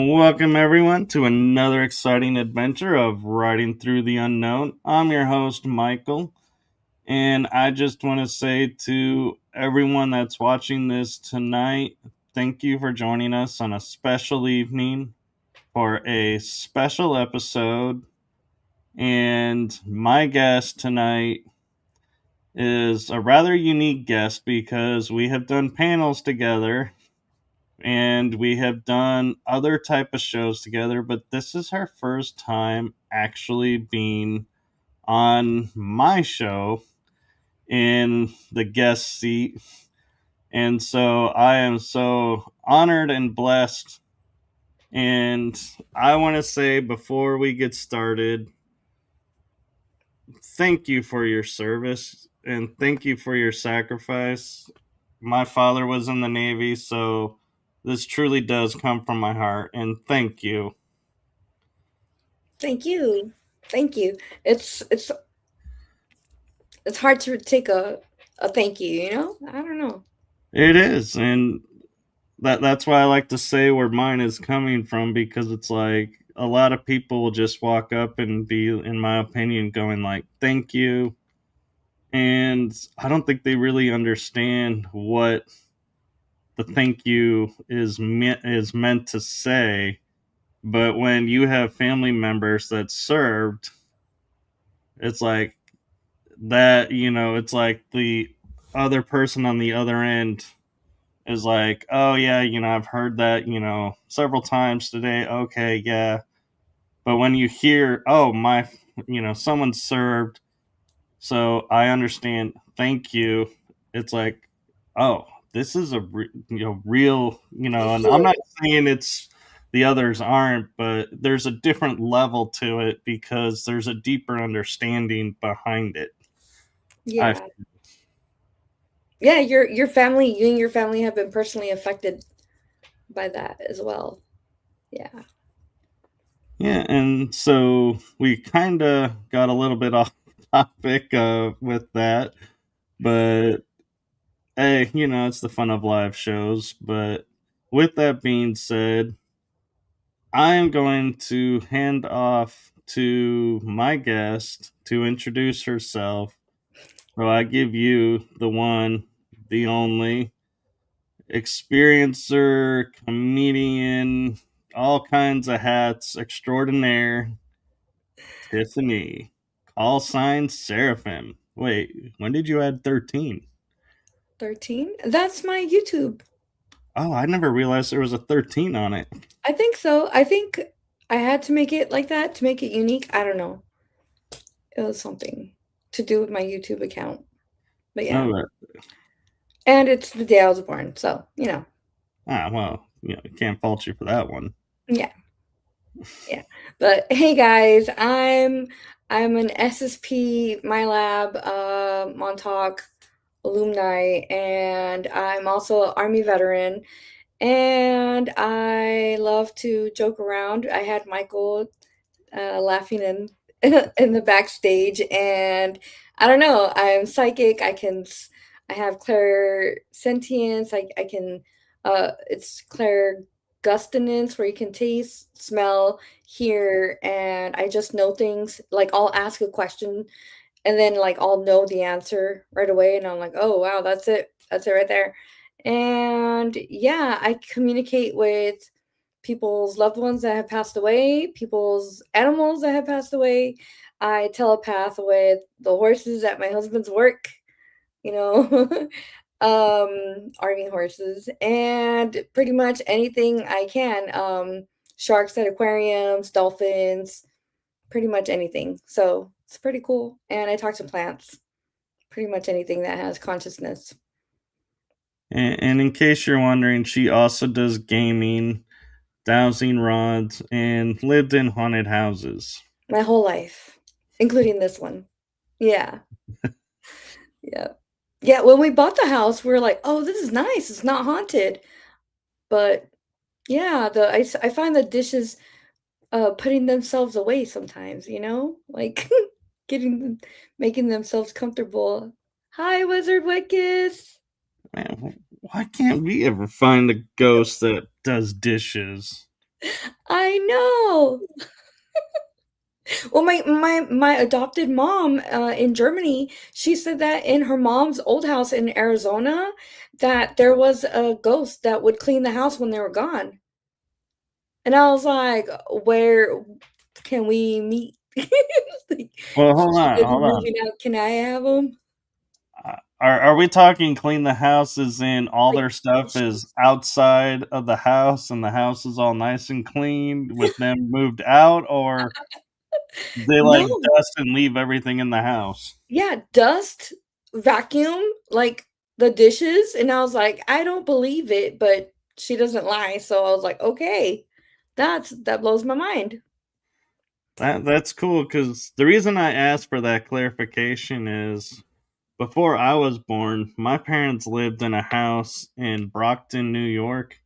And welcome everyone to another exciting adventure of Riding Through the Unknown. I'm your host, Michael, and I just want to say to everyone that's watching this tonight, thank you for joining us on a special evening for a special episode. And my guest tonight is a rather unique guest because we have done panels together and we have done other type of shows together, but this is her first time actually being on my show in the guest seat. And so I am so honored and blessed. And I want to say before we get started, thank you for your service and thank you for your sacrifice. My father was in the Navy, so this truly does come from my heart, and thank you. Thank you. Thank you. It's hard to take a thank you, you know? I don't know. It is, and that's why I like to say where mine is coming from, because it's like a lot of people will just walk up and be, in my opinion, going like, "Thank you," and I don't think they really understand what the thank you is meant to say. But when you have family members that served, it's like that. It's like the other person on the other end is like, oh yeah, I've heard that, several times today. Okay, yeah. But when you hear, oh my, someone served, so I understand. Thank you. It's like, oh, this is a real, and I'm not saying it's the others aren't, but there's a different level to it because there's a deeper understanding behind it. I Yeah. Yeah, your family, you and your family have been personally affected by that as well. Yeah. Yeah, and so we kind of got a little bit off topic with that, but hey, it's the fun of live shows. But with that being said, I am going to hand off to my guest to introduce herself. So I give you the one, the only experiencer, comedian, all kinds of hats extraordinaire, Tiffany. Call sign Seraphim. Wait, when did you add 13? 13? That's my YouTube. Oh, I never realized there was a 13 on it. I think so. I think I had to make it like that to make it unique. I don't know. It was something to do with my YouTube account. But yeah. Oh, And it's the day I was born, so, well, can't fault you for that one. yeah. Yeah. But hey guys, I'm an SSP MyLab Montauk alumni, and I'm also an Army veteran, and I love to joke around. I had Michael laughing in in the backstage, and I don't know, I'm psychic. I have clairsentience. I can it's claregustenance, where you can taste, smell, hear, and I just know things. Like, I'll ask a question and then, like, I'll know the answer right away, and I'm like, oh wow, that's it right there. And yeah, I communicate with people's loved ones that have passed away, people's animals that have passed away. I telepath with the horses at my husband's work, you know, army horses, and pretty much anything I can. Sharks at aquariums, dolphins, pretty much anything. So it's pretty cool. And I talk to plants, pretty much anything that has consciousness. And in case you're wondering, she also does gaming, dowsing rods, and lived in haunted houses. My whole life, including this one. Yeah. Yeah. Yeah, when we bought the house, we were like, "Oh, this is nice. It's not haunted." But yeah, I find the dishes putting themselves away sometimes, Like getting them, making themselves comfortable. Hi, Wizard Wickus. Man, why can't we ever find a ghost that does dishes? I know. Well, my adopted mom in Germany, she said that in her mom's old house in Arizona, that there was a ghost that would clean the house when they were gone. And I was like, "Where can we meet?" Like, Well, since hold you on, guys are hold on. moving out, can I have them? Are we talking clean the house as in all Like their stuff is dishes? outside of the house and the house is all nice and clean with them moved out, or they like No. dust and leave everything in the house? Yeah, dust, vacuum, like the dishes, and I was like, "I don't believe it," but she doesn't lie, so I was like, "Okay, that blows my mind." That's cool because the reason I asked for that clarification is before I was born, my parents lived in a house in Brockton, New York,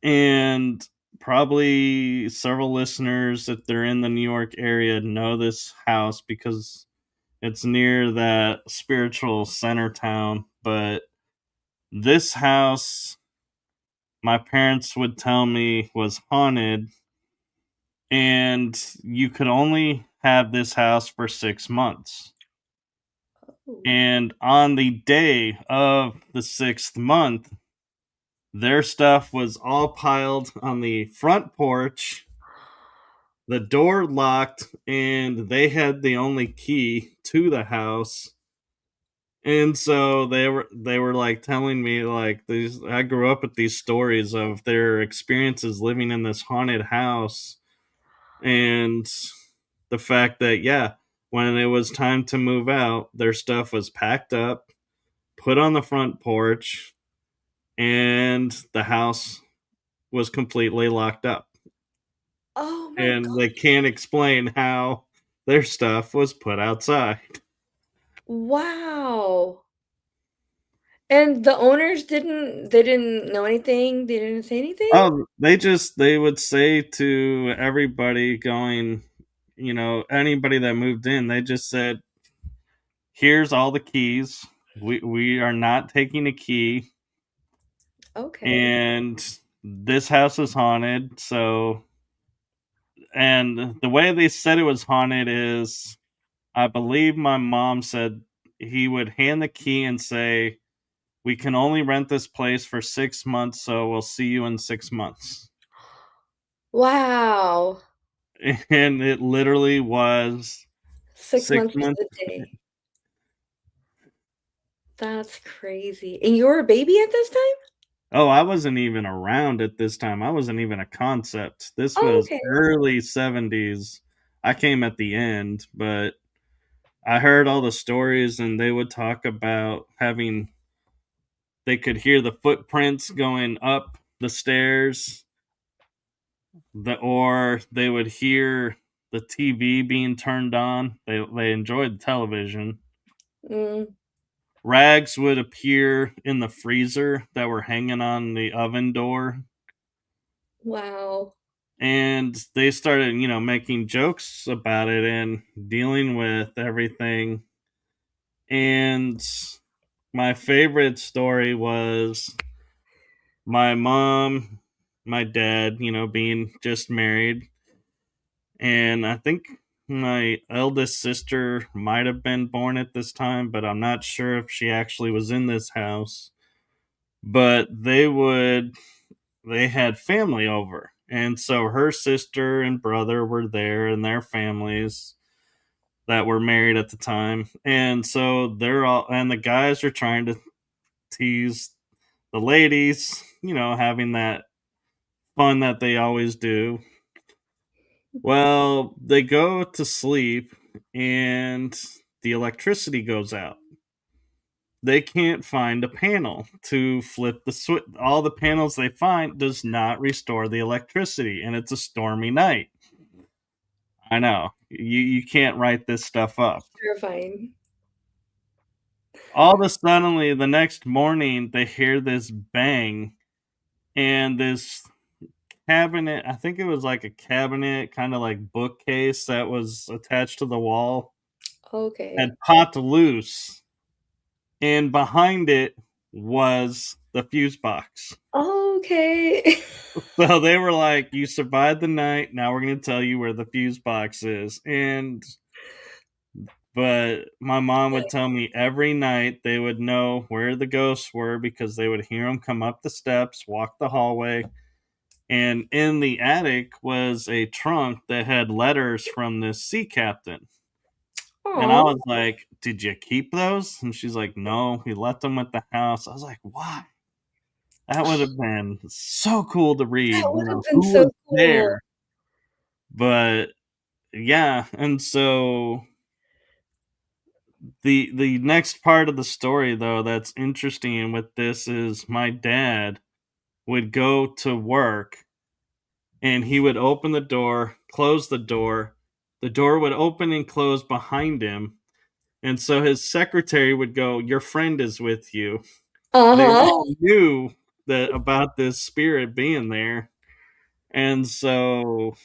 and probably several listeners, if they're in the New York area, know this house because it's near that spiritual center town. But this house, my parents would tell me, was haunted, and you could only have this house for 6 months. Ooh. And on the day of the sixth month, their stuff was all piled on the front porch, the door locked, and they had the only key to the house. And so they were like telling me like these I grew up with these stories of their experiences living in this haunted house, and the fact that yeah, when it was time to move out, their stuff was packed up, put on the front porch, and the house was completely locked up. Oh my And they god. can't explain how their stuff was put outside. Wow. And the owners didn't know anything? They didn't say anything? Oh, they would say to everybody going, anybody that moved in, they just said, "Here's all the keys. We are not taking a key, Okay. and this house is haunted." So, and the way they said it was haunted is, I believe my mom said he would hand the key and say, "We can only rent this place for 6 months, so we'll see you in 6 months." Wow. And it literally was 6 six months to months. the day. That's crazy. And you were a baby at this time? Oh, I wasn't even around at this time. I wasn't even a concept. This Oh, was okay. early 70s. I came at the end, but I heard all the stories, and they would talk about having they could hear the footprints going up the stairs, or they would hear the TV being turned on. They enjoyed television. Mm, Rags would appear in the freezer that were hanging on the oven door, wow. and they started, making jokes about it and dealing with everything. And my favorite story was my mom, my dad, being just married, and I think my eldest sister might have been born at this time, but I'm not sure if she actually was in this house. But they had family over, and so her sister and brother were there and their families that were married at the time. And so they're all, and the guys are trying to tease the ladies, having that fun that they always do. Well, they go to sleep, and the electricity goes out. They can't find a panel to flip the switch. All the panels they find does not restore the electricity, and it's a stormy night. I know. You can't write this stuff up. Terrifying. All of a suddenly, the next morning, they hear this bang, and this cabinet, I think it was like a cabinet, kind of like bookcase that was attached to the wall, Okay. had popped loose, and behind it was the fuse box. Okay. So they were like, "You survived the night. Now we're going to tell you where the fuse box is." And but my mom would tell me every night they would know where the ghosts were because they would hear them come up the steps, walk the hallway, and in the attic was a trunk that had letters from this sea captain. And I Oh, was like, "Did you keep those?" And she's like, "No, we left them at the house." I was like, "Why?" That would have been so cool to that read, would have been who so was cool. there. But yeah, and so the next part of the story though that's interesting with this is my dad would go to work and he would open the door, close the door would open and close behind him, and so his secretary would go, "Your friend is with you." They Uh-huh. all knew that about this spirit being there, and so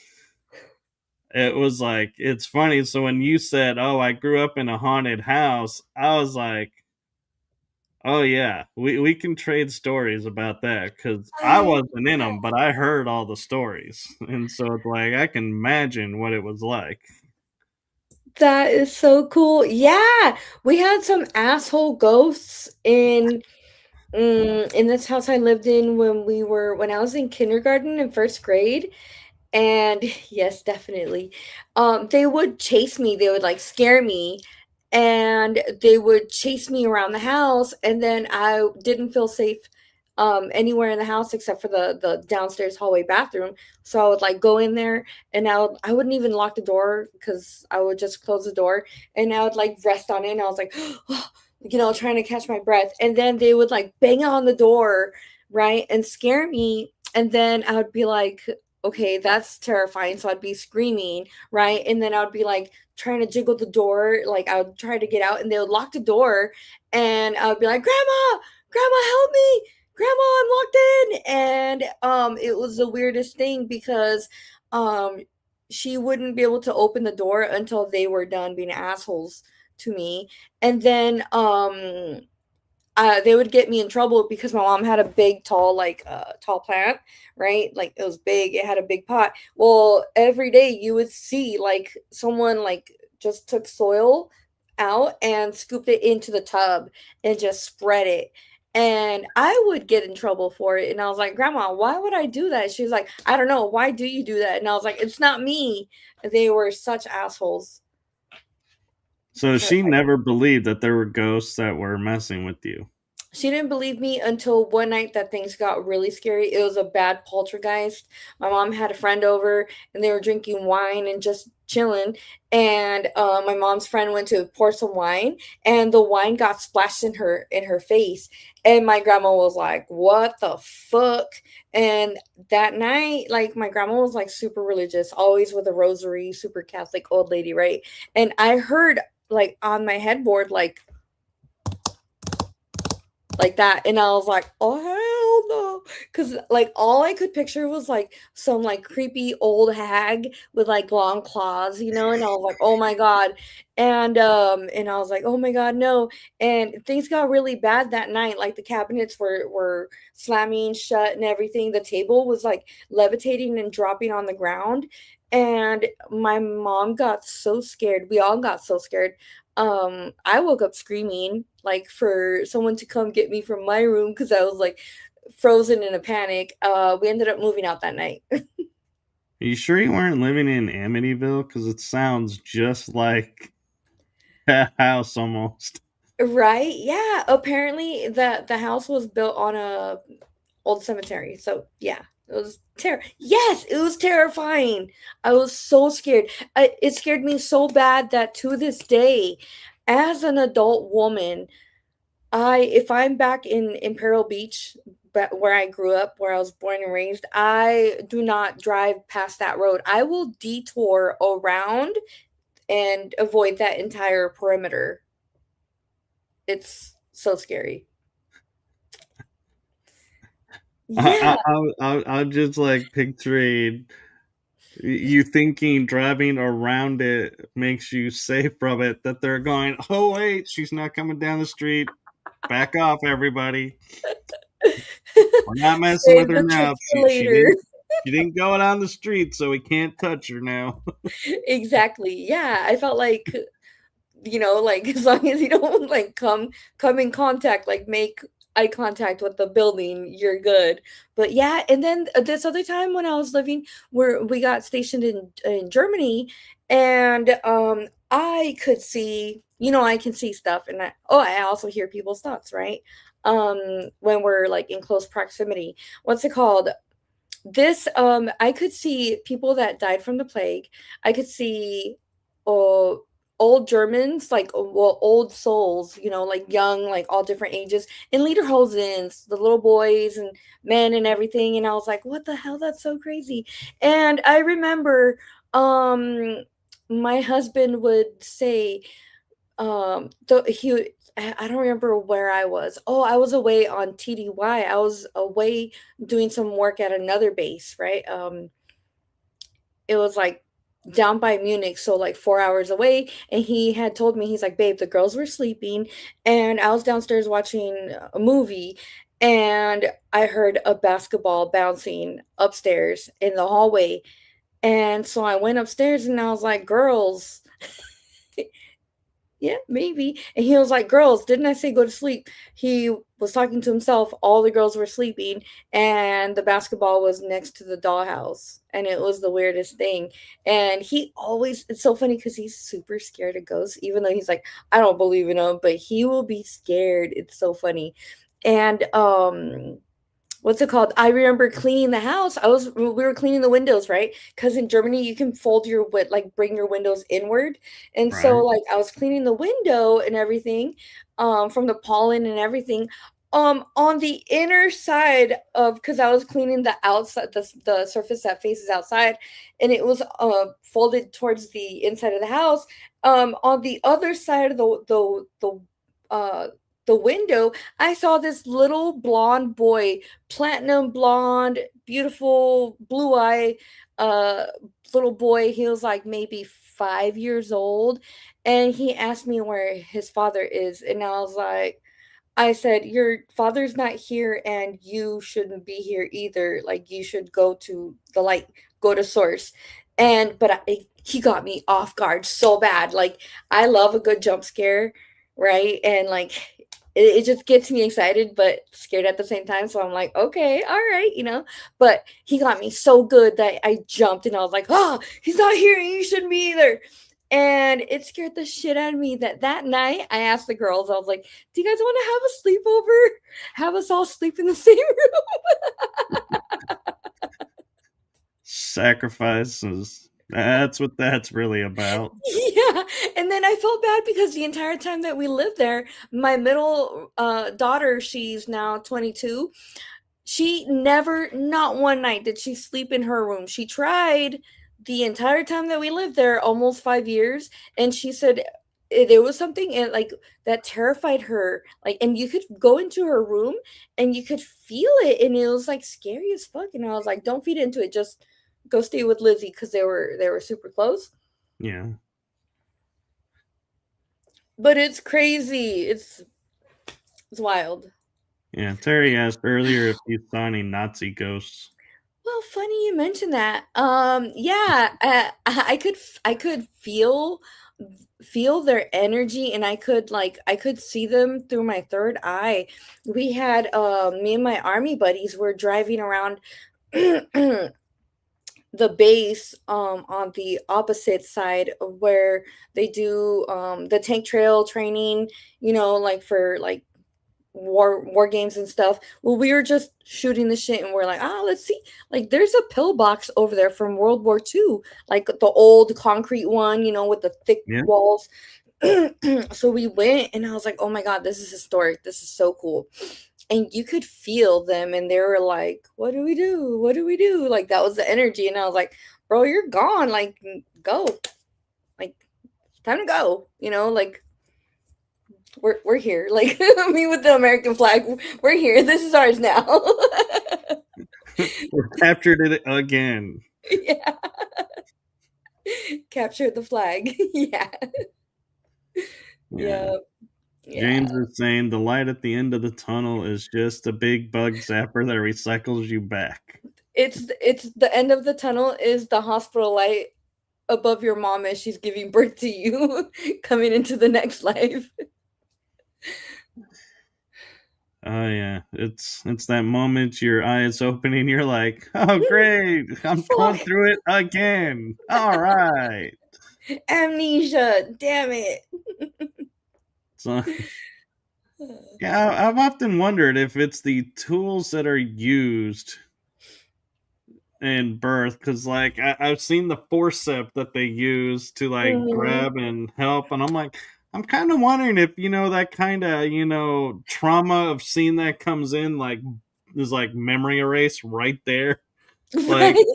it was like it's funny. So when you said, "Oh, I grew up in a haunted house," I was like, "Oh yeah, we can trade stories about that because I I wasn't in them, but I heard all the stories, and so it's like I can imagine what it was like." That is so cool. Yeah, we had some asshole ghosts in this house I lived in when I was in kindergarten and first grade. And yes, definitely. They would chase me. They would like scare me, and they would chase me around the house. And then I didn't feel safe anywhere in the house except for the downstairs hallway bathroom. So I would like go in there, and I wouldn't even lock the door because I would just close the door, and I would like rest on it. And I was like, trying to catch my breath. And then they would like bang on the door, right, and scare me. And then I would be like, okay, that's terrifying. So I'd be screaming, right? And then I would be like trying to jiggle the door, like I would try to get out, and they would lock the door, and I would be like, Grandma, Grandma, help me. Grandma, I'm locked in. And it was the weirdest thing because um she wouldn't be able to open the door until they were done being assholes to me. And then they would get me in trouble because my mom had a big, tall, tall plant, right? Like it was big. It had a big pot. Well, every day you would see like someone like just took soil out and scooped it into the tub and just spread it. And I would get in trouble for it. And I was like, Grandma, why would I do that? She was like, I don't know. Why do you do that? And I was like, it's not me. They were such assholes. So But she never believed that there were ghosts that were messing with you. she didn't believe me until one night that things got really scary. It was a bad poltergeist. My mom had a friend over and they were drinking wine and just chilling. And my mom's friend went to pour some wine and the wine got splashed in her face. And my grandma was like, "What the fuck?" And that night, like my grandma was like super religious, always with a rosary, super Catholic old lady, right? And I heard like on my headboard like that, and I was like, oh hell no, because like all I could picture was like some like creepy old hag with like long claws, and I was like, oh my god. And I was like, oh my god, no. And things got really bad that night. Like the cabinets were slamming shut and everything. The table was like levitating and dropping on the ground, and my mom got so scared. We all got so scared. I woke up screaming like for someone to come get me from my room because I was like frozen in a panic. We ended up moving out that night. Are you sure you weren't living in Amityville? Because it sounds just like that house almost. Right? Yeah. Apparently the house was built on a old cemetery. So yeah, it was yes, it was terrifying. I was so scared. It scared me so bad that to this day, as an adult woman, if I'm back in Imperial Beach, where I grew up, where I was born and raised, I do not drive past that road. I will detour around and avoid that entire perimeter. It's so scary. I, Yeah, I'm just like picturing you thinking driving around it makes you safe from it. That they're going, "Oh wait, she's not coming down the street. Back off, everybody." We're not messing with Save her the now. tricks for later. She didn't go out on the street, so we can't touch her now. Exactly. Yeah, I felt like, like as long as you don't like come in contact, like make eye contact with the building, you're good. But yeah, and then this other time when I was living where we got stationed in Germany, and I could see, I can see stuff, and I also hear people's thoughts, right? When we're like in close proximity. What's it called? This I could see people that died from the plague. I could see uh, old Germans, like well, old souls, like young, like all different ages, in lederhosens, the little boys and men and everything. And I was like, what the hell? That's so crazy. And I remember my husband would say, I don't remember where I was. Oh, I was away on TDY. I was away doing some work at another base, right? It was like down by Munich, so like 4 hours away. And he had told me, he's like, babe, the girls were sleeping, and I was downstairs watching a movie, and I heard a basketball bouncing upstairs in the hallway. And so I went upstairs and I was like, girls, yeah, maybe. And he was like, girls, didn't I say go to sleep? He was talking to himself. All the girls were sleeping, and the basketball was next to the dollhouse. And it was the weirdest thing. And he always, it's so funny because he's super scared of ghosts, even though he's like, I don't believe in them, but he will be scared. It's so funny. And what's it called? I remember cleaning the house. We were cleaning the windows, right? Because in Germany you can fold your like bring your windows inward. And so Right? like I was cleaning the window and everything, from the pollen and everything. On the inner side of, because I was cleaning the outside, the surface that faces outside, and it was folded towards the inside of the house. On the other side of the window, I saw this little blonde boy, platinum blonde, beautiful blue eye, uh, little boy. He was like maybe 5 years old, and he asked me where his father is, and I said, your father's not here, and you shouldn't be here either. Like, you should go to the light, go to source. He got me off guard so bad. Like, I love a good jump scare, right? And like, it just gets me excited, but scared at the same time. So I'm like, okay, all right. But he got me so good that I jumped and I was like, oh, he's not here. You shouldn't be either. And it scared the shit out of me that night I asked the girls, I was like, do you guys want to have a sleepover? Have us all sleep in the same Sacrifices. That's what that's really about. room? Yeah. And then I felt bad because the entire time that we lived there, my middle daughter, she's now 22. She never, not one night did she sleep in her room. She tried the entire time that we lived there, almost 5 years, and she said there was something in like that terrified her. Like, and you could go into her room and you could feel it, and it was like scary as fuck. And I was like, don't feed into it. Just go stay with Lizzie because they were super close. Yeah. But it's crazy. It's wild. Yeah. Terry asked earlier if you saw any Nazi ghosts. Well, funny you mentioned that. Yeah, I could feel their energy, and I could see them through my third eye. We had me and my army buddies were driving around the base on the opposite side of where they do the tank trail training, like for like war games and stuff. Well, we were just shooting the shit, and we're like, let's see. Like, there's a pillbox over there from World War II, like the old concrete one, with the thick Yeah. walls. So we went, and I was like, oh my god, this is historic. This is so cool. And you could feel them, and they were like, what do we do? What do we do? Like, that was the energy. And I was like, bro, you're gone. Like, go. Like, time to go. Like, we're here. Like, me with the American flag. We're here. This is ours now. We captured it again. Yeah. Capture the flag. Yeah. Yeah. Yeah. James Yeah. is saying the light at the end of the tunnel is just a big bug zapper that recycles you back. It's the end of the tunnel is the hospital light above your mom as she's giving birth to you, coming into the next life. Oh yeah, it's that moment your eyes open and you're like, "Oh great, I'm going Fuck, through it again." All right. amnesia, damn it. So yeah, I've often wondered if it's the tools that are used in birth, because like I've seen the forceps that they use to like Mhm. grab and help, and I'm like, I'm kind of wondering if that kind of trauma of seeing that comes in like is like memory erase right there. Like, Right?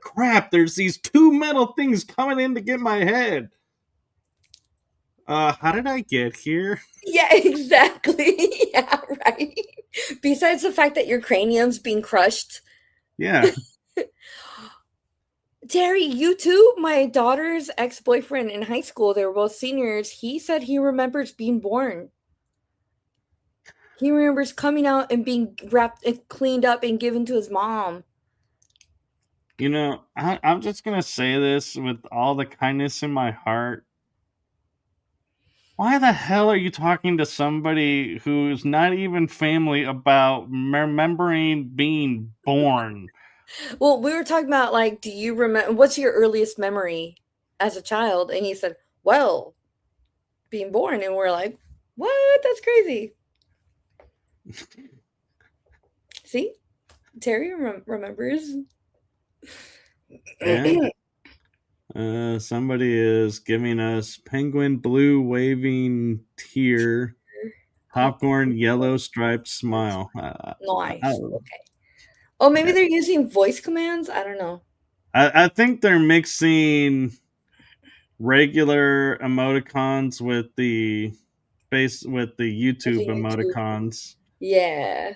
crap, there's these two metal things coming in to get my head. How did I get here? Yeah, exactly. Yeah, right. Besides the fact that your cranium's being crushed. Yeah, Terry, you too? My daughter's ex-boyfriend in high school, they were both seniors. He said he remembers being born. He remembers coming out and being wrapped and cleaned up and given to his mom. I'm just gonna say this with all the kindness in my heart. Why the hell are you talking to somebody who's not even family about remembering being born? Well, we were talking about like, do you remember what's your earliest memory as a child? And he said, well, being born. And we're like, what? That's crazy. See, Terry remembers. Yeah. Somebody is giving us penguin blue waving tear, popcorn yellow striped smile. Nice. Okay. Oh, maybe they're using voice commands. I don't know. I think they're mixing regular emoticons with the With the YouTube YouTube. emoticons. Yeah.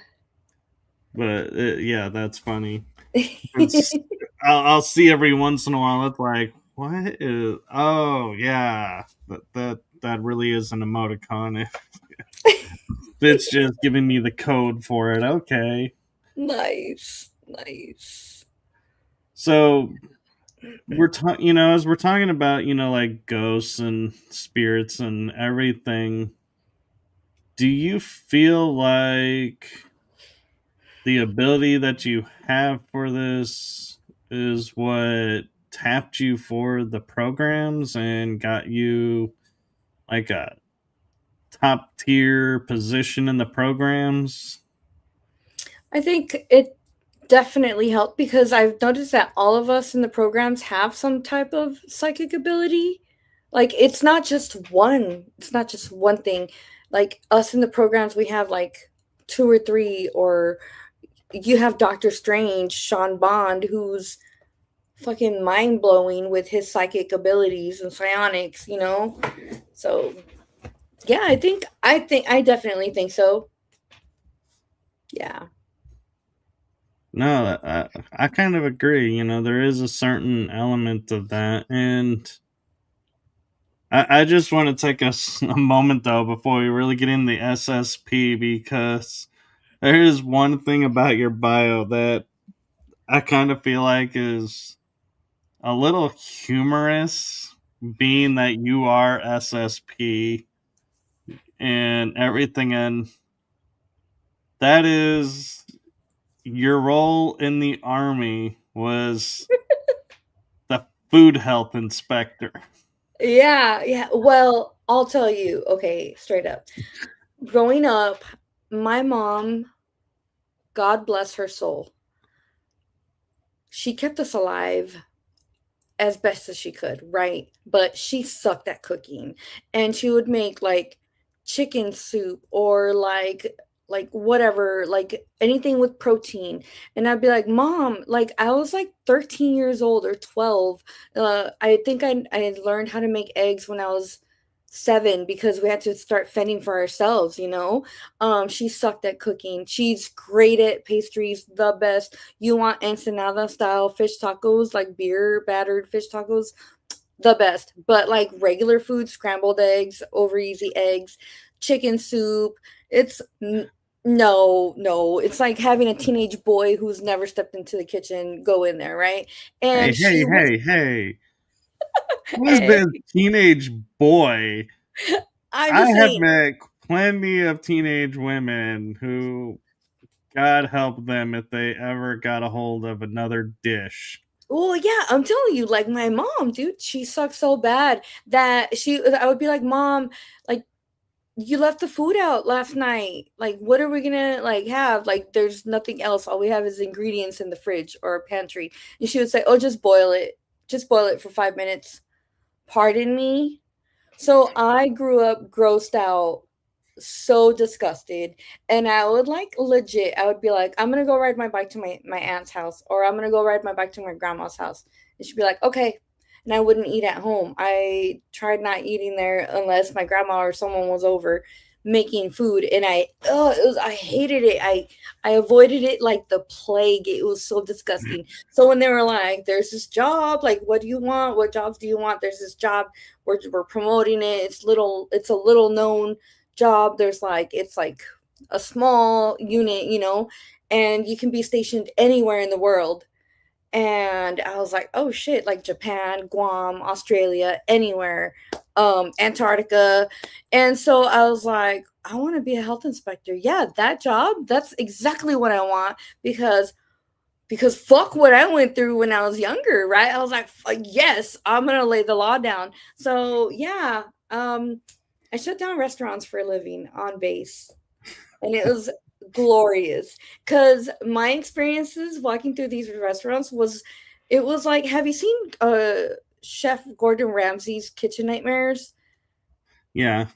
But yeah, that's funny. It's I'll see every once in a while. It's like, what is? Oh yeah, that really is an emoticon. It's just giving me the code for it. Okay, Nice. Nice. so we're talking, as we're talking about, like ghosts and spirits and everything. Do you feel like the ability that you have for this is what tapped you for the programs and got you like a top tier position in the programs? I think it definitely helped because I've noticed that all of us in the programs have some type of psychic ability. Like it's not just one thing. Like us in the programs we have like two or three, or you have Doctor Strange, Sean Bond, who's fucking mind blowing with his psychic abilities and psionics, you know? So yeah, I definitely think so. Yeah. No, I kind of agree. There is a certain element of that. And I just want to take a moment, though, before we really get in the SSP, because there is one thing about your bio that I kind of feel like is a little humorous, being that you are SSP and everything. And that is your role in the army was the food health inspector. Yeah, yeah. Well, I'll tell you, okay, straight up. Growing up, my mom, God bless her soul, she kept us alive as best as she could, right? But she sucked at cooking. And she would make like chicken soup or like whatever, like anything with protein. And I'd be like, "Mom, like I was like 13 years old or 12. I think I learned how to make eggs when I was 7 because we had to start fending for ourselves, you know? She sucked at cooking. She's great at pastries, the best. You want ensenada style fish tacos, like beer battered fish tacos, the best. But like regular food, scrambled eggs, over easy eggs, chicken soup. It's no, no. It's like having a teenage boy who's never stepped into the kitchen go in there, right? Hey, And hey, she was, hey, hey. Who is hey, this teenage boy? I'm I just have saying. met plenty of teenage women who, God help them if they ever got a hold of another dish. Well, yeah, I'm telling you, like my mom, dude, she sucks so bad that I would be like, Mom, like you left the food out last night. Like, what are we gonna like have? Like, there's nothing else. All we have is ingredients in the fridge or pantry. And she would say, "Oh, just boil it. Just boil it for 5 minutes." Pardon me. So I grew up grossed out, so disgusted, and I would like legit. I would be like, I'm gonna go ride my bike to my aunt's house, or I'm gonna go ride my bike to my grandma's house, and she'd be like, okay. And I wouldn't eat at home. I tried not eating there unless my grandma or someone was over making food, and I hated it. I avoided it like the plague. It was so disgusting. So when they were like, "There's this job. Like, what do you want? What jobs do you want? There's this job. We're promoting it. It's a little known job. It's like a small unit, and you can be stationed anywhere in the world." And I was like, oh shit, like Japan, Guam, Australia, anywhere, Antarctica. And so I was like, I want to be a health inspector. Yeah, that job, that's exactly what I want, because fuck what I went through when I was younger, right? I was like, yes, I'm gonna lay the law down. So yeah, I shut down restaurants for a living on base, and it was glorious because my experiences walking through these restaurants it was like, have you seen Chef Gordon Ramsay's Kitchen Nightmares? Yeah,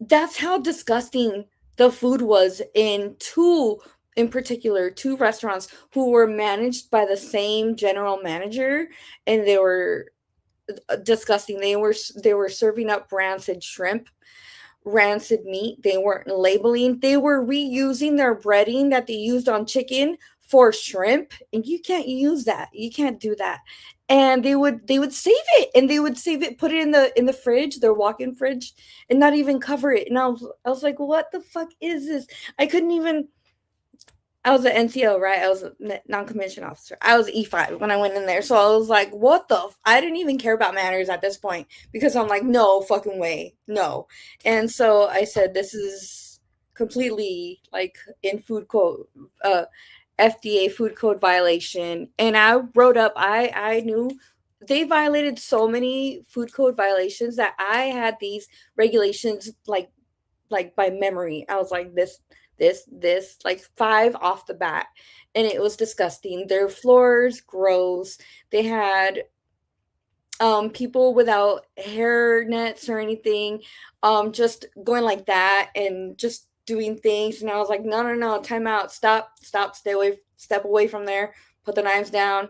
That's how disgusting the food was in particular, two restaurants who were managed by the same general manager, and they were disgusting. They were serving up rancid shrimp, rancid meat. They weren't labeling. They were reusing their breading that they used on chicken for shrimp, and you can't use that. You can't do that. And they would save it, and they would save it, put it in the fridge, their walk-in fridge, and not even cover it. And I was like, what the fuck is this? I couldn't even. I was an NCO, right? I was a non-commissioned officer. I was E5 when I went in there. So I was like, what the? I didn't even care about manners at this point because I'm like, no fucking way. No. And so I said, this is completely like in food code, FDA food code violation. And I wrote up, I knew they violated so many food code violations that I had these regulations like by memory. I was like, this, like five off the bat. And it was disgusting. Their floors, gross. They had people without hair nets or anything, just going like that and just doing things. And I was like, no, no, no, time out, stop, step away from there, put the knives down.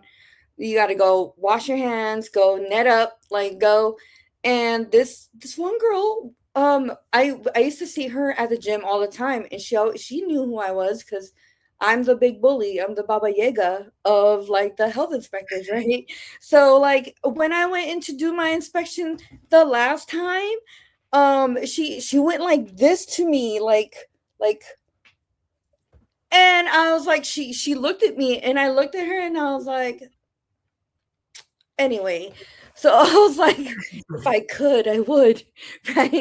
You got to go wash your hands, go net up, like go. And this one girl, I used to see her at the gym all the time, and she knew who I was because I'm the big bully. I'm the Baba Yaga of like the health inspectors, right? So like when I went in to do my inspection the last time, she went like this to me, like and I was like, she looked at me, and I looked at her, and I was like, anyway. So I was like, if I could, I would, right?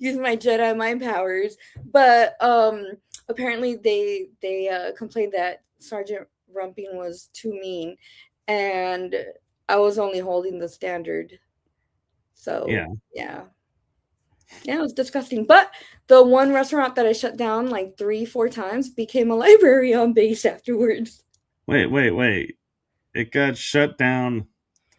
Use my Jedi mind powers. But apparently they complained that Sergeant Rumping was too mean, and I was only holding the standard. yeah. So yeah. Yeah, it was disgusting. But the one restaurant that I shut down like 3, 4 times became a library on base afterwards. Wait, wait, wait. It got shut down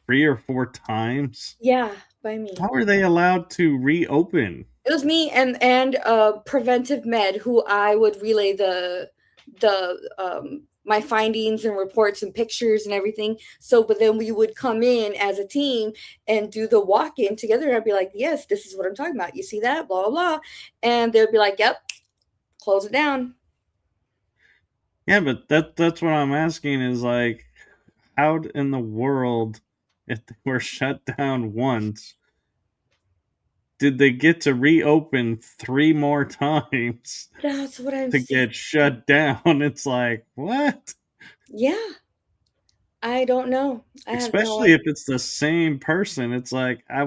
3 or 4 times. Yeah, by me. How are they allowed to reopen? It was me and preventive med who I would relay the my findings and reports and pictures and everything. So, but then we would come in as a team and do the walk in together. And I'd be like, yes, this is what I'm talking about. You see that? Blah, blah, blah. And they'd be like, yep, close it down. Yeah, but that's what I'm asking is like, how in the world, if they were shut down once, did they get to reopen 3 more times That's what I'm to saying. get shut down? It's like, what? Yeah, I don't know. I have no Especially idea. if it's the same person. It's like, I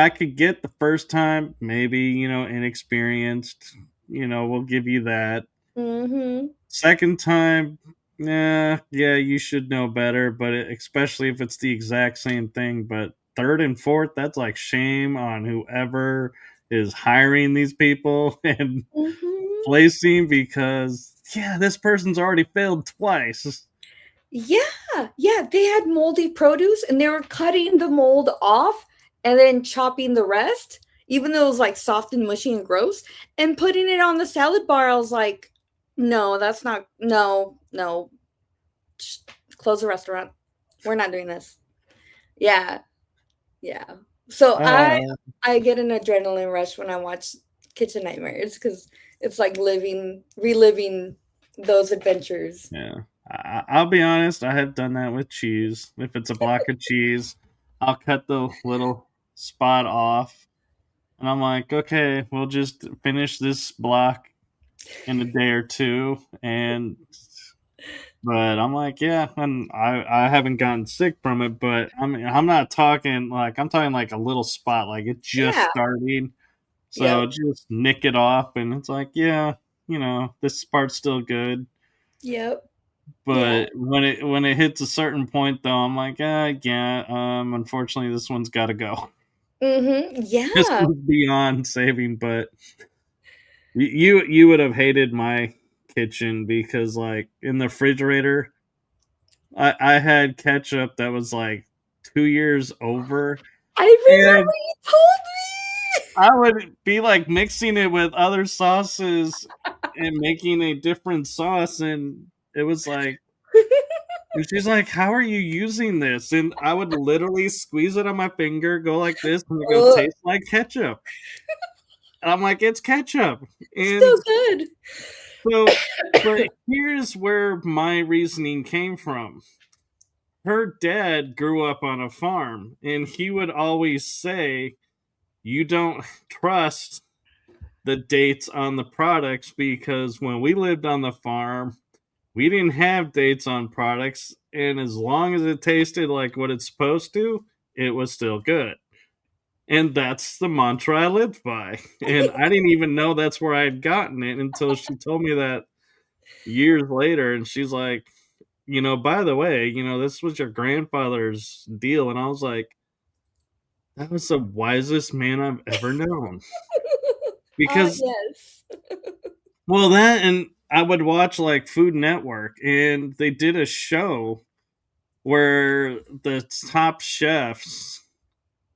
could get the first time, maybe, inexperienced, we'll give you that. Mm-hmm. Second time, yeah, you should know better, but especially if it's the exact same thing. But third and fourth, that's like shame on whoever is hiring these people and Mm-hmm. placing, because, yeah, this person's already failed twice. Yeah, yeah. They had moldy produce and they were cutting the mold off and then chopping the rest, even though it was like soft and mushy and gross, and putting it on the salad bar. I was like, no, that's not, no, no. Just close the restaurant. We're not doing this. Yeah, yeah. So Uh, I get an adrenaline rush when I watch Kitchen Nightmares because it's like reliving those adventures. yeah. I'll be honest, I have done that with cheese. If it's a block of cheese, I'll cut the little spot off. And I'm like, okay, we'll just finish this block in a day or two. But I'm like, yeah, and I haven't gotten sick from it, but I'm not talking like, I'm talking like a little spot, like it's just Yeah. starting. So Yep. just nick it off, and it's like, yeah, this part's still good. Yep. Yeah. But when it hits a certain point, though, I'm like, yeah, unfortunately, this one's got to go. Mhm. This Yeah. one's beyond saving. But you would have hated my kitchen, because, like, in the refrigerator, I had ketchup that was like 2 years over, I remember and you told I would be like mixing it with other sauces and making a different sauce, and it was like, me. and she's like, "How are you using this?" And I would literally squeeze it on my finger, go like this, and it go, Ugh, "Tastes like ketchup." And I'm like, "It's ketchup." still And good. so, but here's where my reasoning came from. Her dad grew up on a farm, and he would always say, "You don't trust the dates on the products, because when we lived on the farm, we didn't have dates on products, and as long as it tasted like what it's supposed to, it was still good." And that's the mantra I lived by. And I didn't even know that's where I had gotten it until she told me that years later. And she's like, by the way, this was your grandfather's deal. And I was like, that was the wisest man I've ever known. Because, Yes. well, that, and I would watch like Food Network, and they did a show where the top chefs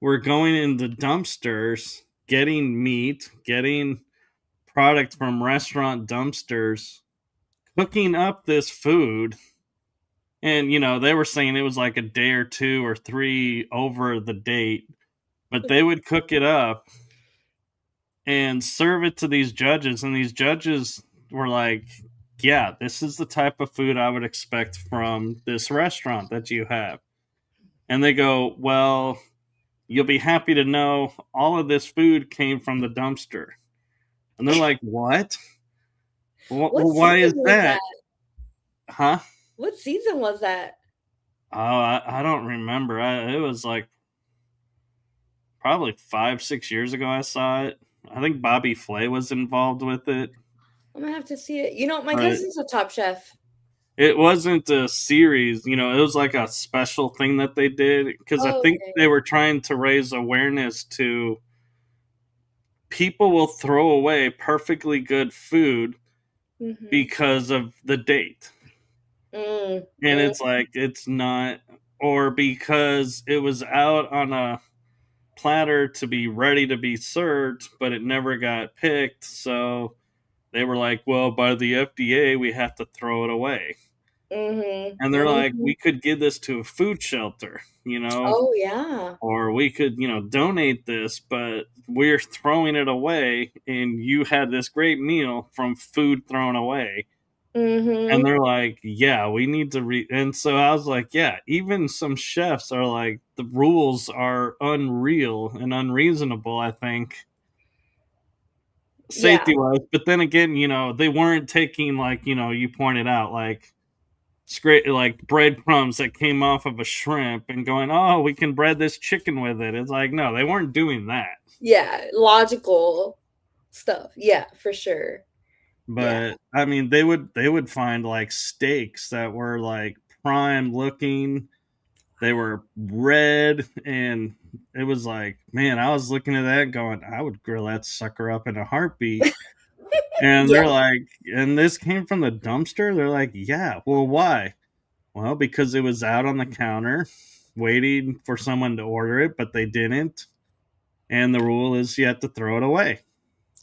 were going in the dumpsters, getting meat, getting product from restaurant dumpsters, cooking up this food. And, they were saying it was like a day or two or three over the date, but they would cook it up and serve it to these judges. And these judges were like, yeah, this is the type of food I would expect from this restaurant that you have. And they go, well, you'll be happy to know all of this food came from the dumpster. And they're like, what? What Why season is was that? that? Huh? What season was that? Oh, I don't remember. It was like probably 5, 6 years ago I saw it. I think Bobby Flay was involved with it, I'm gonna have to see it. You know, my but cousin's a top chef. it wasn't a series. It was like a special thing that they did, because I Oh, think they okay. were trying to raise awareness to people will throw away perfectly good food Mhm. because of the date. Mm, And mm, it's like, it's not, or because it was out on a platter to be ready to be served, but it never got picked. So they were like, well, by the FDA, we have to throw it away. mhm, And they're like, mhm. we could give this to a food shelter, Oh, yeah. or we could, donate this, but we're throwing it away. And you had this great meal from food thrown away. And Mhm. they're like, yeah, we need to and so I was like, yeah, even some chefs are like, the rules are unreal and unreasonable, I think, Yeah. safety wise. But then again, they weren't taking, like, you pointed out, like, straight, like, breadcrumbs that came off of a shrimp and going, oh, we can bread this chicken with it. It's like, no, they weren't doing that. Yeah, logical stuff. Yeah, for sure. Yeah. But I mean, they would find like steaks that were like prime looking. They were red, and it was like, man, I was looking at that going, I would grill that sucker up in a heartbeat. And Yeah. they're like, and this came from the dumpster? They're like, yeah. Well, why? Well, because it was out on the counter waiting for someone to order it, but they didn't. And the rule is you have to throw it away.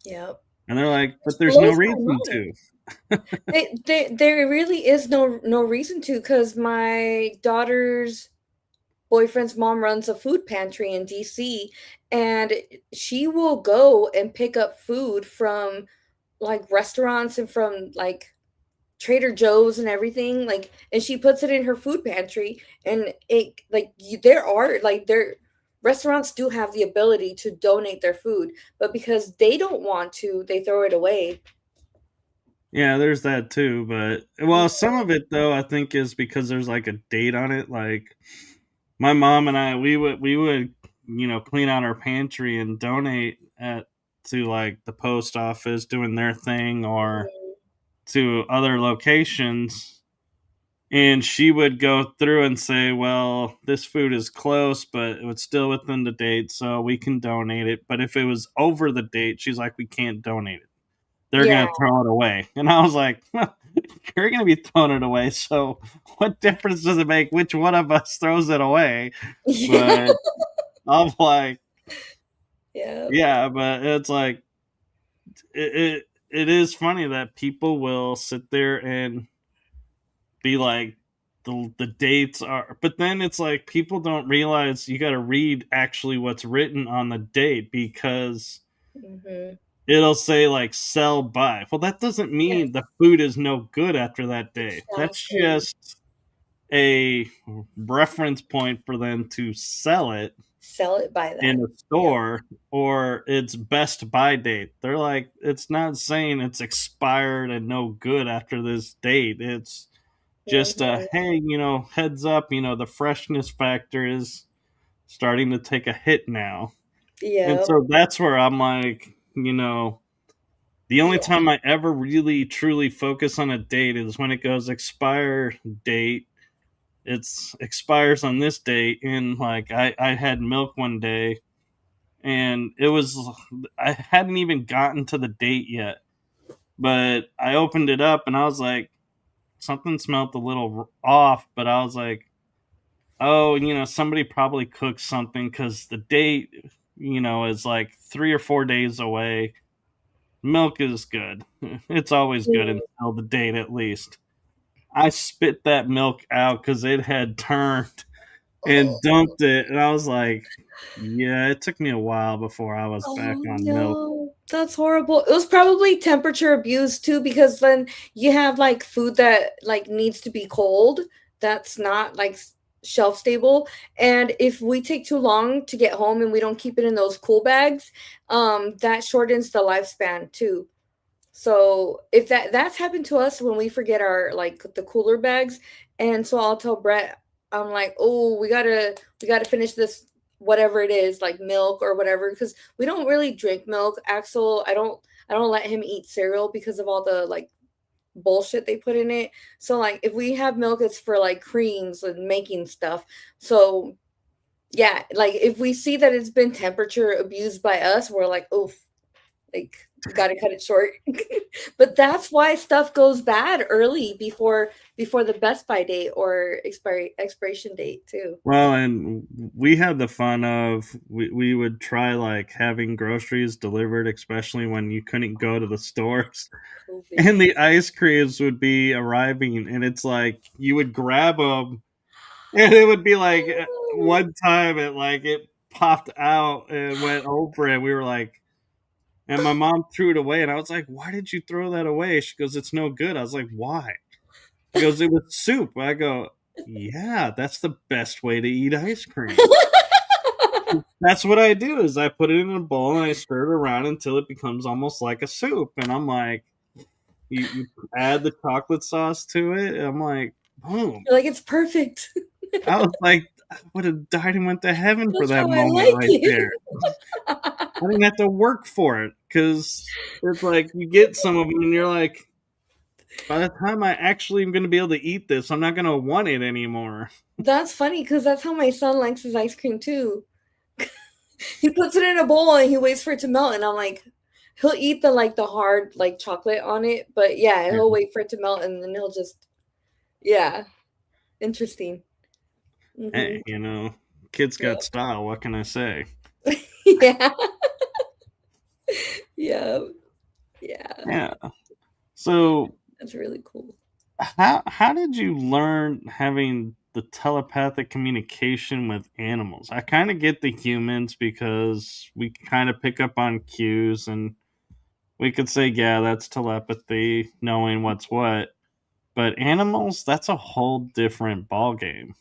Yep. And they're like, Which but there's no blows my reason mind. to. There really is no reason to, because my daughter's boyfriend's mom runs a food pantry in DC, and she will go and pick up food from like restaurants and from like Trader Joe's and everything, like, and she puts it in her food pantry, and it like there are like there restaurants do have the ability to donate their food, but because they don't want to, they throw it away. Yeah, there's that too, but well, some of it though I think is because there's like a date on it. Like my mom and I, we would clean out our pantry and donate to like the post office doing their thing or to other locations, and she would go through and say, well, this food is close, but it's still within the date, so we can donate it. But if it was over the date, she's like, we can't donate it, they're Yeah. gonna throw it away. And I was like, you're gonna be throwing it away. So what difference does it make which one of us throws it away? Yeah. But I'm like, Yeah. yeah, but it's like it is funny that people will sit there and be like, the dates are, but then it's like people don't realize you got to read actually what's written on the date, because Mhm. it'll say like sell by. Well, that doesn't mean Yes, the food is no good after that day. That's exactly. just a reference point for them to sell it Sell it by in that. a Yep. store, or its best buy date. They're like, it's not saying it's expired and no good after this date. It's just a, Mhm. hey, heads up, the freshness factor is starting to take a hit now. And Yep. so that's where I'm like, the only Yeah. time I ever really truly focus on a date is when it goes expire date. It's expires on this date, and like I had milk one day, and it was, I hadn't even gotten to the date yet, but I opened it up and I was like, something smelled a little off, but I was like, oh, somebody probably cooked something, because the date, is like 3 or 4 days away. Milk is good. It's always good Mm. until the date, at least. I spit that milk out because it had turned, and Oh. dumped it, and I was like, yeah, it took me a while before I was back Oh, on milk. no. That's horrible. It was probably temperature abuse too, because then you have like food that like needs to be cold, that's not like shelf stable. And if we take too long to get home and we don't keep it in those cool bags, that shortens the lifespan too. So if that's happened to us when we forget our like the cooler bags, and so I'll tell Brett, I'm like, oh, we gotta finish this whatever it is, like milk or whatever, because we don't really drink milk. Axel, I don't let him eat cereal because of all the like bullshit they put in it. So like if we have milk, it's for like creams and making stuff. So yeah, like if we see that it's been temperature abused by us, we're like, oof, like we got to cut it short. But that's why stuff goes bad early before the best by date or expiration date too. Well, and we had the fun of, we would try like having groceries delivered, especially when you couldn't go to the stores. COVID. And the ice creams would be arriving, and it's like you would grab them, and it would be like, Oh, one time it popped out and went over, and we were like, And my mom threw it away, and I was like, "Why did you throw that away?" She goes, "It's no good." I was like, "Why?" She goes, "It was soup." I go, "Yeah, that's the best way to eat ice cream." That's what I do is I put it in a bowl and I stir it around until it becomes almost like a soup. And I'm like, you add the chocolate sauce to it. And I'm like, boom. You're like, it's perfect. I was like, I would have died and went to heaven for That's that how I moment like right there. it. I didn't have to work for it because it's like you get some of them and you're like, by the time I actually am going to be able to eat this, I'm not going to want it anymore. That's funny because that's how my son likes his ice cream too. He puts it in a bowl and he waits for it to melt, and I'm like, he'll eat the like the hard like chocolate on it, but yeah, Yeah. he'll wait for it to melt and then he'll just yeah, interesting. Hey, Hmm. kids Yeah. got style. What can I say? Yeah. Yeah. Yeah. Yeah. So That's really cool. how did you learn having the telepathic communication with animals? I kind of get the humans because we kind of pick up on cues and we could say, yeah, that's telepathy, knowing what's what. But animals, that's a whole different ball game.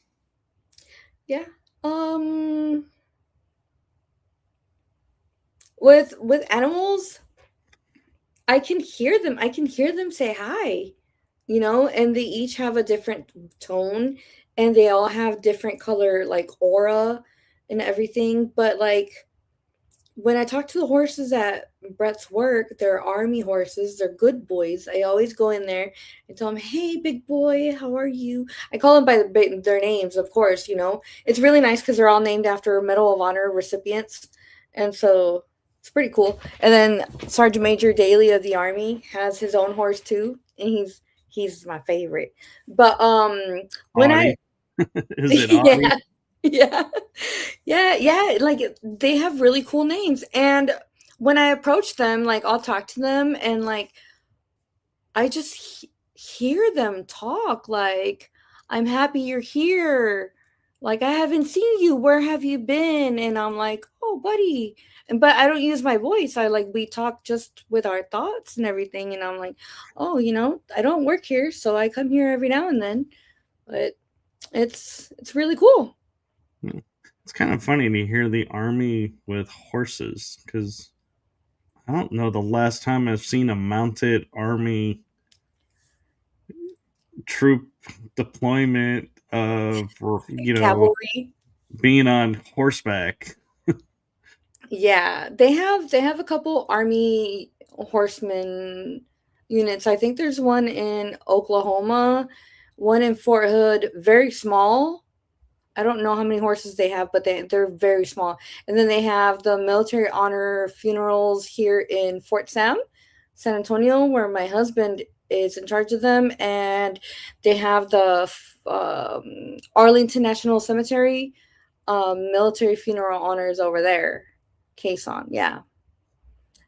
Yeah. Um with animals, I can hear them. I can hear them say hi, and they each have a different tone and they all have different color like aura and everything, but like when I talk to the horses at Brett's work, they're army horses. They're good boys. I always go in there and tell them, "Hey, big boy, how are you?" I call them by their names, of course. It's really nice because they're all named after Medal of Honor recipients, and so it's pretty cool. And then Sergeant Major Daly of the Army has his own horse too, and he's my favorite. But when I Audie. Is it Audie? yeah. Yeah. Yeah, yeah, like they have really cool names. And when I approach them, like I'll talk to them and like I just hear them talk like I'm happy you're here. Like I haven't seen you. Where have you been? And I'm like, "Oh, buddy." But I don't use my voice. We talk just with our thoughts and everything, and I'm like, "Oh, I don't work here, so I come here every now and then." But it's really cool. Hmm. It's kind of funny to hear the army with horses because I don't know the last time I've seen a mounted army troop deployment of Cavalry. being on horseback. Yeah, they have a couple army horsemen units. I think there's one in Oklahoma, one in Fort Hood, very small. I don't know how many horses they have, but they're very small. And then they have the military honor funerals here in Fort Sam, San Antonio, where my husband is in charge of them, and they have the Arlington National Cemetery military funeral honors over there. Caisson, yeah.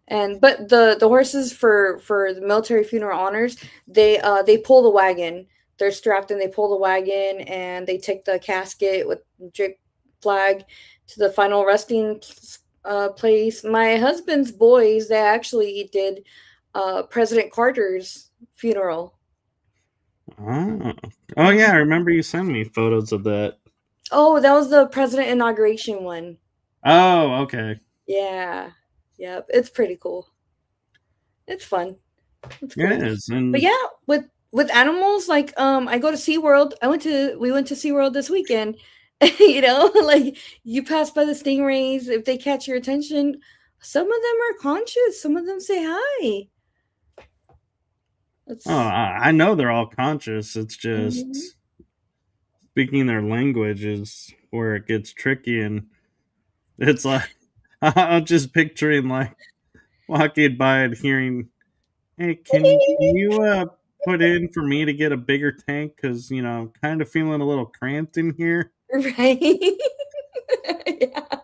And but the horses for the military funeral honors, they pull the wagon. They're strapped and they pull the wagon and they take the casket with draped flag to the final resting place. My husband's boys, they actually did President Carter's funeral. Oh. Oh yeah, I Mhm. remember you sent me photos of that. Oh, that was the president inauguration one. Oh, okay. Yeah. Yep. It's pretty cool. It's fun. It's It cool. is. But And yeah, with animals, like I go to SeaWorld. We went to SeaWorld this weekend. Like you pass by the stingrays, if they catch your attention, some of them are conscious, some of them say hi. It's I know they're all conscious. It's mhm. just speaking their language is where it gets tricky, and it's like I'm just picturing like walking by and hearing, "Hey, can you put in for me to get a bigger tank? Because kind of feeling a little cramped in here." Right. Yeah.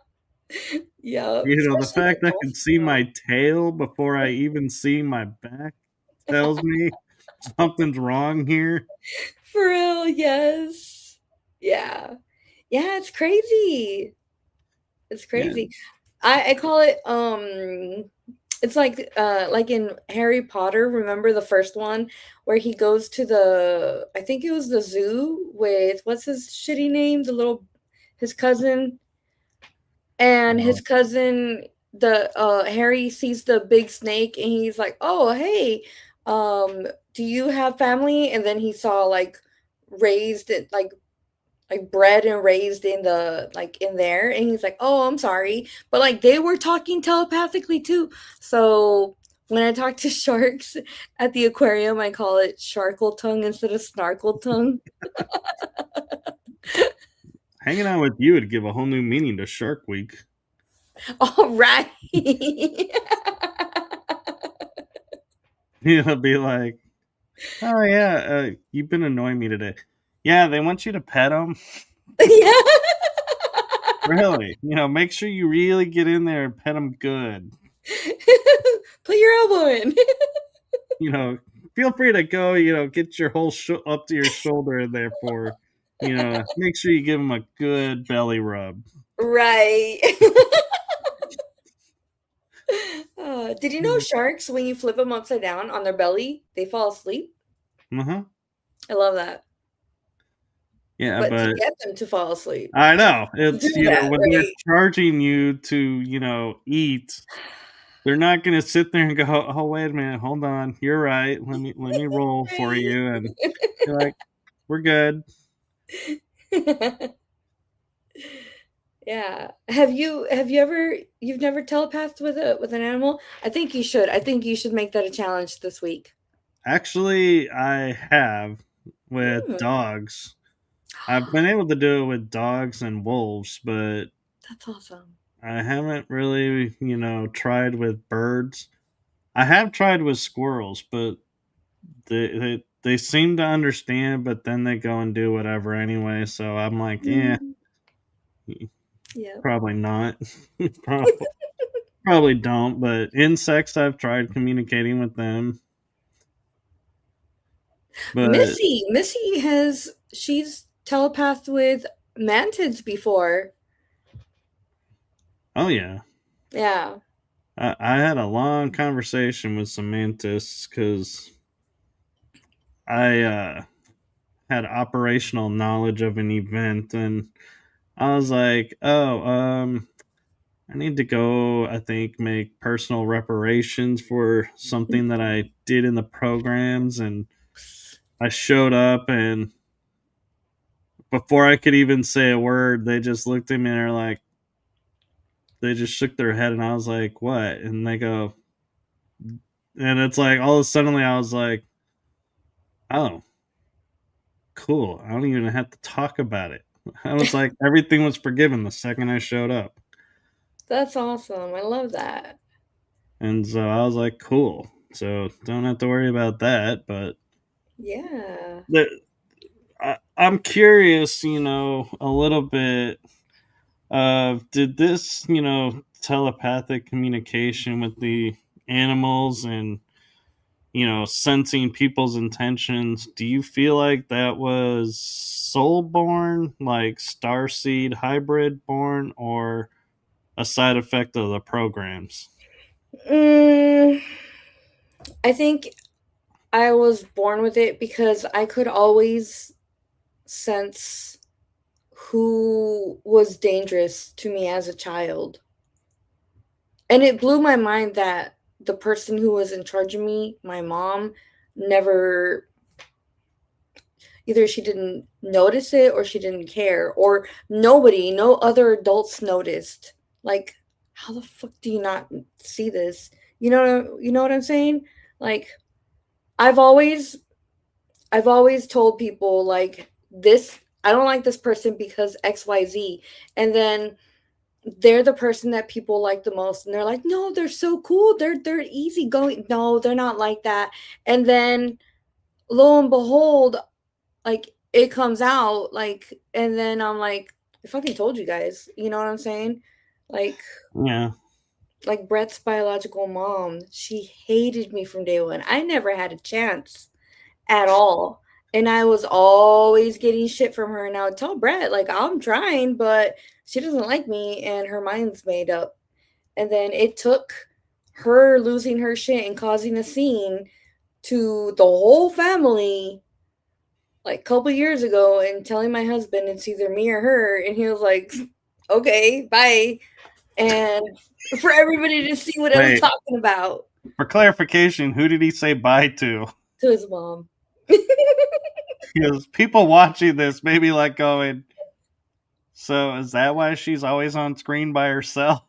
Yeah, The especially the fact I can dolphins see now. my tail before I even see my back tells me something's wrong here. For real, yes. Yeah. Yeah, it's crazy. It's Yeah. crazy. I call it It's like in Harry Potter, remember the first one where he goes to the, I think it was the zoo with what's his shitty name, the little, his cousin, and his Oh, cousin, the Harry sees the big snake and he's like, "Oh, hey, do you have family?" And then he saw like raised it like bred and raised in the like in there, and he's like, "Oh, I'm sorry," but like they were talking telepathically too. So when I talk to sharks at the aquarium, I call it sharkle tongue instead of snarkle tongue. hanging out with you would give a whole new meaning to Shark Week. All right. You'll be like, "Oh yeah, you've been annoying me today." Yeah, they want you to pet them. Yeah. Really, make sure you really get in there and pet them good. Put your elbow in. You know, feel free to go. Get your whole up to your shoulder in there for. Make sure you give them a good belly rub. Right. Did you know Uh sharks, when you flip them upside down on their belly, they fall asleep? huh. I love that. Yeah, But to but get them to fall asleep, I know do it's that, when they're right? charging you to eat. They're not gonna sit there and go, "Oh, wait a minute, hold on, you're right. Let me roll for you," and you're like, "We're good." Yeah. You've never telepathed with an animal? I think you should. I think you should make that a challenge this week. Actually, I have with Mm, dogs. I've been able to do it with dogs and wolves, but that's awesome. I haven't really, tried with birds. I have tried with squirrels, but they seem to understand, but then they go and do whatever anyway. So I'm like, yeah, Mm, yep. probably not. probably, probably don't. But insects, I've tried communicating with them. But She's telepathed with mantids before. oh yeah, Yeah. I had a long conversation with some mantists because I had operational knowledge of an event, and I was like, oh, I need to go, I think, make personal reparations for something that I did in the programs. And I showed up, and before I could even say a word, they just looked at me and they just shook their head. And I was like, what? And they go, and it's like, all of a sudden, I was like, oh, cool. I don't even have to talk about it. I was like, everything was forgiven the second I showed up. That's awesome. I love that. And so I was like, cool. So don't have to worry about that. But Yeah. the, I'm curious, a little bit of did this, telepathic communication with the animals and, sensing people's intentions, do you feel like that was soul born, like starseed hybrid born, or a side effect of the programs? Mm, I think I was born with it because I could always sense who was dangerous to me as a child. And it blew my mind that the person who was in charge of me, my mom, never, either she didn't notice it or she didn't care, or no other adults noticed. Like, how the fuck do you not see this? You know what I'm saying? Like, I've always I've always told people like this, I don't like this person because XYZ. And then they're the person that people like the most, and they're like, "No, they're so cool. They're easygoing." No, they're not like that. And then lo and behold, like it comes out like, and then I'm like, I fucking told you guys. You know what I'm saying? Like Yeah. like Brett's biological mom, she hated me from day one. I never had a chance at all. And I was always getting shit from her. And I would tell Brett, like, I'm trying, but she doesn't like me and her mind's made up. And then it took her losing her shit and causing a scene to the whole family like a couple years ago and telling my husband it's either me or her, and he was like, okay, bye. And for everybody to see what I was Wait, talking about. for clarification, who did he say bye to? To his mom. Because people watching this may be like going, so is that why she's always on screen by herself?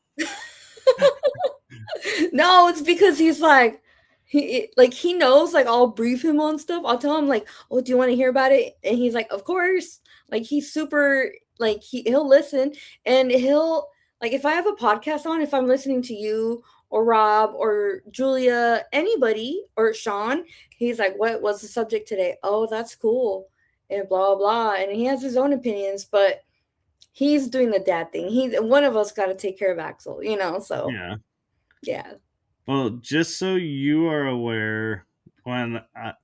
No, it's because he's like he knows like I'll brief him on stuff. I'll tell him like, "Oh, do you want to hear about it?" And he's like, "Of course." Like he's super like he'll listen, and he'll like if I have a podcast on, if I'm listening to you or Rob or Julia, anybody or Sean, he's like, "What was the subject today?" "Oh, that's cool." And blah blah, and he has his own opinions, but he's doing the dad thing. He one of us got to take care of Axel, you know. So Yeah. yeah. Well, just so you are aware, when I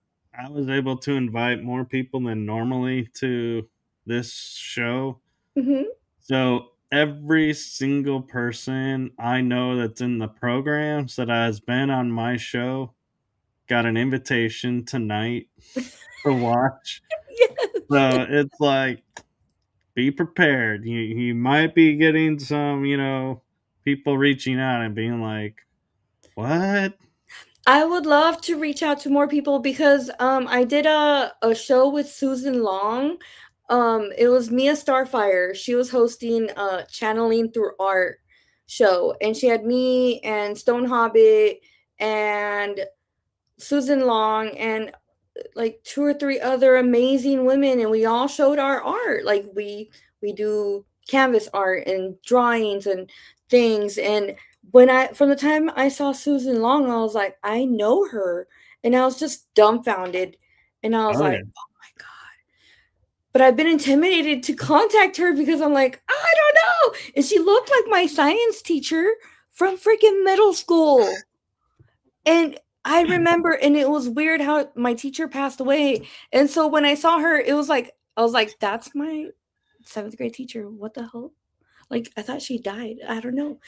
was able to invite more people than normally to this show, Hmm. so every single person I know that's in the programs that has been on my show got an invitation tonight to watch. Yes. So it's like, be prepared. You might be getting some, people reaching out and being like, "What?" I would love to reach out to more people because I did a show with Susan Long. It was Mia Starfire. She was hosting a channeling through art show, and she had me and Stone Hobbit and Susan Long and like two or three other amazing women, and we all showed our art. Like we do canvas art and drawings and things. And when I from the time I saw Susan Long, I was like, I know her. And I was just dumbfounded. And I was Oh like, yeah. oh my God. But I've been intimidated to contact her because I'm like, I don't know. And she looked like my science teacher from freaking middle school. And I remember, and it was weird how my teacher passed away. And so when I saw her, it was like, I was like, that's my seventh grade teacher. What the hell? Like, I thought she died. I don't know.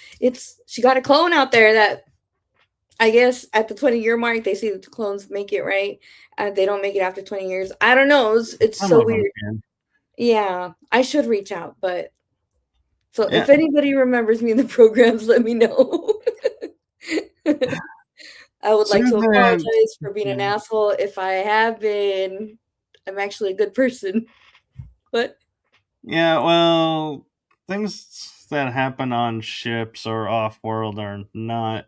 She got a clone out there that I guess at the 20-year mark, they say that the clones make it right. They don't make it after 20 years. I don't know. It's Some so of them weird. can. Yeah, I should reach out. But so Yeah. if anybody remembers me in the programs, let me know. I would like to Susan. apologize for being an Yeah. asshole. If I have been, I'm actually a good person. But Yeah, well, things that happen on ships or off world are not,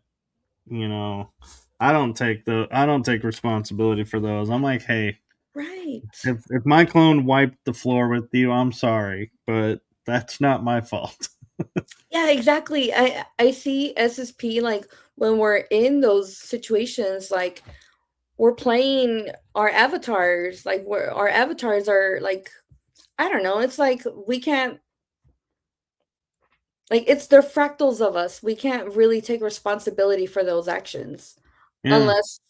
you know, I don't take responsibility for those. I'm like, hey, right. if my clone wiped the floor with you, I'm sorry, but that's not my fault. Yeah, exactly. I see SSP like when we're in those situations, like we're playing our avatars, like where our avatars are like I don't know. It's like we can't like it's they're fractals of us. We can't really take responsibility for those actions Yeah. unless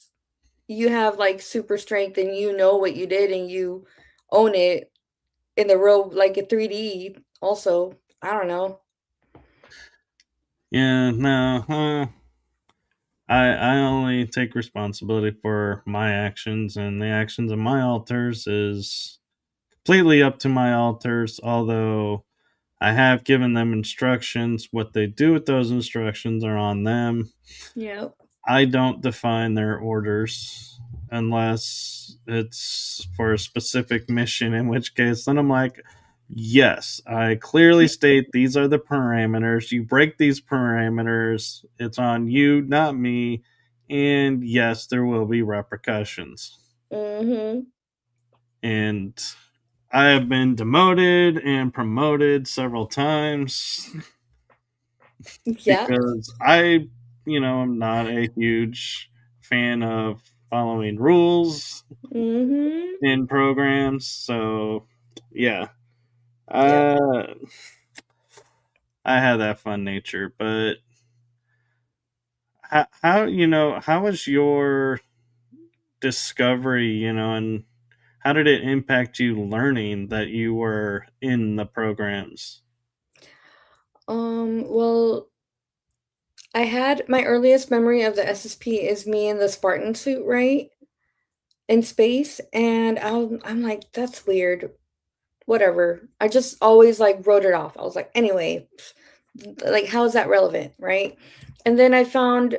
you have like super strength and you know what you did and you own it in the real like a 3D also. I don't know. Yeah, no. I only take responsibility for my actions, and the actions of my alters is completely up to my alters, although I have given them instructions. What they do with those instructions are on them. Yeah. I don't define their orders unless it's for a specific mission, in which case, then I'm like, yes, I clearly state these are the parameters. You break these parameters, it's on you, not me. And yes, there will be repercussions. Mhm. And I have been demoted and promoted several times Yeah. because I'm not a huge fan of following rules Mhm. in programs. So, yeah, Yep. uh, I have that fun nature. But how was your discovery, and how did it impact you learning that you were in the programs? Well, I had my earliest memory of the SSP is me in the Spartan suit, right? In space, and I'm like, that's weird. Whatever. I just always like wrote it off. I was like, anyway, like how is that relevant, right? And then I found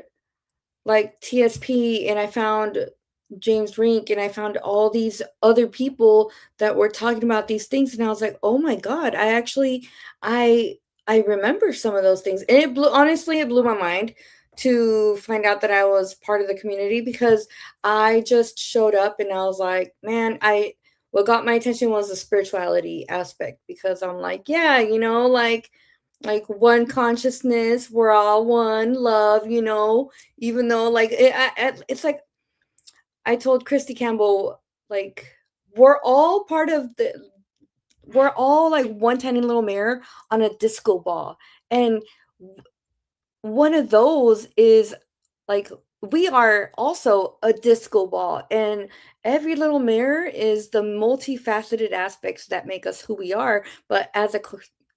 like TSP and I found James Rink and I found all these other people that were talking about these things and I was like, "Oh my god, I I remember some of those things." And it blew honestly it blew my mind to find out that I was part of the community because I just showed up and I was like, "Man, I what got my attention was the spirituality aspect because I'm like, yeah, like one consciousness, we're all one, love, even though like it's like I told Christy Campbell, like we're all part of the we're all like one tiny little mirror on a disco ball, and one of those is like we are also a disco ball, and every little mirror is the multifaceted aspects that make us who we are, but as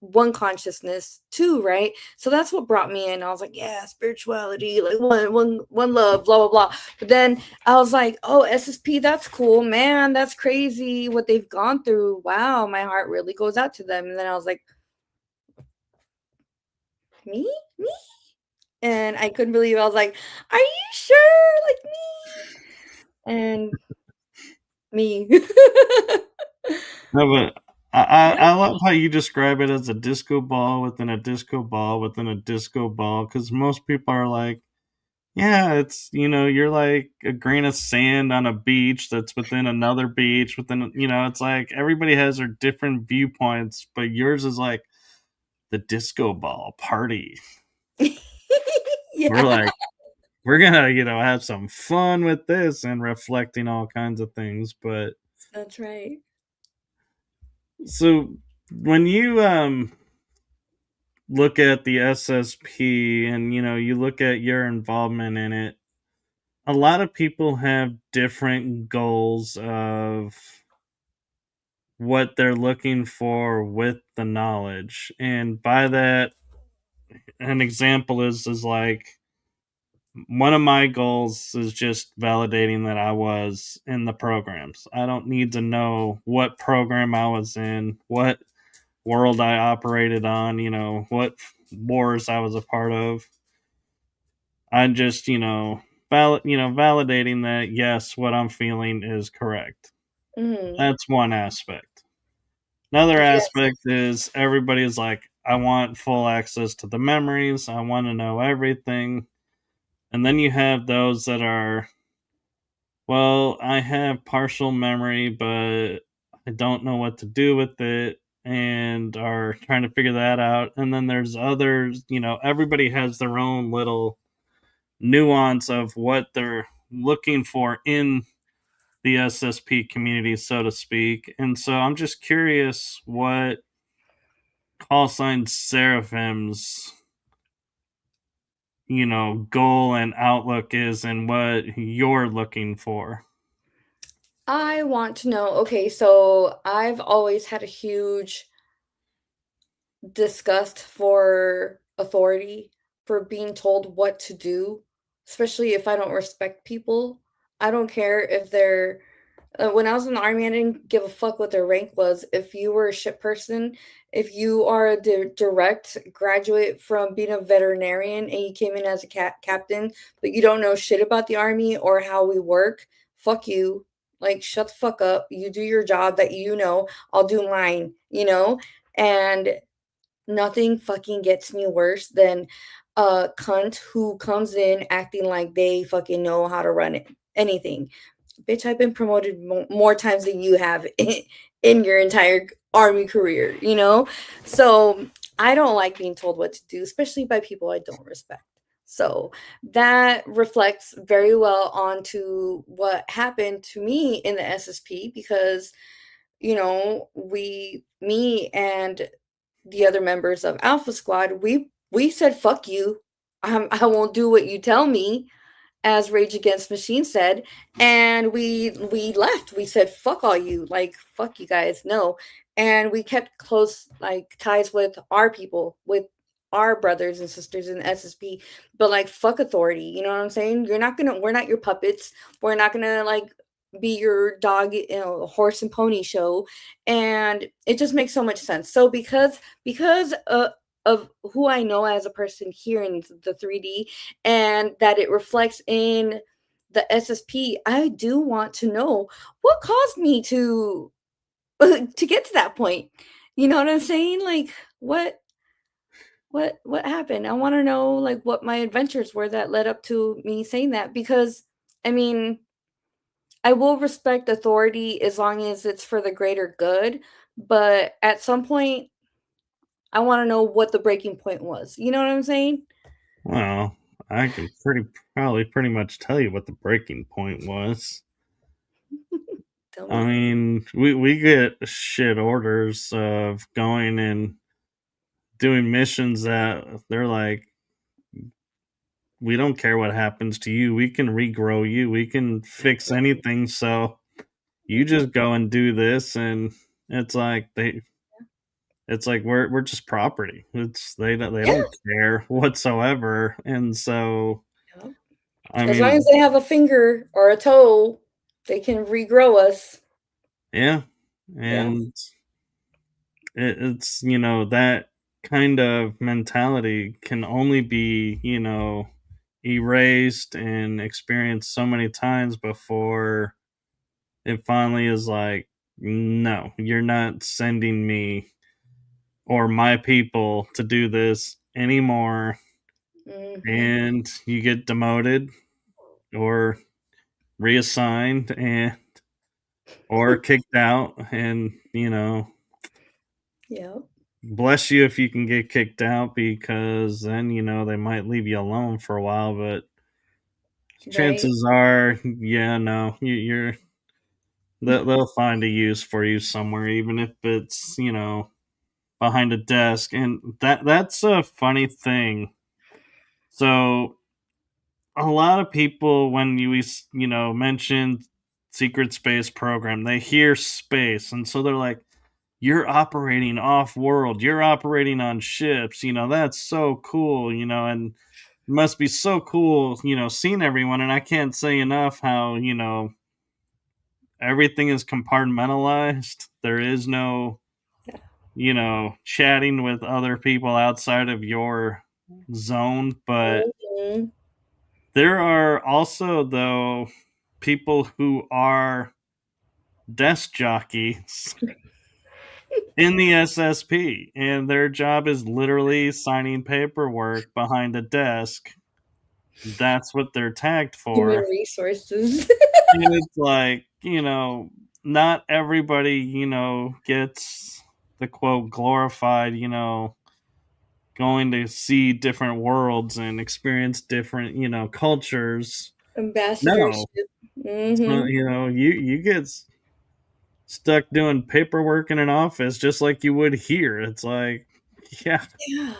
one consciousness too, right? So that's what brought me in. I was like, yeah, spirituality, like one love, blah blah blah. But then I was like, oh, SSP, that's cool, man, that's crazy what they've gone through. Wow, my heart really goes out to them. And then I was like, me, and I couldn't believe it. I was like, "Are you sure? Like me?" And me. No, but I Yeah. love how you describe it as a disco ball within a disco ball within a disco ball, because most people are like, yeah, it's, you're like a grain of sand on a beach that's within another beach within, it's like everybody has their different viewpoints, but yours is like the disco ball party. We're Yeah, like, we're gonna, have some fun with this and reflecting all kinds of things. But that's right. so when you look at the SSP and you look at your involvement in it, a lot of people have different goals of what they're looking for with the knowledge. And by that, an example is like one of my goals is just validating that I was in the programs. I don't need to know what program I was in, what world I operated on, what wars I was a part of. I just, validating that yes, what I'm feeling is correct. Mhm. That's one aspect. Another Yes. aspect is everybody's like, I want full access to the memories. I want to know everything. And then you have those that are, well, I have partial memory, but I don't know what to do with it and are trying to figure that out. And then there's others, everybody has their own little nuance of what they're looking for in the SSP community, so to speak. And so I'm just curious what call sign Seraphim's, goal and outlook is and what you're looking for. I want to know, okay, so I've always had a huge disgust for authority, for being told what to do, especially if I don't respect people. I don't care if they're when I was in the army, I didn't give a fuck what their rank was. If you were a ship person, if you are a direct graduate from being a veterinarian and you came in as a captain, but you don't know shit about the army or how we work, fuck you. Like, shut the fuck up. You do your job that you know. I'll do mine, you know? And nothing fucking gets me worse than a cunt who comes in acting like they fucking know how to run it, anything. Bitch, I've been promoted more times than you have in your entire army career, you know? So I don't like being told what to do, especially by people I don't respect. So that reflects very well onto what happened to me in the SSP because, me and the other members of Alpha Squad, we said fuck you. I won't do what you tell me, as Rage Against Machine said, and we left. We said fuck all you, like fuck you guys, no. And we kept close like ties with our people, with our brothers and sisters in SSP, but like fuck authority. You know what I'm saying? We're not your puppets. We're not gonna like be your dog, horse and pony show. And it just makes so much sense. So because of who I know as a person here in the 3D, and that it reflects in the SSP, I do want to know what caused me to to get to that point. You know what I'm saying? Like what happened? I want to know like what my adventures were that led up to me saying that, because I mean, I will respect authority as long as it's for the greater good, but at some point I want to know what the breaking point was. You know what I'm saying? Well, I can pretty much tell you what the breaking point was. Tell I me. mean, we get shit orders of going and doing missions that they're like, we don't care what happens to you. We can regrow you. We can fix anything. So you just go and do this, and it's like it's like we're just property. It's they Yeah. don't care whatsoever. And so Yeah. I As long as mean, they have a finger or a toe, they can regrow us. yeah, Yeah. and it's that kind of mentality can only be erased and experienced so many times before it finally is like, no, you're not sending me or my people to do this anymore, Mhm. and you get demoted or reassigned and or kicked out. And Yeah. bless you if you can get kicked out, because then they might leave you alone for a while. But Right. chances are, yeah, no, you're they'll find a use for you somewhere, even if it's behind a desk. And that's a funny thing. So a lot of people, when you mention secret space program, they hear space, and so they're like, you're operating off world, you're operating on ships, that's so cool, and it must be so cool, seeing everyone. And I can't say enough how everything is compartmentalized. There is no Yeah. chatting with other people outside of your zone. But Mhm. there are also, though, people who are desk jockeys in the SSP, and their job is literally signing paperwork behind a desk. That's what they're tagged Human for. resources. And it's like, not everybody, gets the quote glorified, going to see different worlds and experience different, cultures. No, Ambassadorship. so, Mhm. you get stuck doing paperwork in an office just like you would here. It's like, yeah, Yeah.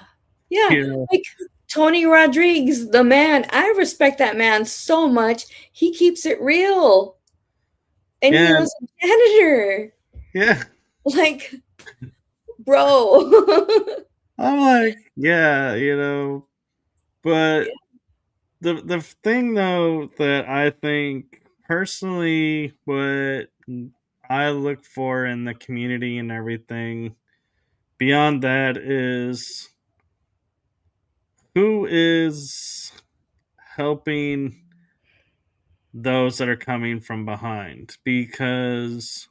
Yeah. you know, Like Tony Rodriguez, the man. I respect that man so much. He keeps it real. And he yeah, was a janitor. yeah. Like, bro. I'm like, yeah, but the thing though that I think personally, what I look for in the community and everything beyond that is who is helping those that are coming from behind. Because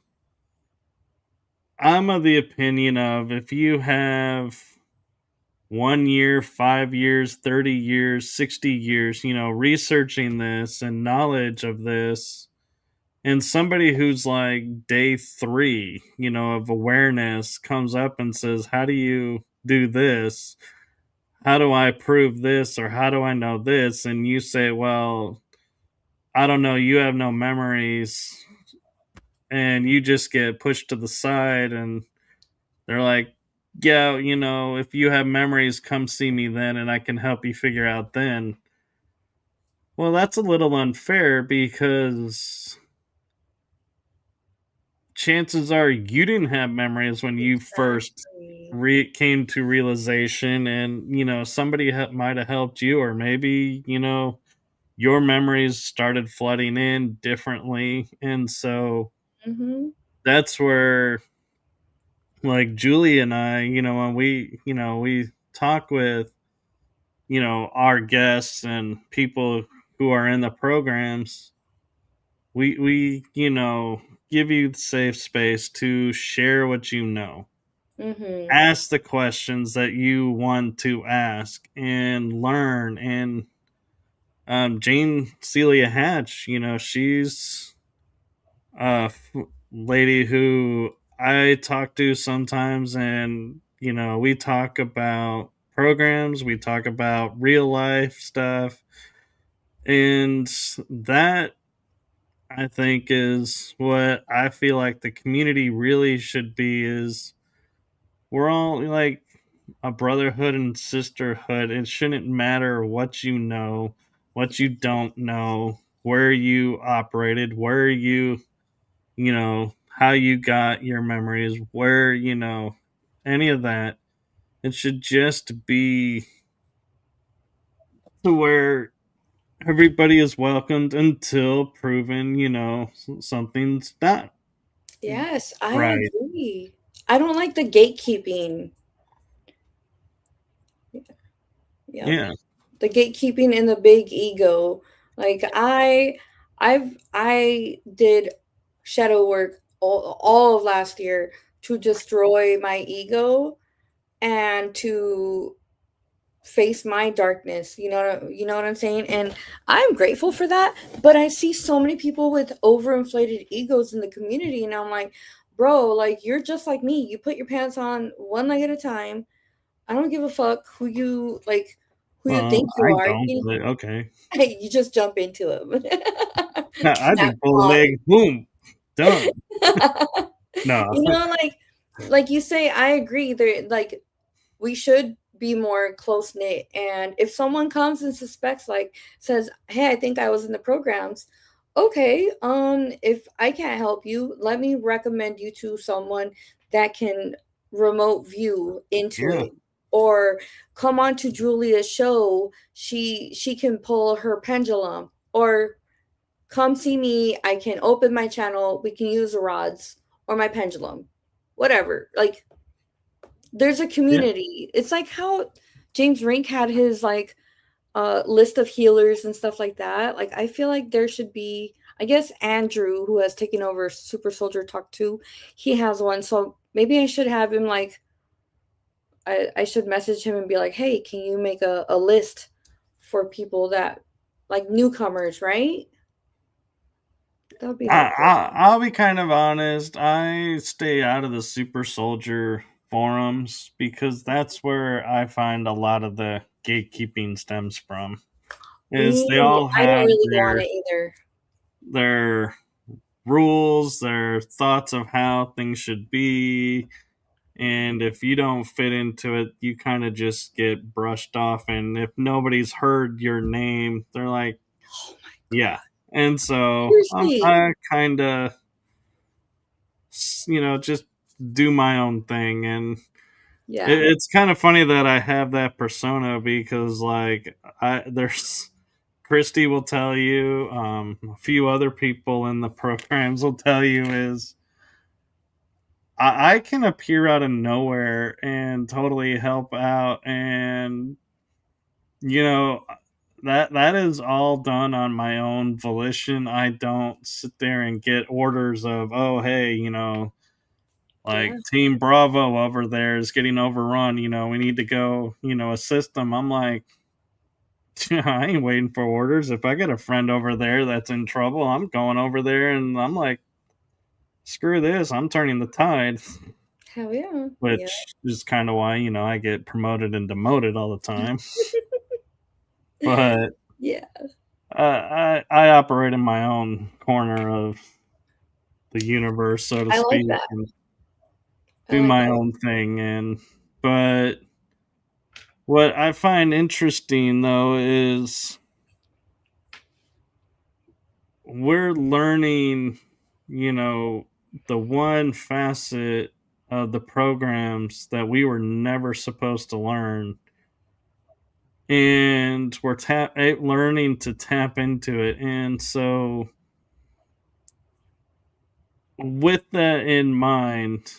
I'm of the opinion of, if you have 1 year, 5 years, 30 years, 60 years, researching this and knowledge of this, and somebody who's like day three, of awareness comes up and says, how do you do this? How do I prove this? Or how do I know this? And you say, well, I don't know, you have no memories, and you just get pushed to the side. And they're like, yeah, if you have memories, come see me then, and I can help you figure out then. Well, that's a little unfair, because chances are you didn't have memories when you first Exactly. came to realization, and somebody might have helped you, or maybe your memories started flooding in differently, and so Mhm. that's where, like, Julie and I, when we talk with our guests and people who are in the programs, we give you the safe space to share what you know, Mhm. ask the questions that you want to ask, and learn. And Jane Celia Hatch, she's a lady who I talk to sometimes, and we talk about programs, we talk about real life stuff, and that, I think, is what I feel like the community really should be. Is we're all like a brotherhood and sisterhood. It shouldn't matter what you know, what you don't know, where you operated, where how you got your memories, where, any of that. It should just be to where everybody is welcomed until proven, something's not Yes, I right. agree. I don't like the gatekeeping. Yep. Yeah. The gatekeeping and the big ego. Like I did shadow work all of last year to destroy my ego and to face my darkness. You know what I'm saying? And I'm grateful for that, but I see so many people with overinflated egos in the community and I'm like, "Bro, like you're just like me. You put your pants on one leg at a time. I don't give a fuck who you Well, think you I are. don't, but okay. You just jump into them. I Snap do bow on. leg, boom, done. No. You know, like you say, I agree. There, like we should be more close knit. And if someone comes and suspects, like says, "Hey, I think I was in the programs," okay. If I can't help you, let me recommend you to someone that can remote view into Yeah. it, or come on to Julia's show. She can pull her pendulum, or come see me. I can open my channel. We can use the rods or my pendulum, whatever. Like there's a Yeah. community. It's like how James Rink had his like list of healers and stuff like that. Like I feel like there should be. I guess Andrew, who has taken over Super Soldier Talk 2, he has one. So maybe I should have him like I should message him and be like, hey, can you make a list for people that like newcomers, right? That would be helpful. I'll be kind of honest. I stay out of the super soldier forums because that's where I find a lot of the gatekeeping stems from. Is they Ooh, all I don't have really go on their it either. their rules, their thoughts of how things should be, and if you don't fit into it, you kind of just get brushed off. And if nobody's heard your name, they're like, Oh my yeah. god. And so Seriously. I kind of, just do my own thing. And Yeah. it's kind of funny that I have that persona because, like, there's Christy will tell you, a few other people in the programs will tell you, is I can appear out of nowhere and totally help out, and you know that is all done on my own volition. I don't sit there and get orders of, oh hey, like Yeah. Team Bravo over there is getting overrun. We need to go, assist them. I'm like, I ain't waiting for orders. If I get a friend over there that's in trouble, I'm going over there, and I'm like, screw this, I'm turning the tide. Hell yeah. Yeah. Which is kind of why I get promoted and demoted all the time. But Yeah. I operate in my own corner of the universe, so to I like speak, that. and I do like my that. own thing. And but what I find interesting though is we're learning, you know, the one facet of the programs that we were never supposed to learn, and we're learning to tap into it. And so, with that in mind,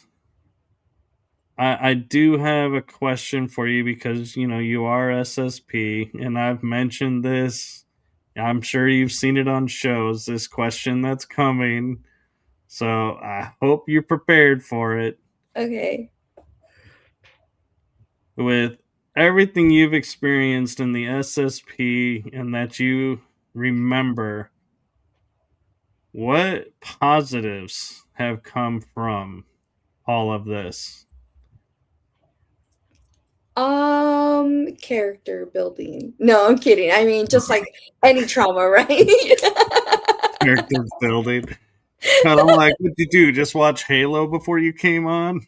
I do have a question for you because you are SSP, and I've mentioned this. I'm sure you've seen it on shows. This question that's coming, so I hope you're prepared for it. Okay. With everything you've experienced in the SSP and that you remember, what positives have come from all of this? Character building. No, I'm kidding. I mean, just like any trauma, right? Character building. And I'm like, what'd you do? Just watch Halo before you came on?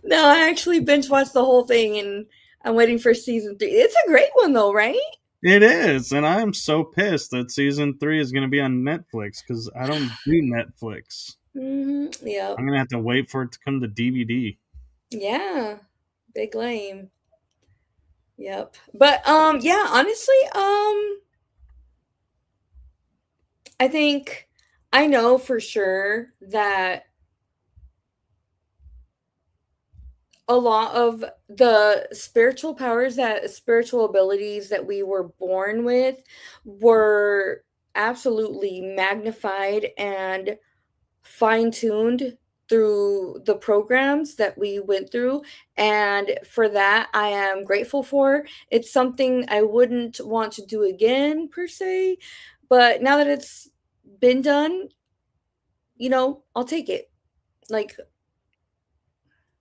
No, I actually binge watched the whole thing and I'm waiting for season 3. It's a great one though, right? It is, and I'm so pissed that season 3 is going to be on Netflix because I don't do Netflix. Yep. I'm going to have to wait for it to come to DVD. Yeah. Big lame. Yep. But yeah, honestly, I think I know for sure that a lot of the spiritual abilities that we were born with were absolutely magnified and fine-tuned through the programs that we went through, and for that I am grateful for. It's something I wouldn't want to do again per se, but now that it's been done, I'll take it. Like,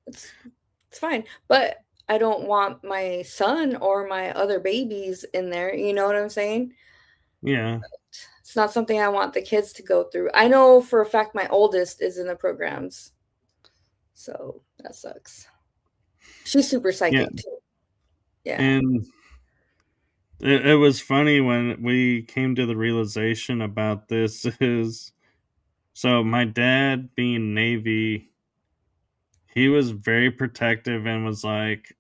it's it's fine. But I don't want my son or my other babies in there, you know what I'm saying? Yeah, It's not something I want the kids to go through. I know for a fact my oldest is in the programs. So that sucks. She's super yeah, psychic too. Yeah. and it was funny when we came to the realization about this. Is so my dad being Navy, he was very protective and was like,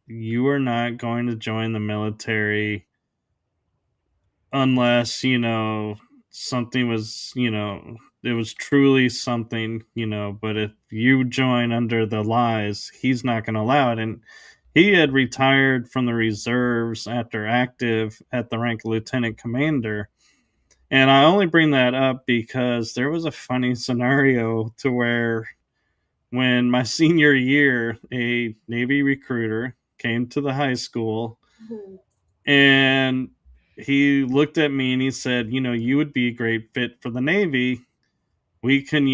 "You are not going to join the military unless something was it was truly something, but if you join under the lies, he's not going to allow it." And he had retired from the reserves after active at the rank of lieutenant commander. And I only bring that up because there was a funny scenario to where when my senior year, a Navy recruiter came to the high school, Mhm. and he looked at me and he said, "You would be a great fit for the Navy. We can,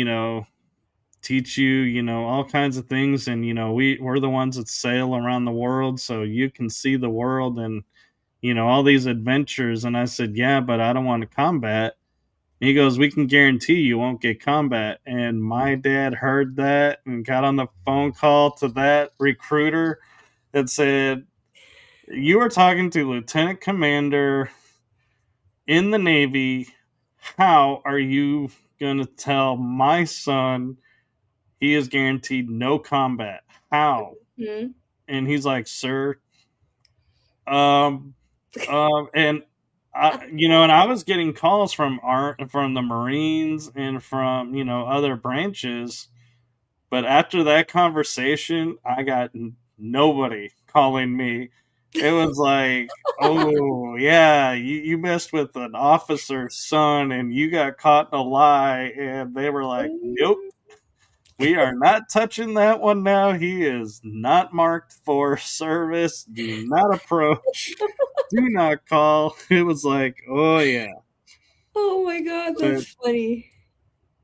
teach you, all kinds of things. And, we're the ones that sail around the world. So you can see the world and, all these adventures." And I said, "Yeah, but I don't want to combat." And he goes, "We can guarantee you won't get combat." And my dad heard that and got on the phone call to that recruiter and said, "You are talking to Lieutenant Commander in the Navy. How are you going to tell my son he is guaranteed no combat? How?" Mhm. And he's like, "Sir, and and I was getting calls from from the Marines and from other branches, but after that conversation, I got nobody calling me. It was like, "Oh yeah, you messed with an officer's son and you got caught in a lie." And they were like, "Nope, we are not touching that one now. He is not marked for service. Do not approach. Do not call." It was like, oh yeah. Oh my god, But that's funny.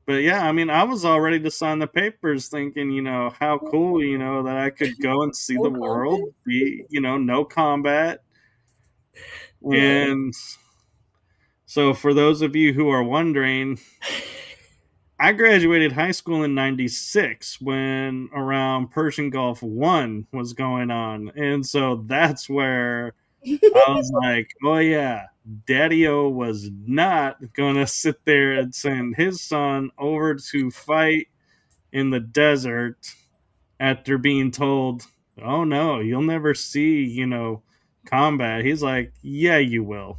but yeah, I mean, I was all ready to sign the papers thinking, how cool, that I could go and see the No comment? world, be, no combat. Yeah. And so for those of you who are wondering, I graduated high school in 96 when around Persian Gulf 1 was going on. And so that's where I was like, "Oh yeah." Daddy-O was not going to sit there and send his son over to fight in the desert after being told, "Oh no, you'll never see, combat." He's like, "Yeah, you will."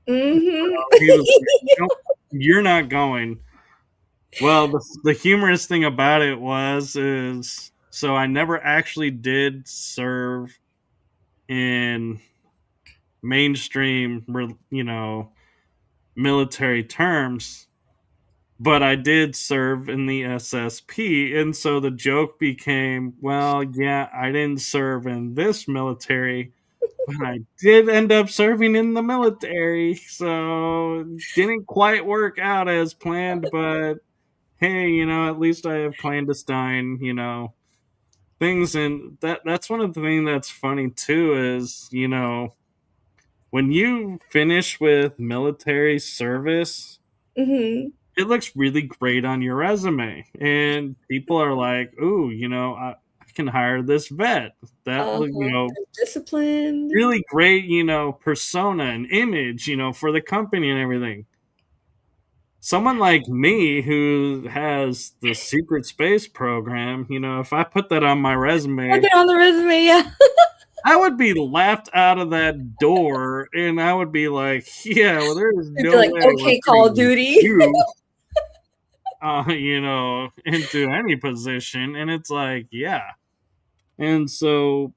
Mm-hmm. He was like, "Nope, you're not going." Well, the humorous thing about it is so I never actually did serve in mainstream, military terms, but I did serve in the SSP. And so the joke became, well, yeah, I didn't serve in this military, but I did end up serving in the military. So it didn't quite work out as planned, but hey, at least I have clandestine, things. And that's one of the things that's funny too is, when you finish with military service, Mm-hmm. it looks really great on your resume. And people are like, "Ooh, I can hire this vet. That look, Uh-huh. Disciplined. really great, persona and image, for the company and everything." Someone like me who has the secret space program, if I put that on my Put resume, it on the resume, yeah. I would be laughed out of that door, and I would be like, "Yeah, well, there is It'd be no like, way we're okay, Call of putting Duty. you, into any position." And it's like, yeah. And so,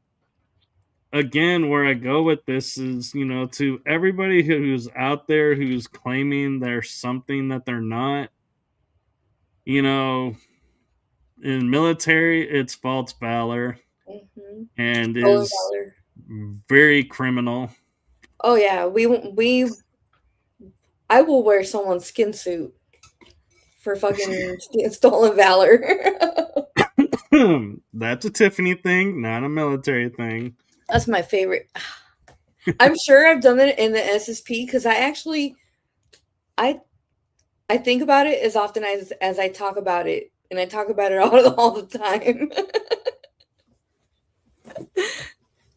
again, where I go with this is, to everybody who's out there who's claiming they're something that they're not, you know, in military, it's false valor Mm-hmm. and Stolen is valor. very criminal. Oh yeah, we I will wear someone's skin suit for fucking stolen valor. That's a Tiffany thing, not a military thing. That's my favorite. I'm sure I've done it in the SSP because I I think about it as often as I talk about it, and I talk about it all the time.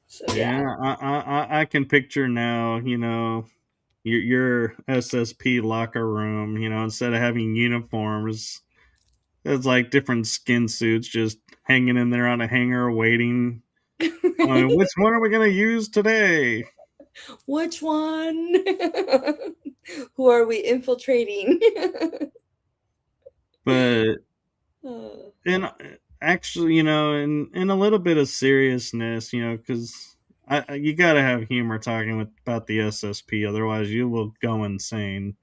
So yeah. Yeah, I can picture now, your SSP locker room, instead of having uniforms, it's like different skin suits just hanging in there on a hanger waiting. Which one are we going to use today? Which one? Who are we infiltrating? But Uh, in actually, in a little bit of seriousness, because you got to have humor talking about the SSP, otherwise you will go insane.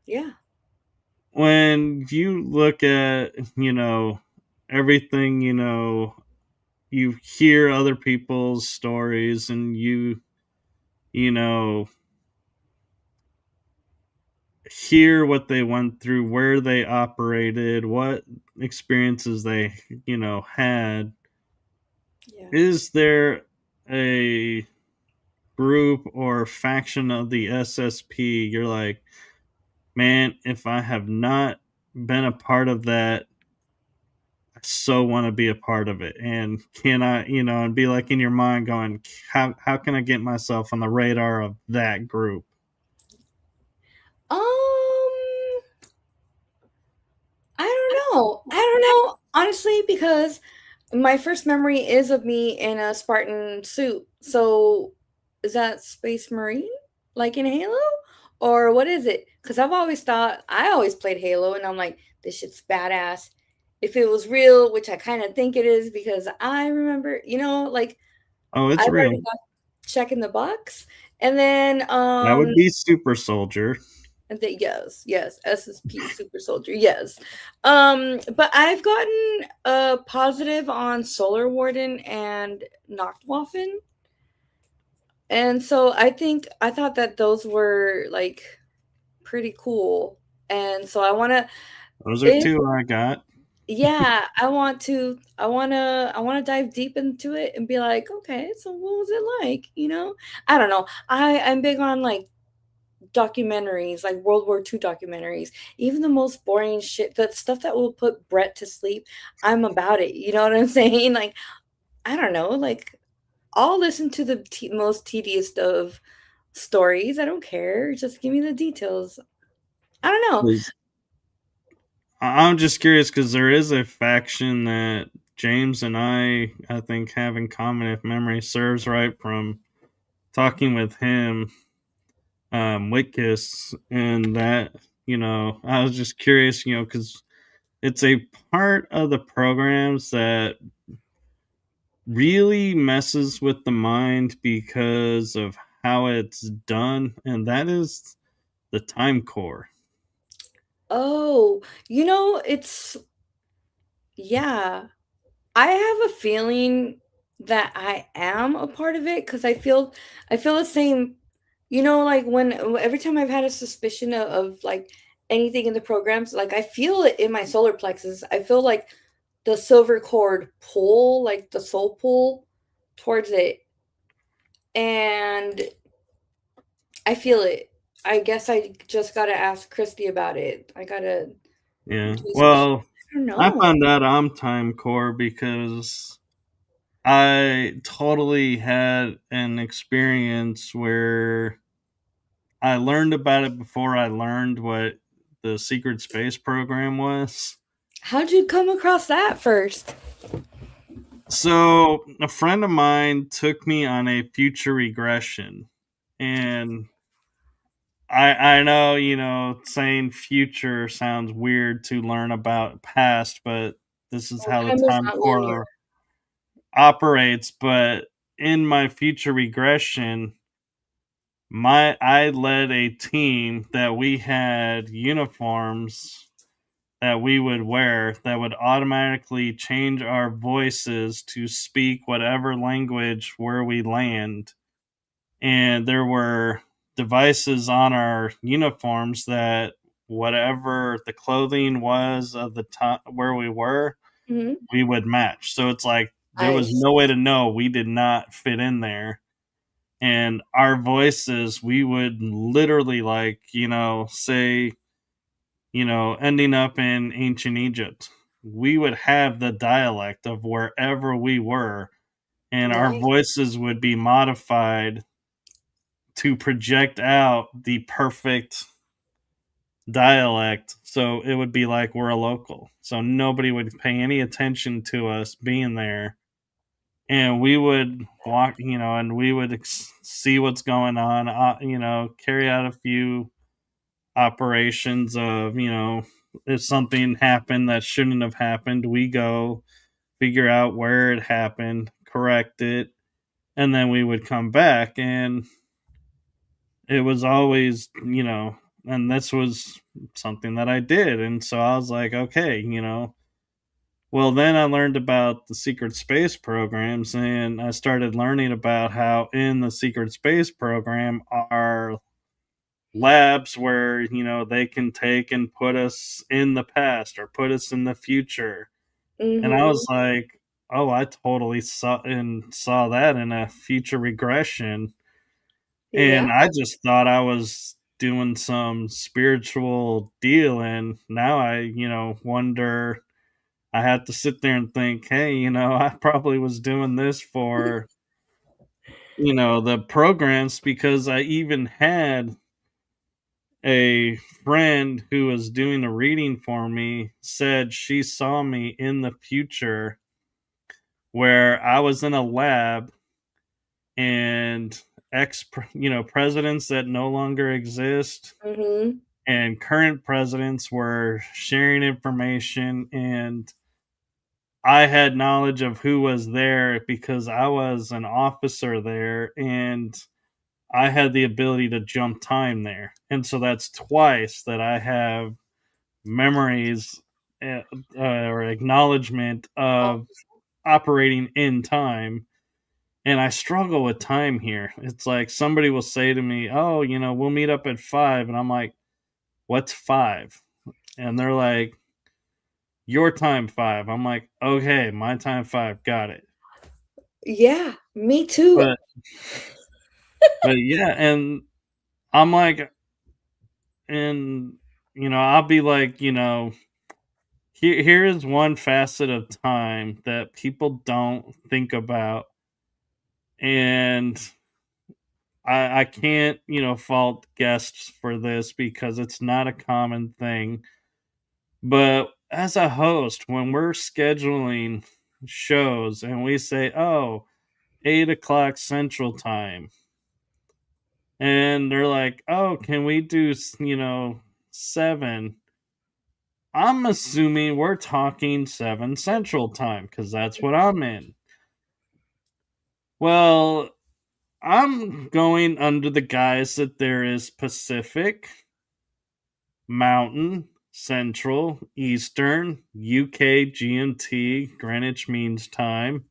yeah. When you look at, everything, you hear other people's stories and you know, hear what they went through, where they operated, what experiences they, had. Yeah. Is there a group or faction of the SSP you're like, man, if I have not been a part of that, I so want to be a part of it? And can I, and be like in your mind going, how can I get myself on the radar of that group? Um, I don't know. I don't know, honestly, because my first memory is of me in a Spartan suit. So is that Space Marine? Like in Halo? Or what is it? Because I've always thought, I always played Halo and I'm like, this shit's badass. If it was real, which I kind of think it is because I remember, like Oh, it's I've real. already got checking the box. And then That would be Super Soldier. and they, yes, yes, SSP Super Soldier, yes. But I've gotten a positive on Solar Warden and Nachtwaffen, and so I thought that those were like pretty cool, and so I want to, Those are if two I got. yeah, I want to dive deep into it and be like, okay, so what was it like? I don't know. I'm big on like documentaries, like World War II documentaries, even the most boring shit, that stuff that will put Brett to sleep. I'm about it. You know what I'm saying? Like, I don't know. Like, I'll listen to the most tedious of stories. I don't care. Just give me the details. I don't know. 'Cause I'm just curious because there is a faction that James and I think, have in common, if memory serves right, from talking with him, Witkiss, and that, I was just curious, because it's a part of the programs that really messes with the mind because of how it's done, and that is the time core. Oh, it's yeah. I have a feeling that I am a part of it because I feel the same. Like when every time I've had a suspicion of like anything in the programs, like I feel it in my solar plexus. I feel like the silver cord pull, like the soul pull towards it, and I feel it. I guess I just gotta ask Christy about it. I gotta Yeah. do some. Well, I don't I know. found out I'm time core because I totally had an experience where I learned about it before I learned what the secret space program was. How'd you come across that first? So, a friend of mine took me on a future regression, and I know, saying future sounds weird to learn about past, but this is Well, how the time is time not linear. core operates. But in my future regression, I led a team that we had uniforms that we would wear that would automatically change our voices to speak whatever language where we land. And there were devices on our uniforms that whatever the clothing was of the time where we were, Mhm. we would match. So it's like there was Nice. no way to know we did not fit in there. And our voices, we would literally, like, say, ending up in ancient Egypt, we would have the dialect of wherever we were, and our Nice. voices would be modified to project out the perfect dialect. So it would be like we're a local. So nobody would pay any attention to us being there. And we would walk, and we would see what's going on, carry out a few operations of, if something happened that shouldn't have happened, we go figure out where it happened, correct it, and then we would come back. And it was always, and this was something that I did. And so I was like, okay, well, then I learned about the secret space programs, and I started learning about how in the secret space program are labs where, they can take and put us in the past or put us in the future. And I was Mhm. like, oh, I totally saw that in a future regression. Yeah. And I just thought I was doing some spiritual deal. And now I, wonder, I have to sit there and think, hey, I probably was doing this for, the programs, because I even had a friend who was doing a reading for me said she saw me in the future where I was in a lab, and presidents that no longer exist Mhm. and current presidents were sharing information, and I had knowledge of who was there because I was an officer there, and I had the ability to jump time there. And so that's twice that I have memories, or acknowledgement Oh, of operating in time. And I struggle with time here. It's like somebody will say to me, oh, we'll meet up at 5. And I'm like, what's 5? And they're like, your time 5. I'm like, okay, my time 5. Got it. yeah, me too. But, yeah. And I'm like, and, I'll be like, here is one facet of time that people don't think about. And I can't, fault guests for this because it's not a common thing. But as a host, when we're scheduling shows and we say, oh, 8 o'clock Central Time, and they're like, oh, can we do, 7? I'm assuming we're talking 7 Central Time because that's what I'm in. Well, I'm going under the guise that there is Pacific, Mountain, Central, Eastern, UK GMT, Greenwich Means Time.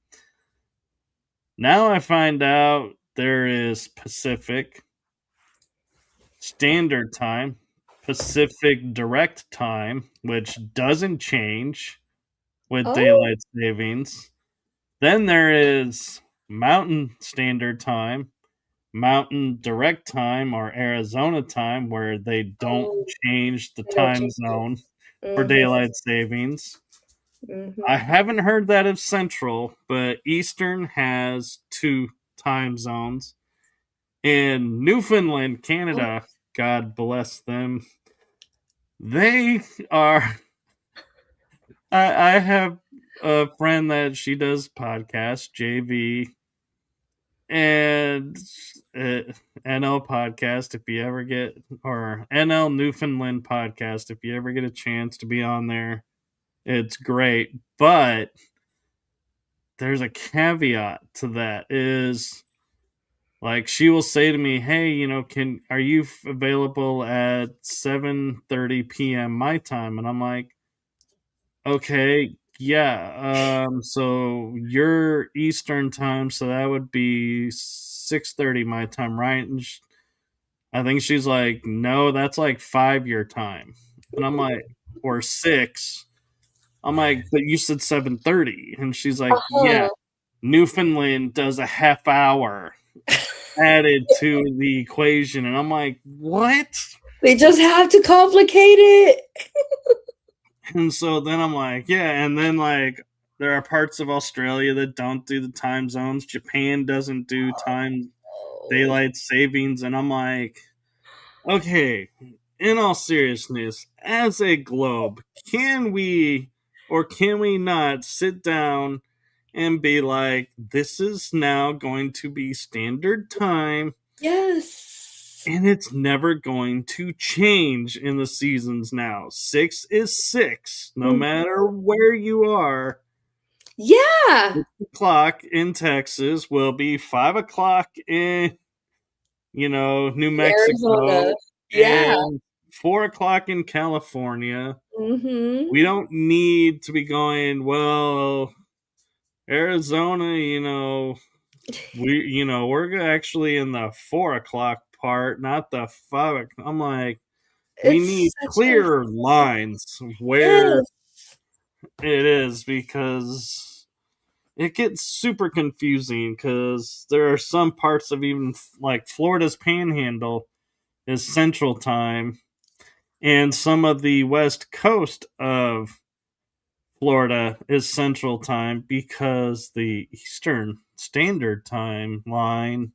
Now I find out there is Pacific, Standard Time, Pacific Direct Time, which doesn't change with Oh, daylight savings. Then there is Mountain Standard Time, Mountain Direct Time, or Arizona Time, where they don't oh, change the they don't time change it. zone for Mhm, daylight savings. I mhm. haven't heard that of Central, but Eastern has 2 time zones. In Newfoundland, Oh, Canada, God bless them, they are. I have a friend that she does podcast, JV, and uh, NL podcast. If you ever get, or NL Newfoundland podcast, if you ever get a chance to be on there, it's great. But there's a caveat to that is like she will say to me, "Hey, can are you available at 7:30 p.m. my time?" And I'm like, "Okay, yeah. So your Eastern time, so that would be 6:30 my time, right?" And I think she's like, "No, that's like 5 your time." And I'm like, "Or 6." I'm like, "But you said 7:30." And she's like, "Yeah, uh-huh. Newfoundland does a half hour added to the equation." And I'm like, "What?" They just have to complicate it. And so then I'm like, "Yeah." And then, like, there are parts of Australia that don't do the time zones. Japan doesn't do time Oh, daylight savings. And I'm like, okay, in all seriousness, as a globe, can we or can we not sit down and be like, this is now going to be standard time yes. and it's never going to change in the seasons now. 6 is 6, no Mhm. matter where you are. Yeah. 6 o'clock in Texas will be 5 o'clock in, New Arizona. Mexico, Yeah. and 4 o'clock in California. Mhm. We don't need to be going, well, Arizona, we're actually in the 4 o'clock part, not the 5 o'clock. I'm like, we need It's such a clear lines where yes. it is because it gets super confusing because there are some parts of even like Florida's panhandle is central time and some of the west coast of Florida is central time because the Eastern Standard Time line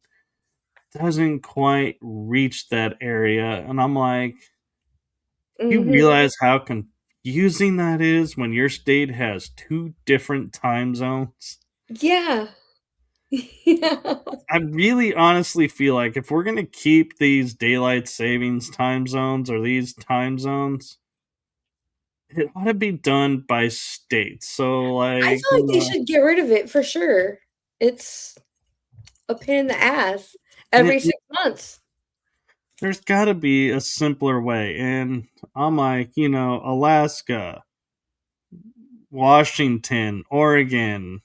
doesn't quite reach that area. And I'm like, you Mhm. realize how confusing that is when your state has 2 different time zones? Yeah. Yeah. I really honestly feel like if we're going to keep these daylight savings time zones or these time zones, it ought to be done by state. So, I like, feel like they should get rid of it for sure. It's a pain in the ass and every 6 months. there's got to be a simpler way. And I'm like, Alaska, Washington, Oregon,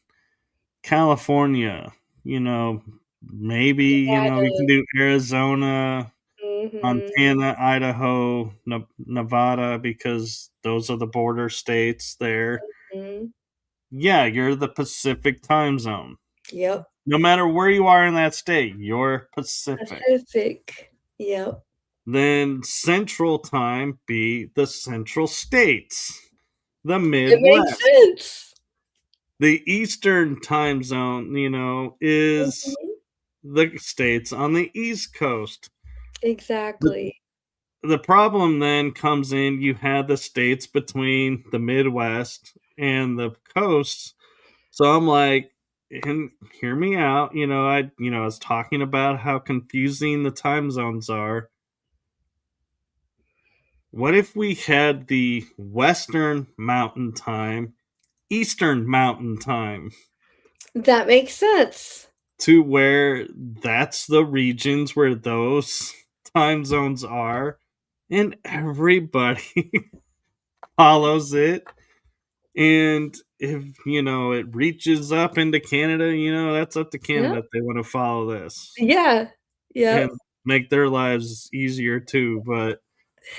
California, you know, maybe, we can Nevada. do Arizona, Mhm. Montana, Idaho, Nevada, because those are the border states there. Mhm. Yeah, you're the Pacific time zone. Yep. No matter where you are in that state, you're Pacific. Pacific. Yep. Then Central Time be the Central States, the It makes Midwest. sense. The Eastern Time Zone, is Mhm. the states on the East Coast. The, Exactly. the problem then comes in, you have the states between the Midwest and the coasts. So I'm like, and hear me out. I was talking about how confusing the time zones are. What if we had the Western Mountain Time, Eastern Mountain Time, That makes sense. to where that's the regions where those time zones are, and everybody follows it. And if it reaches up into Canada, that's up to Yeah. Canada if they want to follow this Yeah. and Yep. make their lives easier too. But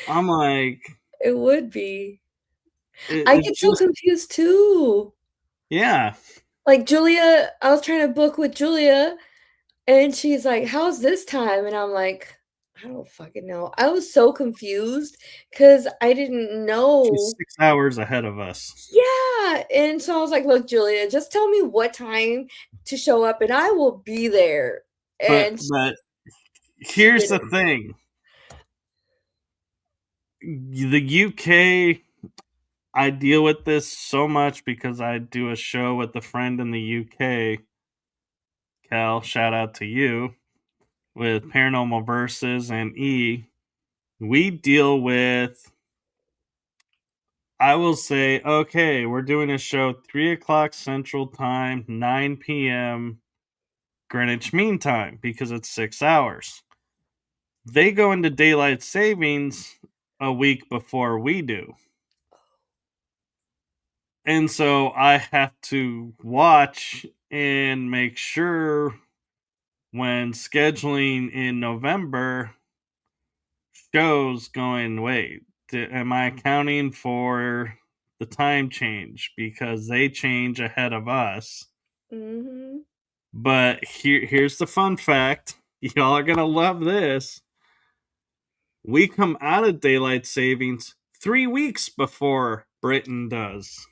I'm like, It would be. I it's get so just, confused too. yeah. Like Julia, I was trying to book with Julia, and she's like, "How's this time?" And I'm like, "I don't fucking know." I was so confused because I didn't She's know. 6 hours ahead of us. Yeah, and so I was like, "Look, Julia, just tell me what time to show up, and I will be there." But And but she here's the didn't. thing: the UK. I deal with this so much because I do a show with a friend in the UK. Cal, shout out to you with Paranormal Verses and E. We deal with, I will say, okay, we're doing a show 3 o'clock Central Time, 9 p.m. Greenwich Mean Time because it's 6 hours. They go into daylight savings a week before we do. And so I have to watch and make sure when scheduling in November shows going, wait, am I accounting for the time change because they change ahead of us? Mhm. But here's the fun fact. Y'all are going to love this. We come out of daylight savings 3 weeks before Britain does.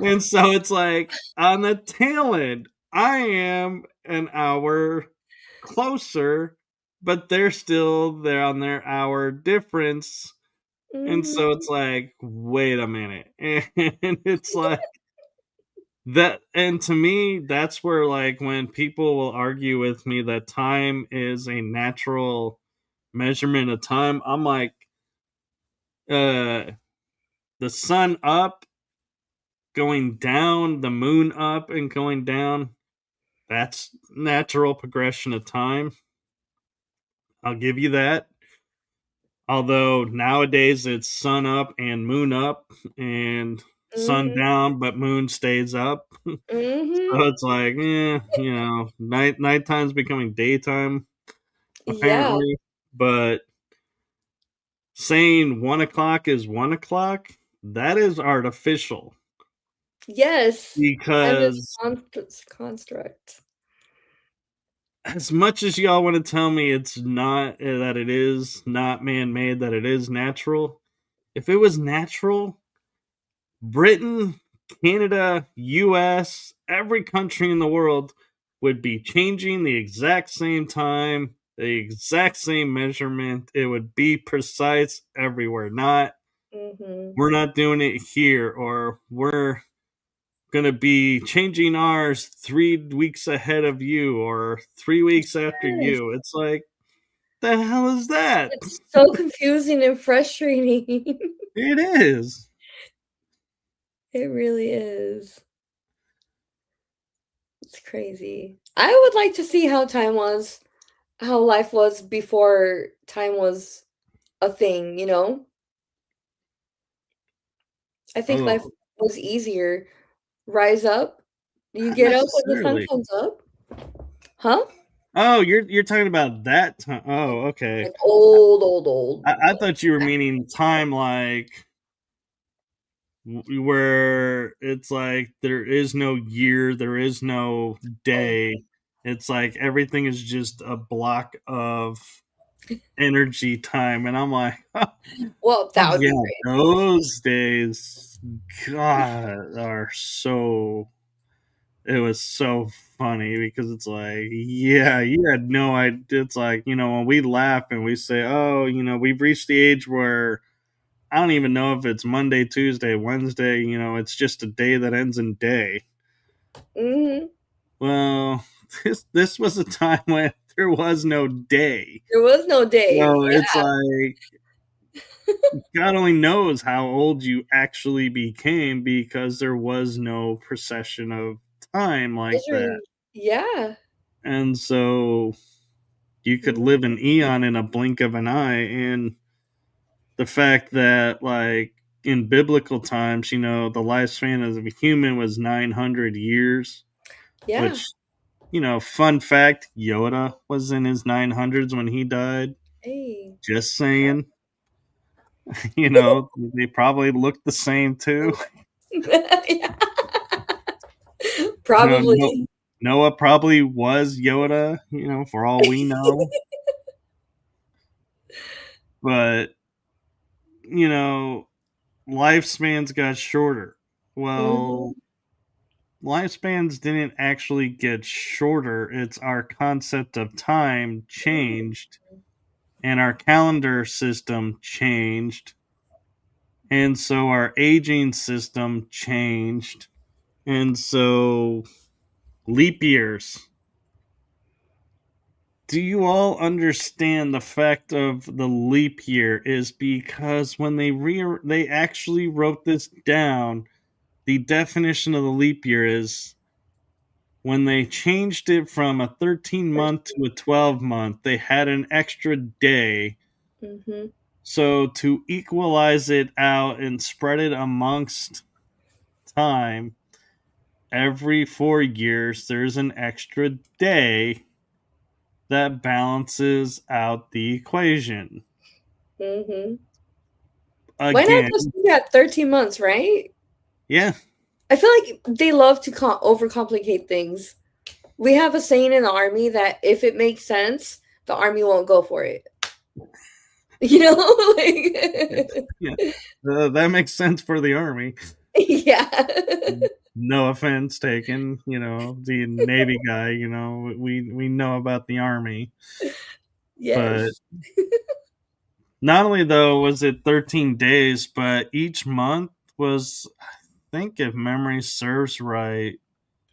And so it's like on the tail end, I am an hour closer, but they're still there on their hour difference. And so Mhm. it's like, wait a minute. And it's like that. And to me, that's where, like, when people will argue with me that time is a natural measurement of time, I'm like, uh, the sun up, going down, the moon up and going down. That's natural progression of time. I'll give you that. Although nowadays it's sun up and moon up and sun Mhm. down, but moon stays up. Mhm. So it's like, nighttime's becoming daytime Yeah. apparently. But saying 1 o'clock is 1 o'clock, that is artificial Yes. Time is because construct. as much as y'all want to tell me it's not, that it is not man-made, that it is natural, if it was natural, Britain, Canada, US, every country in the world would be changing the exact same time, the exact same measurement. It would be precise everywhere. Not, Mhm. we're not doing it here, or we're going to be changing ours 3 weeks ahead of you, or 3 weeks after Yes. you. It's like, the hell is that? It's so confusing and frustrating. It is. It really is. It's crazy. I would like to see how life was before time was a thing, you know? I think life Oh, was easier. Rise up. You not get up when the sun necessarily. comes up. Huh? Oh, you're talking about that time. Oh, okay. Like old, old, old. I thought you were meaning time, like where it's like there is no year, there is no Oh, day. It's like everything is just a block of energy time, and I'm like, well, oh that would yeah, be great. those days, God, are so. it was so funny because it's like, yeah, you had no idea. It's like, when we laugh and we say, oh, we've reached the age where I don't even know if it's Monday, Tuesday, Wednesday, it's just a day that ends in day. Hmm. Well, this was a time when there was no day. There was no day. So it's Yeah. like God only knows how old you actually became because there was no procession of time like that. Measuring. Yeah. And so you could Mhm. live an eon in a blink of an eye. And the fact that, like, in biblical times, the lifespan of a human was 900 years, Yeah. which, fun fact, Yoda was in his 900s when he died. Hey. Just saying. They probably looked the same too. Yeah. No, Probably. Noah probably was Yoda, for all we know. But, you know, lifespans got shorter. Mhm. Well, lifespans didn't actually get shorter. It's our concept of time changed and our calendar system changed. And so our aging system changed. And so leap years. Do you all understand the fact of the leap year is because when they actually wrote this down, the definition of the leap year is when they changed it from a 13 month to a 12 month, they had an extra day. Mhm. So to equalize it out and spread it amongst time, every 4 years there's an extra day that balances out the equation. Mhm. Why not Again, just do that 13 months, right? yeah, I feel like they love to overcomplicate things. We have a saying in the army that if it makes sense, the army won't go for it. You know, like yeah, that makes sense for the army. yeah. No offense taken, the Navy guy, we know about the army, but Yes. not only though was it 13 days, but each month was, I think, if memory serves right,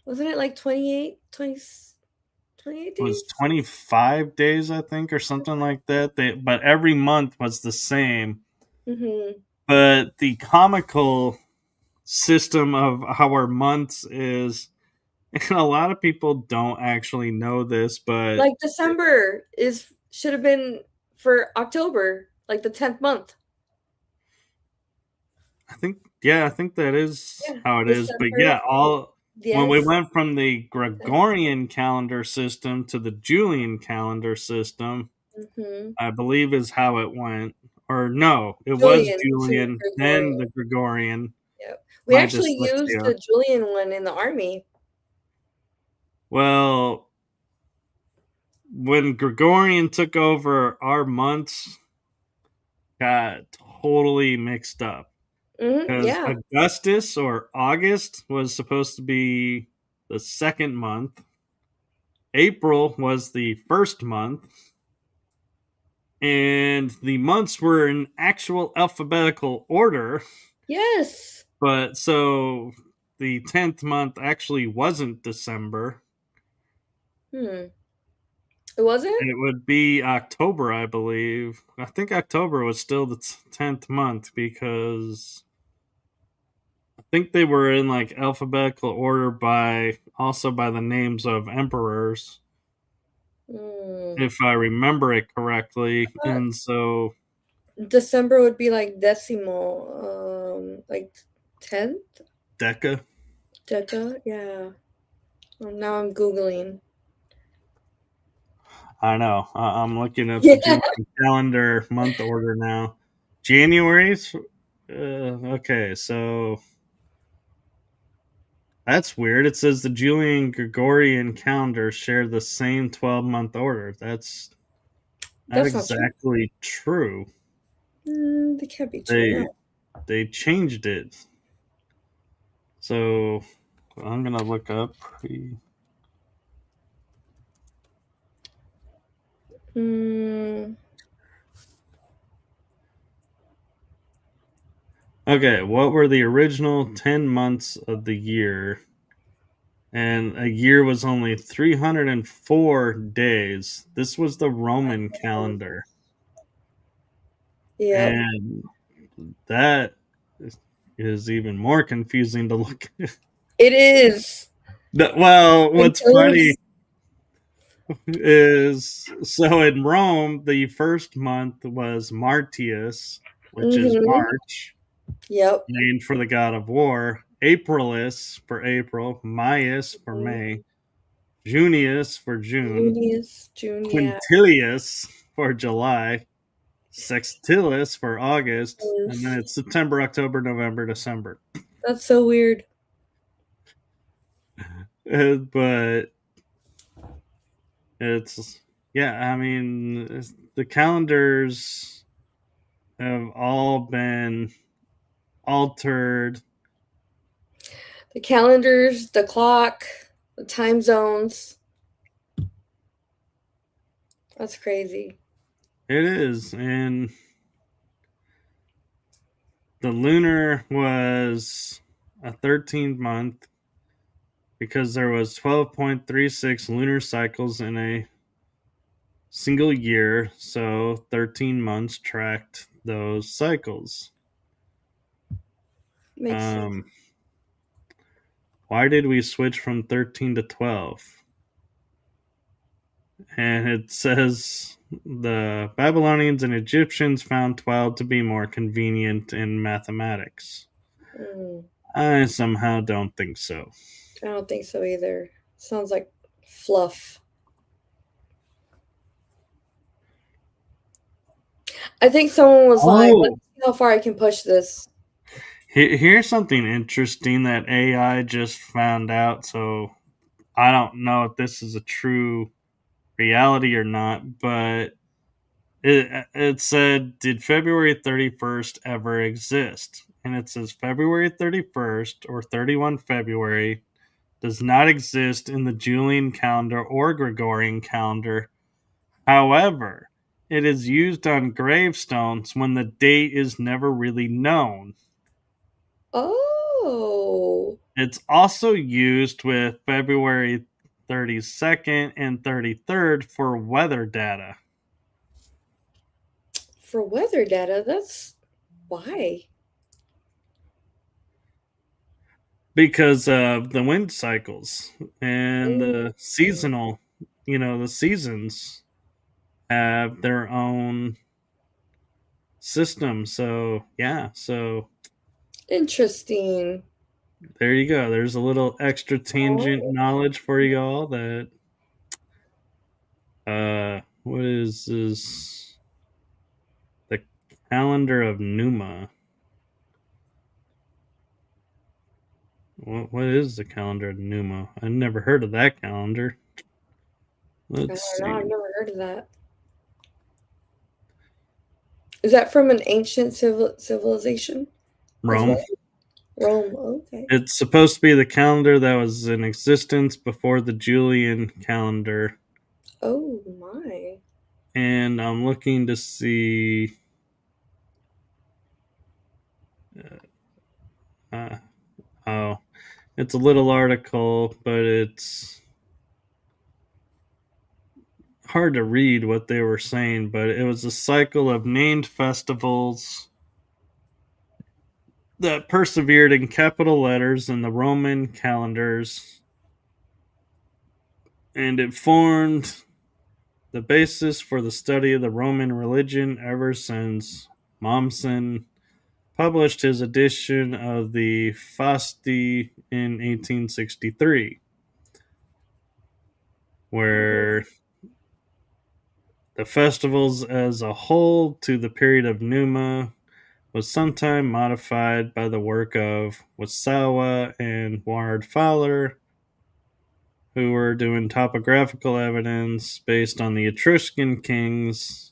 Wasn't it like 28, 28 was days? 25 days, I think, or something like that. But every month was the same. Mhm. But the comical system of how our months is, and a lot of people don't actually know this, but Like December is should have been for October, like the 10th month. I think that is Yeah, how it is. But December, yeah, all when we yes. went from the Gregorian calendar system to the Julian calendar system, Mhm. I believe is how it went. Or no, it was Julian to Julian, then Gregorian. the Gregorian. Yep. We My actually used dyslexia. the Julian one in the army. Well, when Gregorian took over, our months got totally mixed up Mhm, because yeah. Augustus or August was supposed to be the second month. April was the first month, and the months were in actual alphabetical order. Yes. But so the 10th month actually wasn't December. Hmm. It wasn't? It would be October, I believe. I think October was still the 10th month because I think they were in like alphabetical order by also by the names of emperors, Mm. if I remember it correctly. And so December would be like decimal, like 10th? Deca. Deca? Yeah. Now I'm Googling. I know. I'm looking at the Yeah. Julian calendar month order now. January's. Okay, so that's weird. It says the Julian Gregorian calendar share the same 12-month order. That's not That's not true. exactly true. That can't be true, They no. they changed it. So I'm gonna look up. Mm, Okay, what were the original 10 months of the year? And a year was only 304 days. This was the Roman calendar. yep. And that is even more confusing to look at. It is. Well, In what's funny terms. is so in Rome, the first month was Martius, which is Mm-hmm. March, Yep. named for the god of war, Aprilis for April, Maius for Mm, May, Junius for June, Junius, Junia. Quintilius for July, Sextilis for August, and then it's September, October, November, December. That's so weird. But it's, yeah, I mean, the calendars have all been altered. The calendars, the clock, the time zones. That's crazy. It is. And the lunar was a 13th month because there was 12.36 lunar cycles in a single year, so 13 months tracked those cycles. Makes sense. um why did we switch from 13 to 12? And it says the Babylonians and Egyptians found 12 to be more convenient in mathematics. Mm, I somehow don't think so. I don't think so either. Sounds like fluff. I think someone was like, let's Oh, see how far I can push this. here's something interesting that AI just found out. So I don't know if this is a true reality or not, but it said, did February 31st ever exist? And it says February 31st or 31 February does not exist in the Julian calendar or Gregorian calendar. However, it is used on gravestones when the date is never really known. Oh, It's also used with February 32nd and 33rd for weather data for weather data, that's why. because of the wind cycles and Mm, the seasonal, the seasons have their own system. So, yeah, so interesting. there you go. There's a little extra tangent Oh, knowledge for you all that what is this, the calendar of Numa. What is the calendar of Numa? I never heard of that calendar. I Let's don't know. I've see. never heard of that. Is that from an ancient civilization as Rome. well? Rome. Okay. It's supposed to be the calendar that was in existence before the Julian calendar. Oh my. And I'm looking to see. Uh, oh, it's a little article, but it's hard to read what they were saying. But it was a cycle of named festivals that persevered in capital letters in the Roman calendars, and it formed the basis for the study of the Roman religion ever since Mommsen published his edition of the Fasti in 1863, where the festivals as a whole to the period of Numa was sometime modified by the work of Wasawa and Ward Fowler, who were doing topographical evidence based on the Etruscan kings.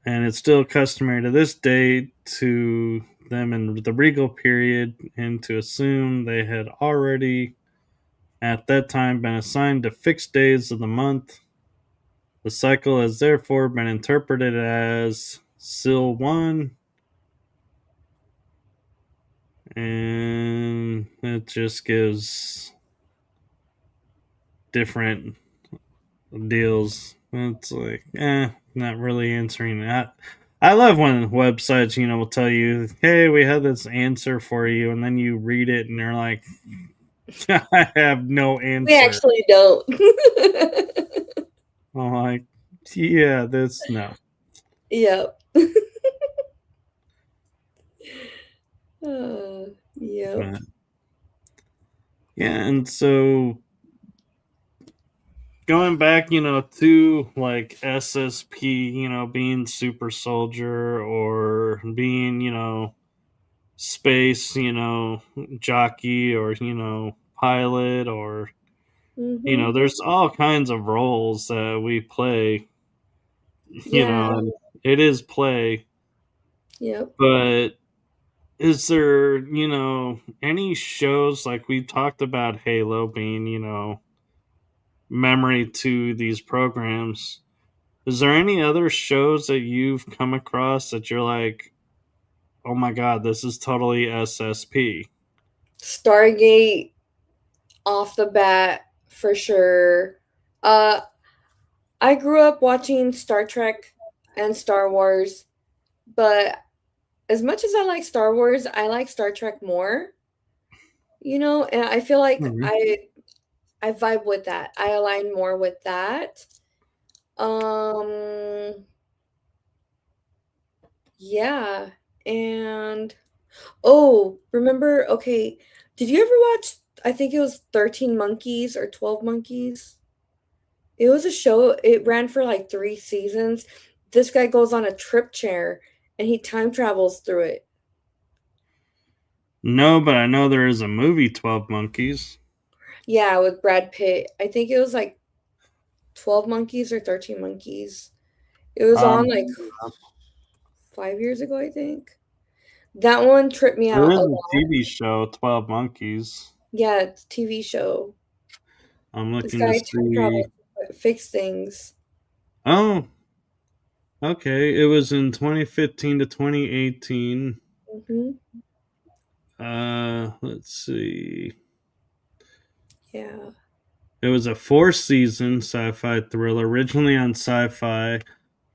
And it's still customary to this day to them in the regal period and to assume they had already at that time been assigned to fixed days of the month. The cycle has therefore been interpreted as Sil 1, and it just gives different deals. It's like, not really answering that. I love when websites, will tell you, hey, we have this answer for you, and then you read it and you're like, I have no We answer. actually don't. I'm like, yeah, this, no. Yep. Yep. But, yeah, and so going back, to like SSP, being super soldier or being, space, jockey or, pilot or, Mhm. there's all kinds of roles that we play, Yeah. and it is play. Yep. But is there, any shows like we talked about Halo being, memory to these programs? Is there any other shows that you've come across that you're like, oh my god, this is totally SSP? Stargate off the bat for sure. Uh I grew up watching Star Trek and Star Wars, but as much as I like Star Wars, I like Star Trek more, and I feel like Mhm. I vibe with that. I align more with that. Um yeah, and oh, remember, okay, did you ever watch, I think it was 13 Monkeys or 12 Monkeys? It was a show, it ran for like 3 seasons. This guy goes on a trip chair and he time travels through it. No, but I know there is a movie, 12 Monkeys. Yeah, with Brad Pitt. I think it was like 12 Monkeys or 13 Monkeys. It was on Um, like 5 years ago, I think. That one tripped me there out a is a lot. TV show, 12 Monkeys. Yeah, it's a TV show. I'm This looking to guy time travels see. to fix things. Oh, okay. It was in 2015 to 2018. Mhm. Let's see. Yeah. It was a 4 season sci-fi thriller, originally on Sci-Fi.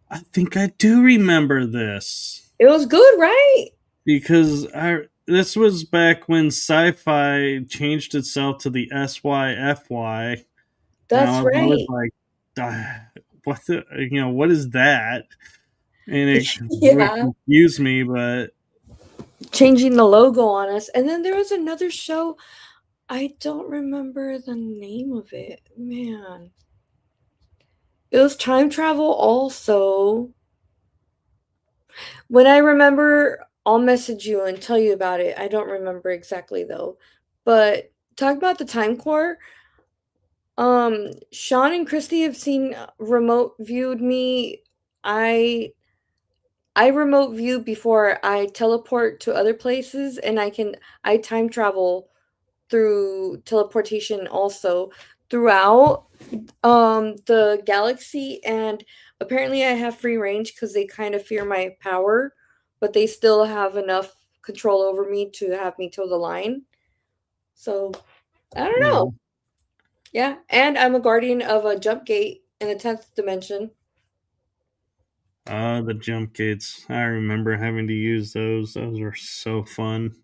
I think I do remember this It was good, right? because I this was back when Sci-Fi changed itself to the SYFY, and That's I was always right. like, what the, what is that? And it would Yeah. confuse me, but Changing the logo on us. And then there was another show. I don't remember the name of it. Man. It was time travel also. When I remember, I'll message you and tell you about it. I don't remember exactly though. But talk about the time core. Sean and Christy have seen remote viewed me. I I remote view before I teleport to other places, and I time travel through teleportation also throughout the galaxy, and apparently I have free range because they kind of fear my power, but they still have enough control over me to have me toe the line. So I don't yeah. know. Yeah, and I'm a guardian of a jump gate in the 10th dimension. The jump gates. I remember having to use those. Those were so fun.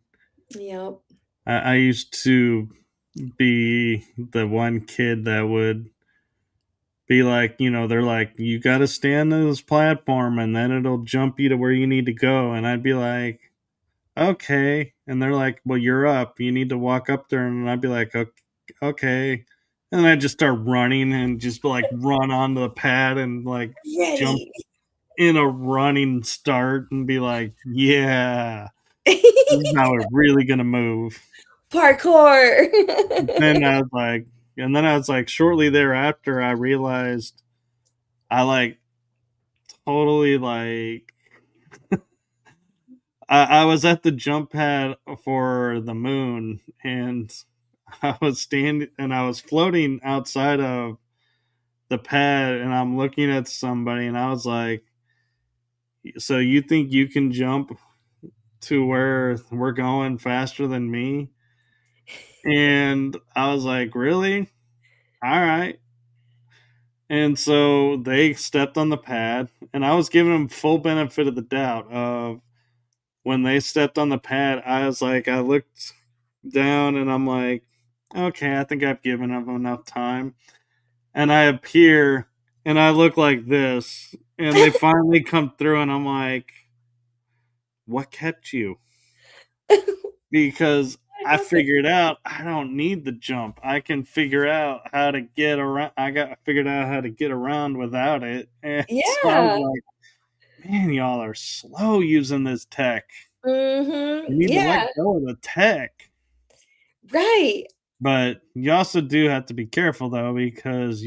Yep. I used to be the one kid that would be like, they're like, you got to stand on this platform and then it'll jump you to where you need to go. And I'd be like, okay. And they're like, well, you're up. You need to walk up there. And I'd be like, okay. And I'd just start running and just like run onto the pad and like jump Ready. in a running start and be like, yeah, this is how we're really going to move. Parkour. Then I was like, and then I was like, shortly thereafter, I realized I like totally like I was at the jump pad for the moon, and I was floating outside of the pad, and I'm looking at somebody, and I was like, "So you think you can jump to where we're going faster than me?" And I was like, "Really? All right." And so they stepped on the pad, and I was giving them full benefit of the doubt of when they stepped on the pad. I was like, I looked down, and I'm like, okay, I think I've given them enough time. And I appear, and I look like this, and they finally come through, and I'm like, what kept you? Because I figured out I don't need the jump. I can figure out how to get around. I got figured out how to get around without it. And so I was Yeah. like, man, y'all are slow using this tech. You need to Yeah. let go of the tech. Right. But you also do have to be careful though, because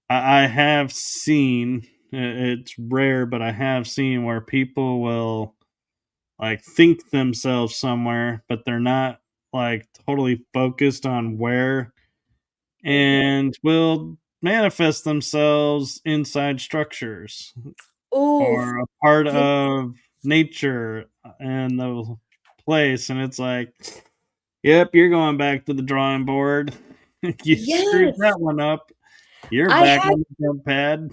I have seen it's rare, but I have seen where people will like think themselves somewhere, but they're not like totally focused on where, Mhm. and will manifest themselves inside structures Oof. or a part Ye of nature and the place. And it's like, yep, you're going back to the drawing board. You screwed yes. that one up. You're I back had on the jump pad.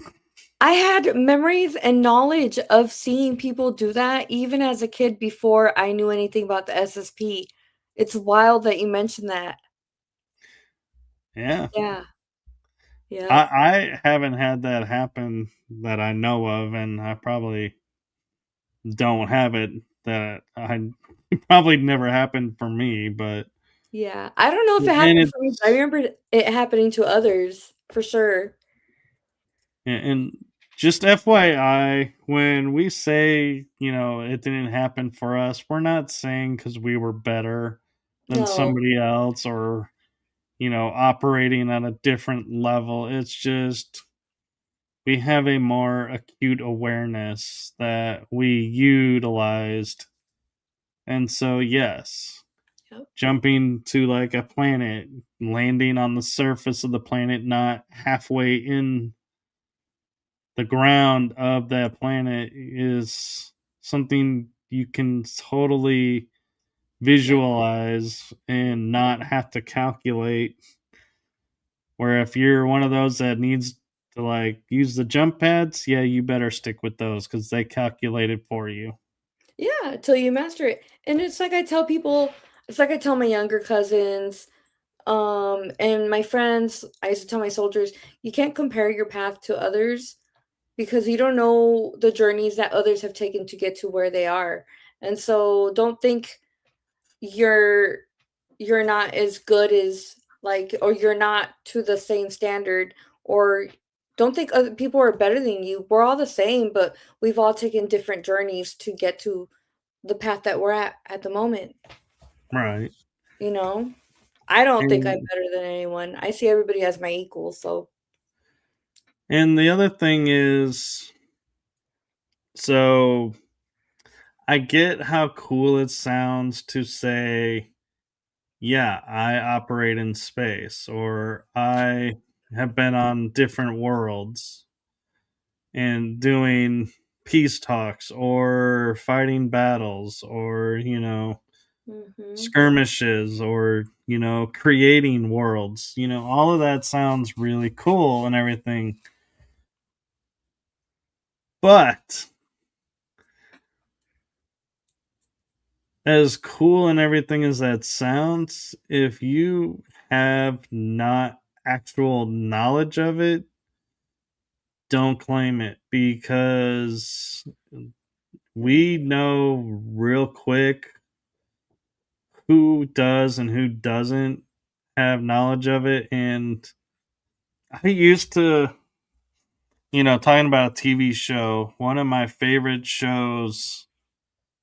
I had memories and knowledge of seeing people do that even as a kid before I knew anything about the SSP. It's wild that you mentioned that. Yeah. Yeah. Yep. I haven't had that happen that I know of, and I probably don't have it. That I probably never happened for me, but Yeah. I don't know if it and happened for me, but I it's remember it happening to others for sure. and just FYI, when we say it didn't happen for us, we're not saying because we were better than No. somebody else or operating at a different level. It's just we have a more acute awareness that we utilized. And so, yes, Yep. jumping to like a planet, landing on the surface of the planet, not halfway in the ground of that planet, is something you can totally Yep. visualize and not have to calculate. Where if you're one of those that needs to like use the jump pads, yeah, you better stick with those because they calculate it for you. Yeah, till you master it. And it's like I tell people, it's like I tell my younger cousins, and my friends, I used to tell my soldiers, you can't compare your path to others because you don't know the journeys that others have taken to get to where they are. And so don't think you're you're not as good as like or you're not to the same standard or don't think other people are better than you. We're all the same, but we've all taken different journeys to get to the path that we're at the moment, Right. you know? I don't think I'm And better than anyone. I see everybody as my equal, so and the other thing is, so I get how cool it sounds to say, yeah, I operate in space or I have been on different worlds and doing peace talks or fighting battles or, mhm. skirmishes or, creating worlds. All of that sounds really cool and everything. But as cool and everything as that sounds, if you have not actual knowledge of it, don't claim it because we know real quick who does and who doesn't have knowledge of it. And I used to, talking about a TV show, one of my favorite shows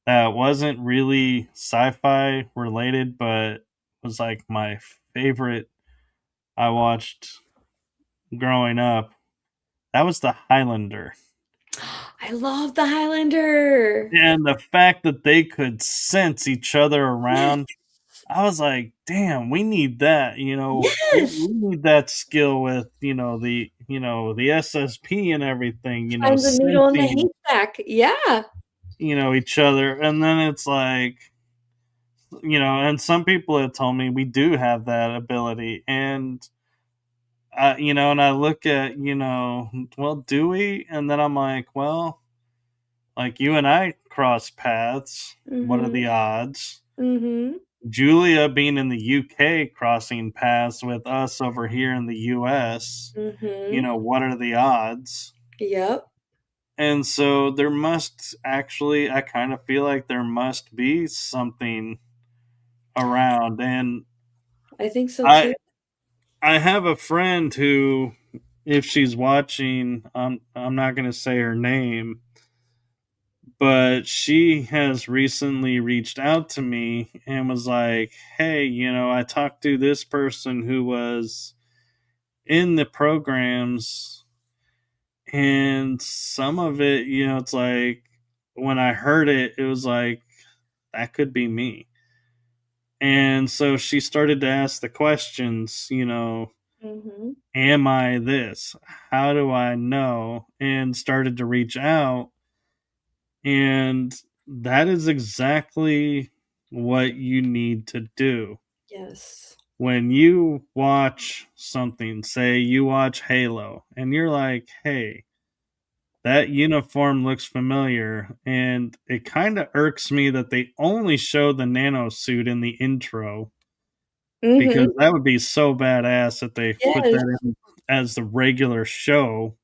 that wasn't really sci-fi related, but was like my favorite I watched growing up. That was The Highlander. I love the Highlander. And the fact that they could sense each other Yes. around, I was like, "Damn, we need that." Yes. We need that skill with the SSP and everything. Find the needle in the Sensing haystack. Yeah. each other, and then it's like and some people have told me we do have that ability, and and I look at well, do we? And then I'm like, well, like you and I cross paths. What are Mhm. the odds? Mhm. Julia being in the UK crossing paths with us over here in the US, Mhm. what are the odds? Yep. And so there must actually, I kind of feel like there must be something around. And I think so I too. I have a friend who, if she's watching, I'm not going to say her name, but she has recently reached out to me and was like, "Hey, I talked to this person who was in the programs, and some of it, it's like when I heard it, it was like that could be me." And so she started to ask the questions, Mhm. am I this? How do I know? And started to reach out. And that is exactly what you need to do. Yes. When you watch something, say you watch Halo, and you're like, hey, that uniform looks familiar. And it kind of irks me that they only show the nano suit in the intro Mhm. because that would be so badass if they put Yes. that in as the regular show.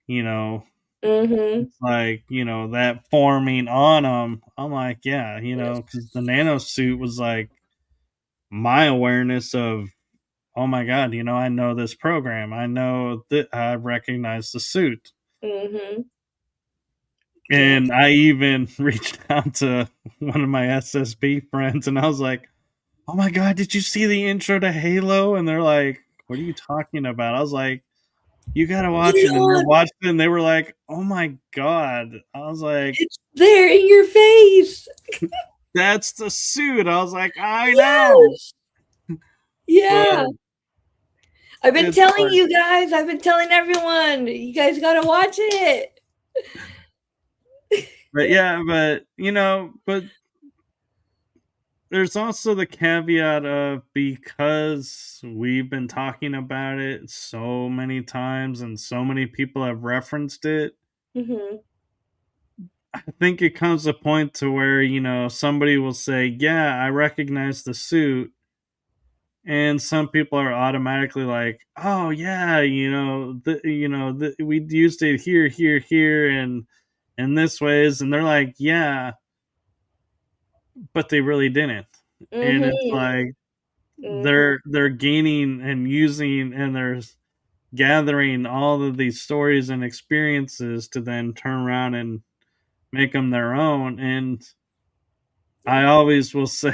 You know, Mhm. it's like that forming on them. I'm like, yeah, Yes. because the nano suit was like my awareness of, oh my god, I know this program. I know that I recognize the suit. Mhm. Yeah. And I even reached out to one of my SSB friends and I was like, "Oh my god, did you see the intro to Halo?" And they're like, "What are you talking about?" I was like, "You gotta Get watch it it." And they on. watched it and they were like, "Oh my god." I was like, It's there in your face. "That's the suit." I was like, "I know." Yes. But Yeah. I've been it's telling like you guys. I've been telling everyone. You guys got to watch it. but yeah, but there's also the caveat of because we've been talking about it so many times and so many people have referenced it. Mhm. I think it comes a point to where, somebody will say, "Yeah, I recognize the suit." And some people are automatically like, "Oh yeah, we used it here, here, here, and in this ways." And they're like, "Yeah, but they really didn't." And it's Mhm. like Mhm. they're gaining and using and they're gathering all of these stories and experiences to then turn around and make them their own. And I Yeah. always will say,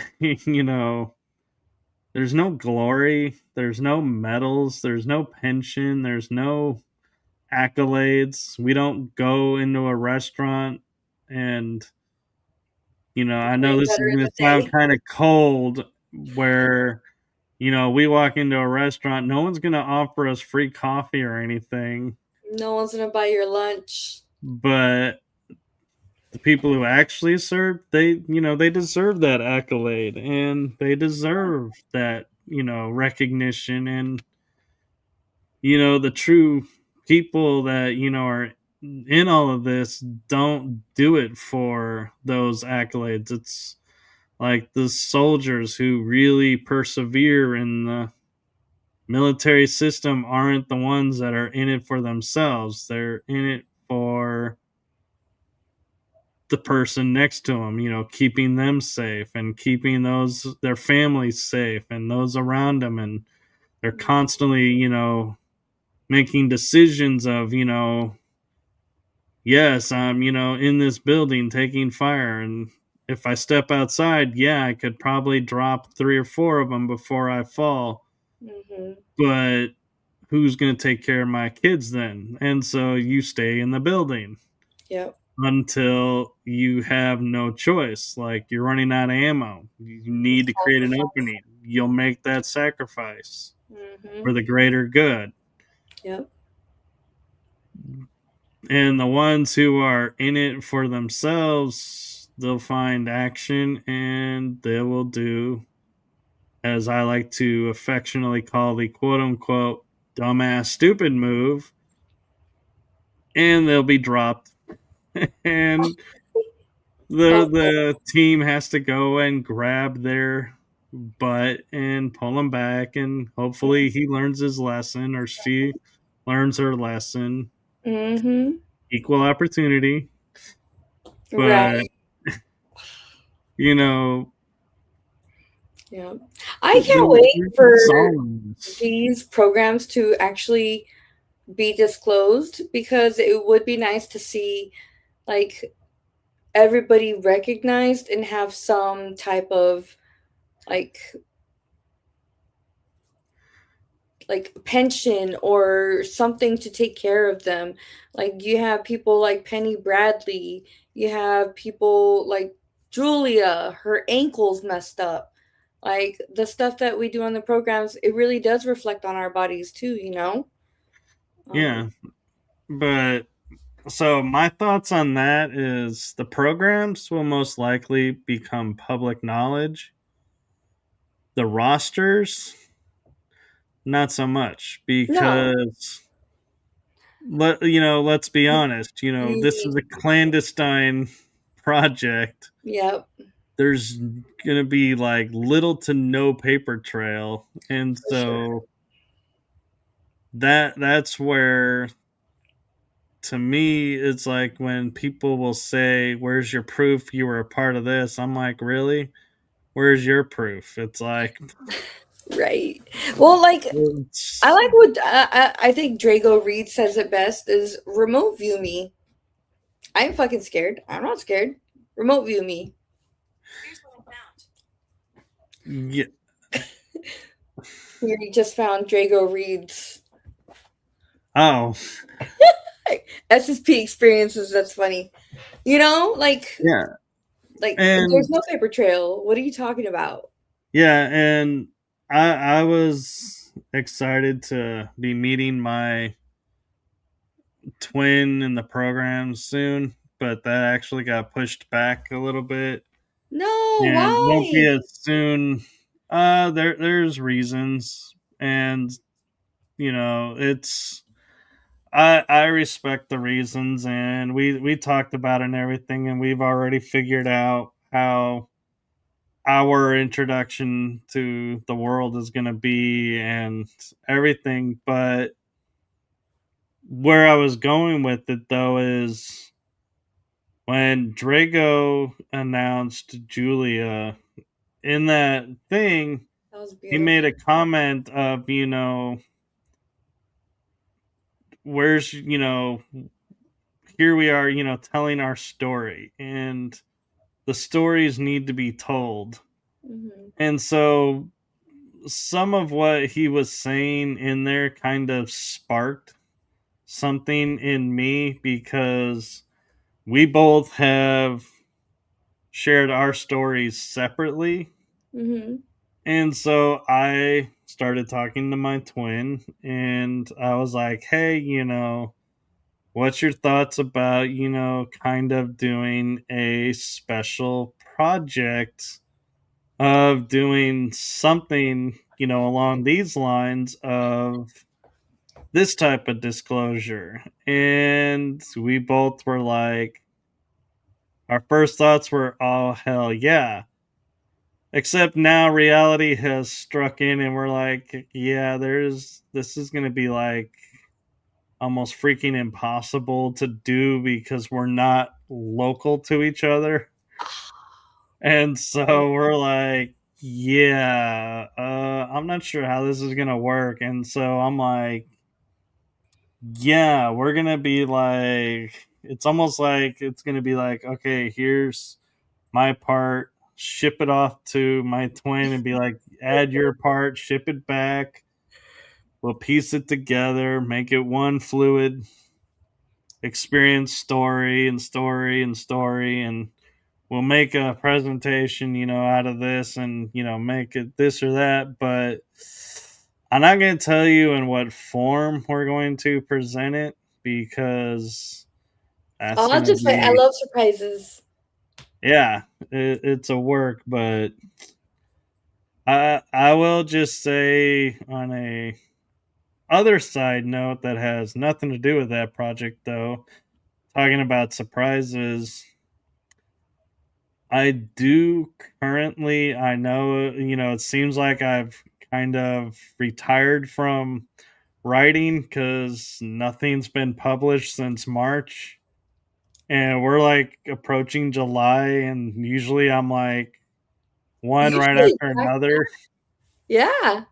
there's no glory, there's no medals, there's no pension, there's no accolades. We don't go into a restaurant and I know Way this is better in going the to sound day. kind of cold where we walk into a restaurant, no one's going to offer us free coffee or anything, No one's gonna buy your lunch. but the people who actually serve, they deserve that accolade and they deserve that, recognition. And the true people that are in all of this don't do it for those accolades. It's like the soldiers who really persevere in the military system aren't the ones that are in it for themselves. They're in it for the person next to them, keeping them safe and keeping their families safe and those around them. And they're constantly, making decisions of, yes, I'm, in this building taking fire. And if I step outside, yeah, I could probably drop 3 or 4 of them before I fall. Mhm. But who's going to take care of my kids then? And so you stay in the building. Yep. until you have no choice. Like you're running out of ammo. You need to create an Sacrifice. opening. You'll make that sacrifice Mm-hmm. for the greater good. Yep. And the ones who are in it for themselves, they'll find action and they will do, as I like to affectionately call the quote unquote dumbass stupid move, and they'll be dropped. And the Oh, the team has to go and grab their butt and pull him back, and hopefully he learns his lesson or she learns her lesson. mm-hmm. Equal opportunity, but Right. you know, Yeah. I can't wait there's for songs. these programs to actually be disclosed because it would be nice to see like everybody recognized and have some type of like pension or something to take care of them. Like you have people like Penny Bradley, you have people like Julia, her ankle's messed up. Like the stuff that we do on the programs, it really does reflect on our bodies too, you know? Um, Yeah, but so my thoughts on that is the programs will most likely become public knowledge. The rosters, not so much, no. because let's be honest. This is a clandestine project. Yep, There's gonna be like little to no paper trail, and for sure. so that's where, to me, it's like when people will say, "Where's your proof you were a part of this?" I'm like, really? Where's your proof? It's like, Right. Well, like I it's, like what I think Drago Reed says it best is remote view me. I ain't fucking scared. I'm not scared. Remote view me. yeah. We just found Drago Reed's Oh, SSP experiences. That's funny. You know, yeah. like there's And no paper trail. What are you talking about? yeah, and I was excited to be meeting my twin in the program soon, but that actually got pushed back a little bit No, and won't be why? as soon. There's reasons, and it's, I respect the reasons, and we talked about it and everything, and we've already figured out how our introduction to the world is going to be and everything. But where I was going with it though is when Drago announced Julia in that thing, That was he made beautiful. a comment of, where's, here we are, telling our story, and the stories need to be told. Hmm. And so some of what he was saying in there kind of sparked something in me, because we both have shared our stories separately. Hmm. And so I started talking to my twin, and I was like, hey, what's your thoughts about, kind of doing a special project of doing something, along these lines of this type of disclosure? And we both were like, our first thoughts were, oh, hell yeah. Except now reality has struck in, and we're like, yeah, this is going to be like almost freaking impossible to do because we're not local to each other. And so we're like, yeah, I'm not sure how this is going to work. And so I'm like, yeah, we're going to be like, it's almost like it's going to be like, okay, here's my part, ship it off to my twin and be like, add your part, ship it back. We'll piece it together, make it one fluid experience story and story and story, and we'll make a presentation, out of this, and make it this or that. But I'm not going to tell you in what form we're going to present it, because that's Oh, I'll going to just say I be, love surprises. yeah, it's a work. But I will just say, on a other side note that has nothing to do with that project, though, talking about surprises, I do currently, I know, it seems like I've kind of retired from writing because nothing's been published since March. And we're like approaching July, and usually I'm like one right Usually, after another. yeah.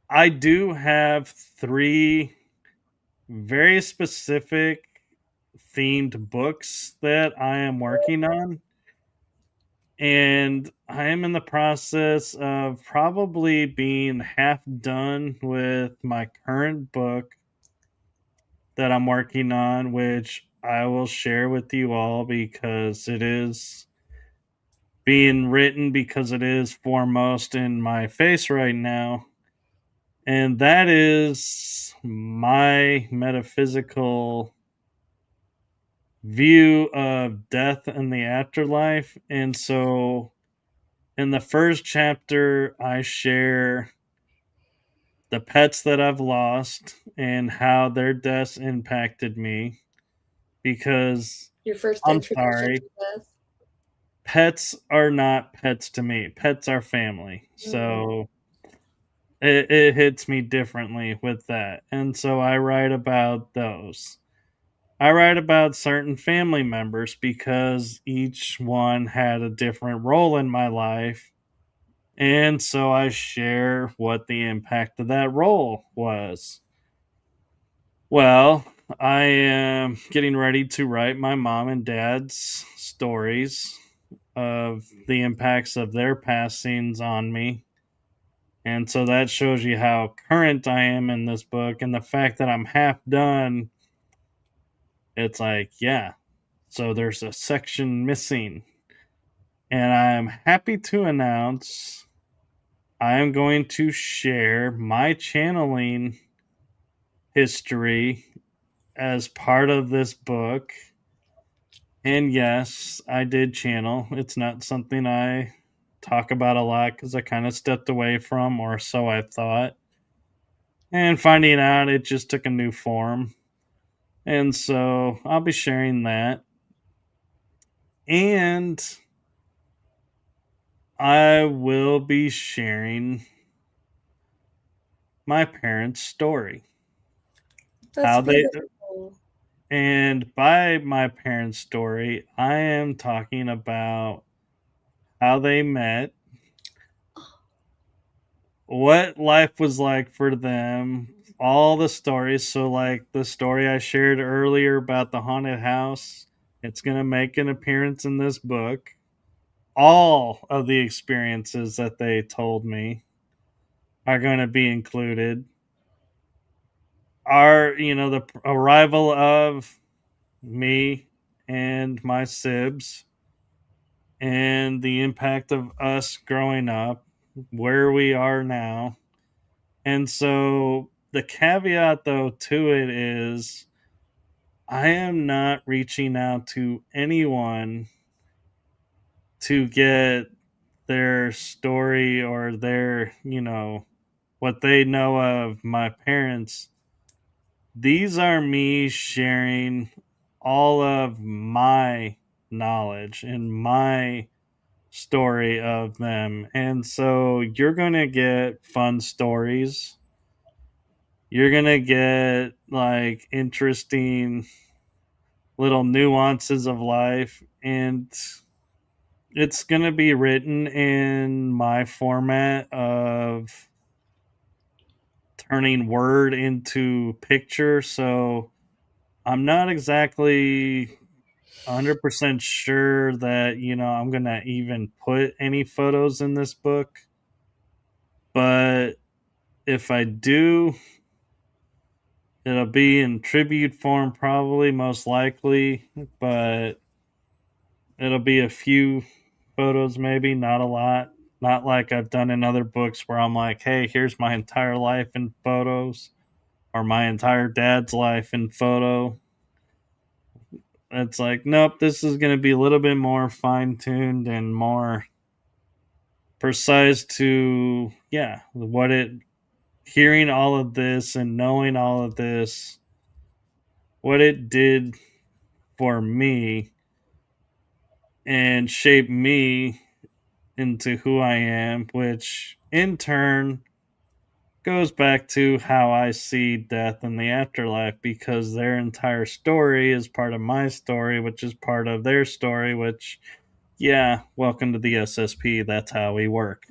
I do have three very specific themed books that I am working on, and I am in the process of probably being half done with my current book that I'm working on, which I will share with you all because it is being written, because it is foremost in my face right now. And that is my metaphysical view of death and the afterlife. And so in the first chapter, I share the pets that I've lost and how their deaths impacted me. Because Your first I'm introduction to sorry, this. pets are not pets to me. Pets are family. Mm. So it hits me differently with that. And so I write about those. I write about certain family members because each one had a different role in my life. And so I share what the impact of that role was. Well, I am getting ready to write my mom and dad's stories of the impacts of their passings on me. And so that shows you how current I am in this book. And the fact that I'm half done, it's like, yeah, so there's a section missing. And I'm happy to announce I am going to share my channeling history as part of this book. And yes, I did channel. It's not something I talk about a lot because I kind of stepped away from, or so I thought. And finding out it just took a new form. And so I'll be sharing that. And I will be sharing my parents' story. That's How they, beautiful. and by my parents' story, I am talking about how they met, what life was like for them, all the stories. So, like the story I shared earlier about the haunted house, it's going to make an appearance in this book. All of the experiences that they told me are going to be included. The arrival of me and my sibs, and the impact of us growing up, where we are now. And so the caveat, though, to it is I am not reaching out to anyone to get their story or their, what they know of my parents. These are me sharing all of my knowledge and my story of them. And so you're going to get fun stories. You're going to get like interesting little nuances of life. And it's going to be written in my format of turning word into picture. So I'm not exactly 100% sure that, I'm going to even put any photos in this book. But if I do, It'll be in tribute form, probably, most likely, but it'll be a few photos, maybe, not a lot. Not like I've done in other books where I'm like, hey, here's my entire life in photos or my entire dad's life in photo. It's like, nope, this is going to be a little bit more fine tuned and more precise to, yeah, what it, hearing all of this and knowing all of this, what it did for me and shaped me into who I am, which in turn goes back to how I see death and the afterlife because their entire story is part of my story, which is part of their story, which, yeah, welcome to the SSP. That's how we work.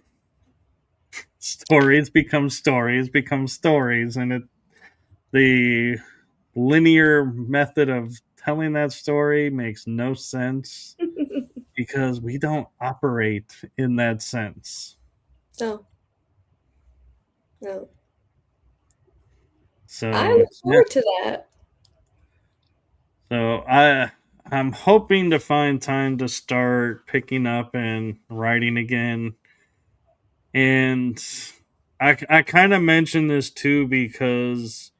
Stories become stories, and the linear method of telling that story makes no sense because we don't operate in that sense. No, no. I So look yeah, forward to that. so I'm hoping to find time to start picking up and writing again. And I kind of mentioned this too because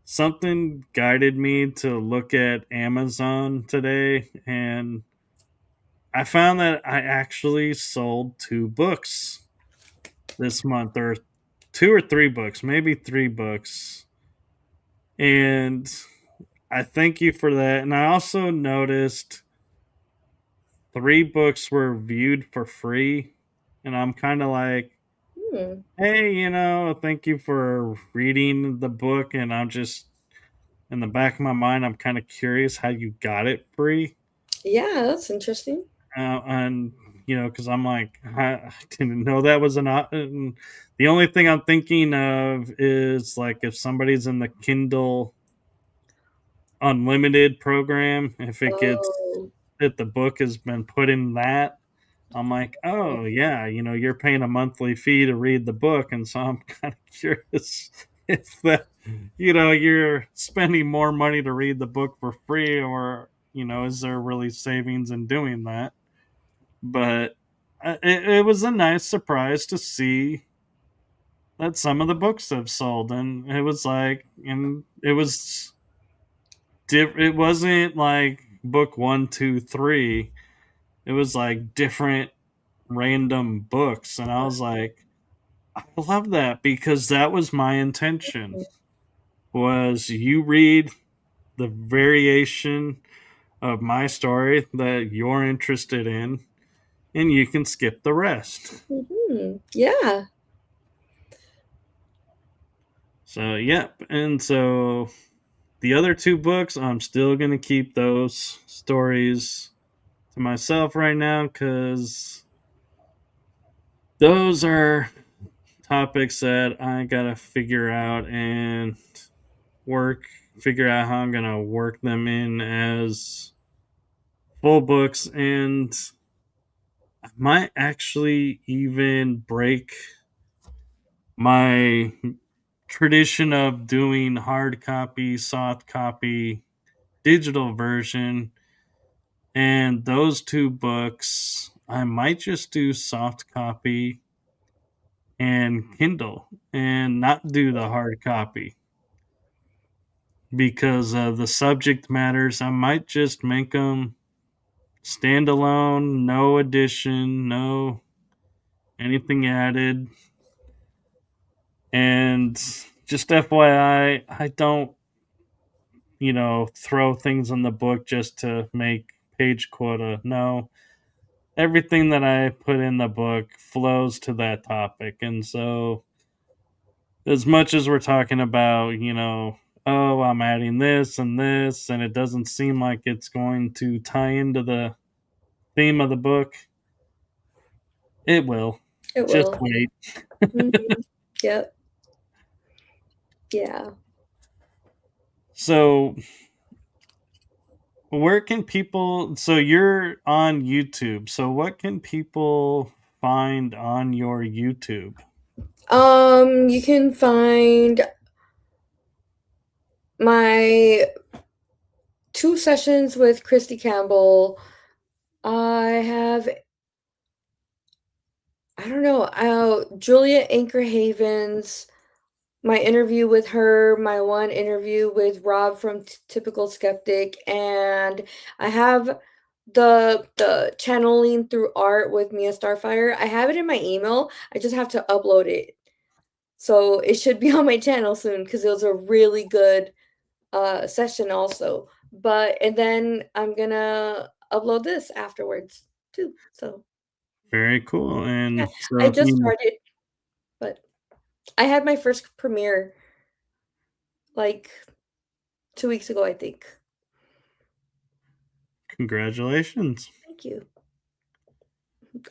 something guided me to look at Amazon today, and I found that I actually sold two books this month, or two or three books, maybe three books. And I thank you for that. And I also noticed three books were viewed for free. And I'm kind of like, Hmm. hey, thank you for reading the book. And I'm just, in the back of my mind, I'm kind of curious how you got it free. Yeah, that's interesting. And, because I'm like, I didn't know that was an option. The only thing I'm thinking of is like if somebody's in the Kindle Unlimited program, Oh, if the book has been put in that, I'm like, oh yeah, you're paying a monthly fee to read the book, and so I'm kind of curious if that, you're spending more money to read the book for free, or is there really savings in doing that? But it was a nice surprise to see that some of the books have sold, and it was like, and it was it wasn't like book one, two, three. It was like different random books, and I was like, I love that because that was my intention. Was you read the variation of my story that you're interested in, and you can skip the rest. yeah. So, yep. And so the other two books, I'm still going to keep those stories to myself right now because those are topics that I got to figure out and figure out how I'm going to work them in as full books. And I might actually even break my tradition of doing hard copy, soft copy, digital version. And those two books, I might just do soft copy and Kindle and not do the hard copy because the subject matters. I might just make them standalone, no addition, no anything added. And just FYI, I don't, throw things in the book just to make page quota. No, everything that I put in the book flows to that topic. And so, as much as we're talking about, oh, I'm adding this, and it doesn't seem like it's going to tie into the theme of the book, it will. It Just will. wait. Mhm. Yep. Yeah. So, where can people? So, you're on YouTube. So, what can people find on your YouTube? You can find my 2 sessions with Christy Campbell. I have, I don't know, Julia Anchor Havens, my interview with her, my one interview with Rob from Typical Skeptic, and I have the channeling through art with Mia Starfire. I have it in my email. I just have to upload it. So it should be on my channel soon because it was a really good session also. But and then I'm gonna upload this afterwards too. So Very cool. yeah, And I so, just started, but I had my first premiere like 2 weeks ago, I think. congratulations. Thank you.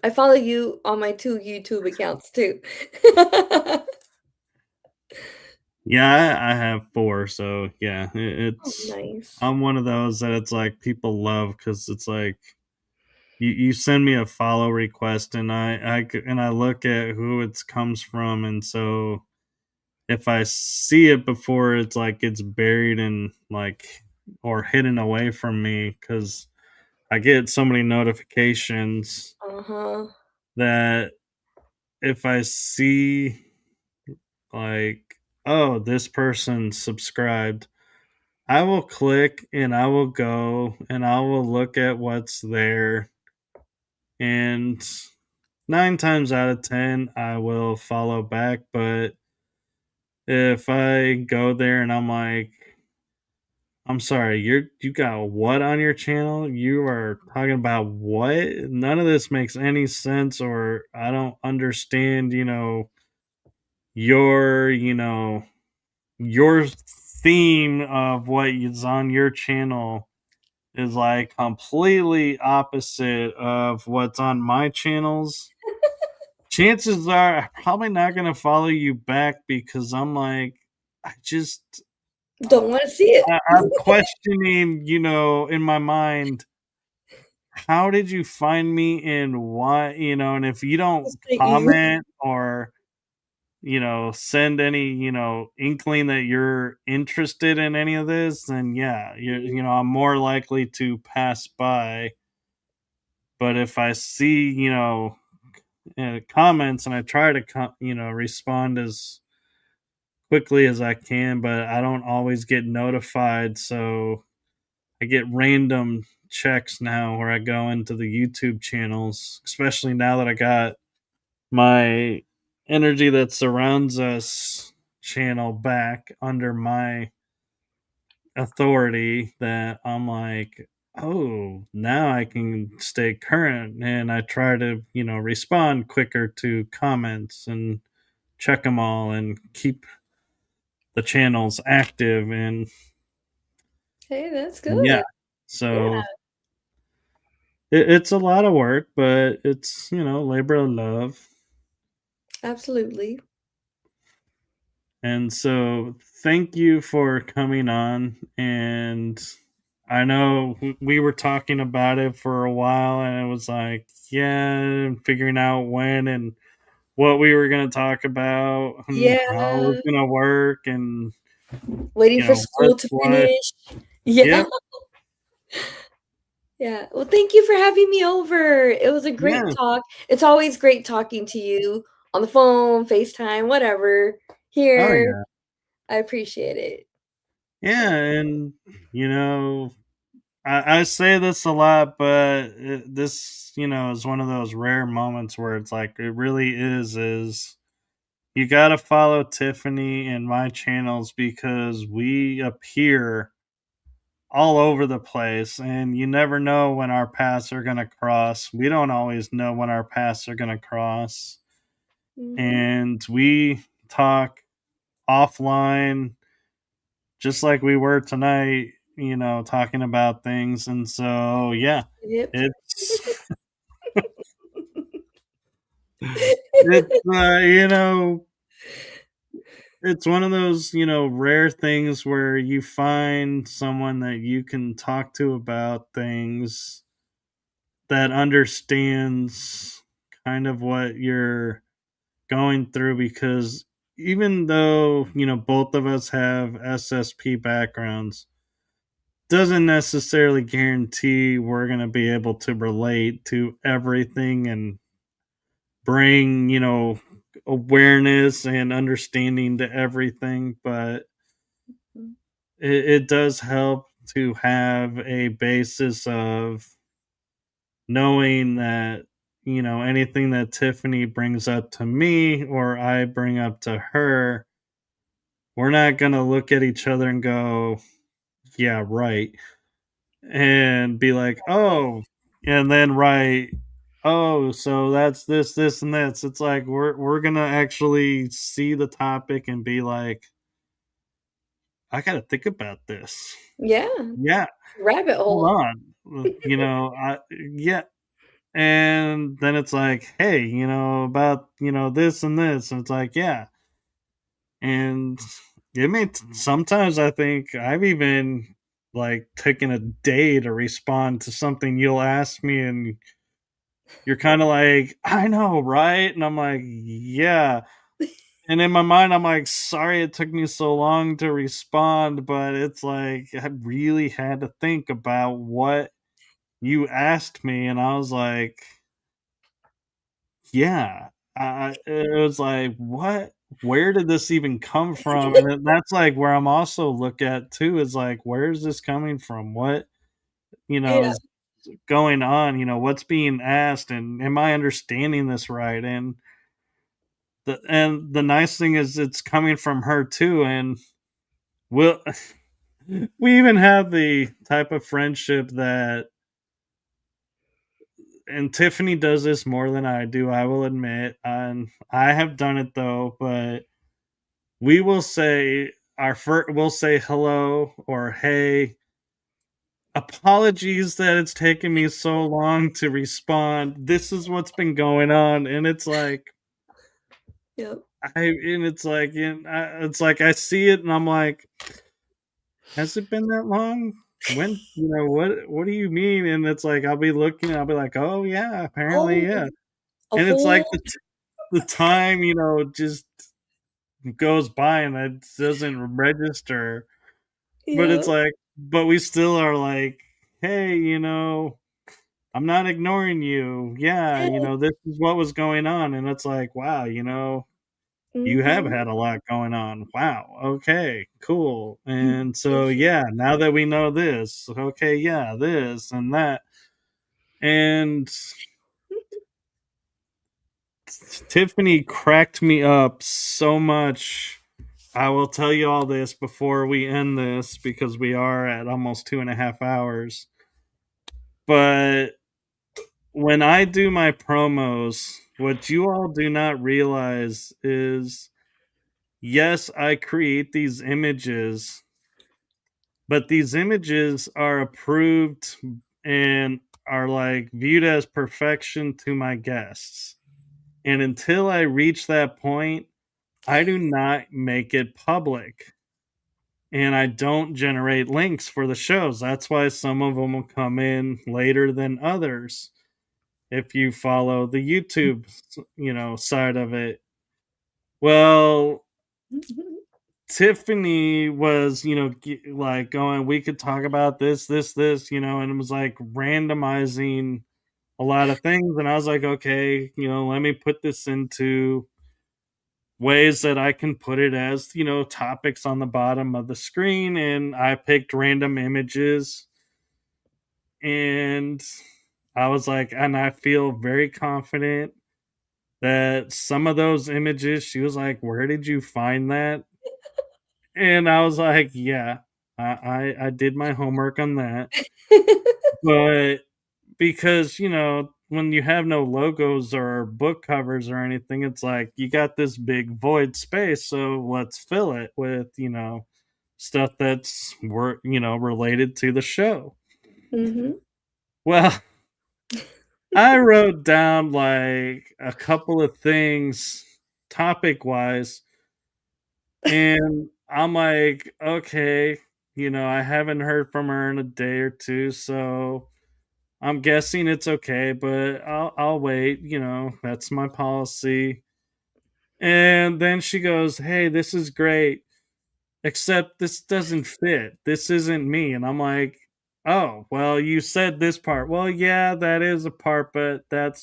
I follow you on my 2 YouTube accounts too. Yeah, I have four. So, yeah, Oh, it's, nice. I'm one of those that it's like people love because it's like, you send me a follow request and and I look at who it comes from, and so if I see it before it's like it's buried and like or hidden away from me because I get so many notifications Uh-huh. that if I see like, oh, this person subscribed, I will click and I will go and I will look at what's there, and 9 times out of 10 I will follow back. But if I go there and I'm like, I'm sorry, you got what on your channel? You are talking about what? None of this makes any sense, or I don't understand, your, your theme of what is on your channel is like completely opposite of what's on my channels. Chances are I'm probably not going to follow you back because I'm like, I just, Don't want to see it. I'm questioning, in my mind, how did you find me and why, and if you don't Just at you. comment or, send any, inkling that you're interested in any of this, then yeah, I'm more likely to pass by. But if I see, comments and I try to, respond as quickly as I can, but I don't always get notified. So I get random checks now where I go into the YouTube channels, especially now that I got my energy that surrounds us channel back under my authority, that I'm like, oh, now I can stay current, and I try to, respond quicker to comments and check them all and keep the channels active. And Hey, that's yeah, good. Yeah, so it's a lot of work, but it's, labor of love. absolutely. And so thank you for coming on. And I know we were talking about it for a while, and it was like, yeah, figuring out when and what we were going to talk about and how it was Yeah. going to work, and, Waiting for what's school to what. finish. Yeah. Yep. Yeah. Well, thank you for having me over. It was a great Yeah. talk. It's always great talking to you on the phone, FaceTime, whatever. Oh, Here. yeah. I appreciate it. Yeah. And, you know, I say this a lot, but this, is one of those rare moments where it's like it really is you got to follow Tiffany and my channels because we appear all over the place, and you never know when our paths are going to cross. We don't always know when our paths are going to cross. Mhm. And we talk offline just like we were tonight, talking about things. And so, yeah, Yep. it's it's it's one of those, rare things where you find someone that you can talk to about things that understands kind of what you're going through, because even though, both of us have SSP backgrounds, doesn't necessarily guarantee we're going to be able to relate to everything and bring, awareness and understanding to everything. But it does help to have a basis of knowing that, anything that Tiffany brings up to me or I bring up to her, we're not going to look at each other and go, yeah, right. And be like, oh, and then write, oh, so that's this, and this. It's like we're gonna actually see the topic and be like, I gotta think about this. Yeah, Yeah, rabbit hold hole. on. Yeah. And then it's like, hey, about this and this. And it's like, yeah. And sometimes I think I've even like taken a day to respond to something you'll ask me, and you're kind of like, I know, right? And I'm like, yeah. And in my mind, I'm like, sorry it took me so long to respond, but it's like I really had to think about what you asked me, and I was like, yeah. It was like, what? Where did this even come from? And that's like where I'm also look at too is like, where's this coming from? What Yeah, is going on? What's being asked, and am I understanding this right? And the nice thing is it's coming from her too, and we'll we even have the type of friendship that, and Tiffany does this more than I do, I will admit, and I have done it though, but we will say we'll say hello or hey, apologies that it's taken me so long to respond, this is what's been going on. And it's like yep. it's like I see it and I'm like, has it been that long? When, what do you mean? And it's like I'll be looking and I'll be like, oh yeah, apparently, Oh, yeah. a And it's like full. the time, just goes by and it doesn't register. But it's Yeah. like, but we still are like, hey, I'm not ignoring you. Yeah, Yeah. this is what was going on. And it's like, wow, you have Mhm. had a lot going on. Wow. Okay, cool. And so, Mhm. yeah, now that we know this, okay, yeah, this and that. And Tiffany cracked me up so much. I will tell you all this before we end this because we are at almost 2.5 hours. But when I do my promos, what you all do not realize is yes, I create these images, but these images are approved and are like viewed as perfection to my guests. And until I reach that point, I do not make it public. And I don't generate links for the shows. That's why some of them will come in later than others. If you follow the YouTube, side of it. Well, Tiffany was, like going, we could talk about this, and it was like randomizing a lot of things. And I was like, okay, let me put this into ways that I can put it as, topics on the bottom of the screen. And I picked random images and I was like, and I feel very confident that some of those images, she was like, where did you find that? And I was like, yeah, I did my homework on that. But because, when you have no logos or book covers or anything, it's like you got this big void space. So let's fill it with, stuff that's related to the show. Mhm. Well, I wrote down like a couple of things topic wise, and I'm like, okay, I haven't heard from her in a day or two, so I'm guessing it's okay, but I'll wait, that's my policy. And then she goes, "Hey, this is great, except this doesn't fit. This isn't me." And I'm like, "Oh, well, you said this part." "Well, yeah, that is a part, but that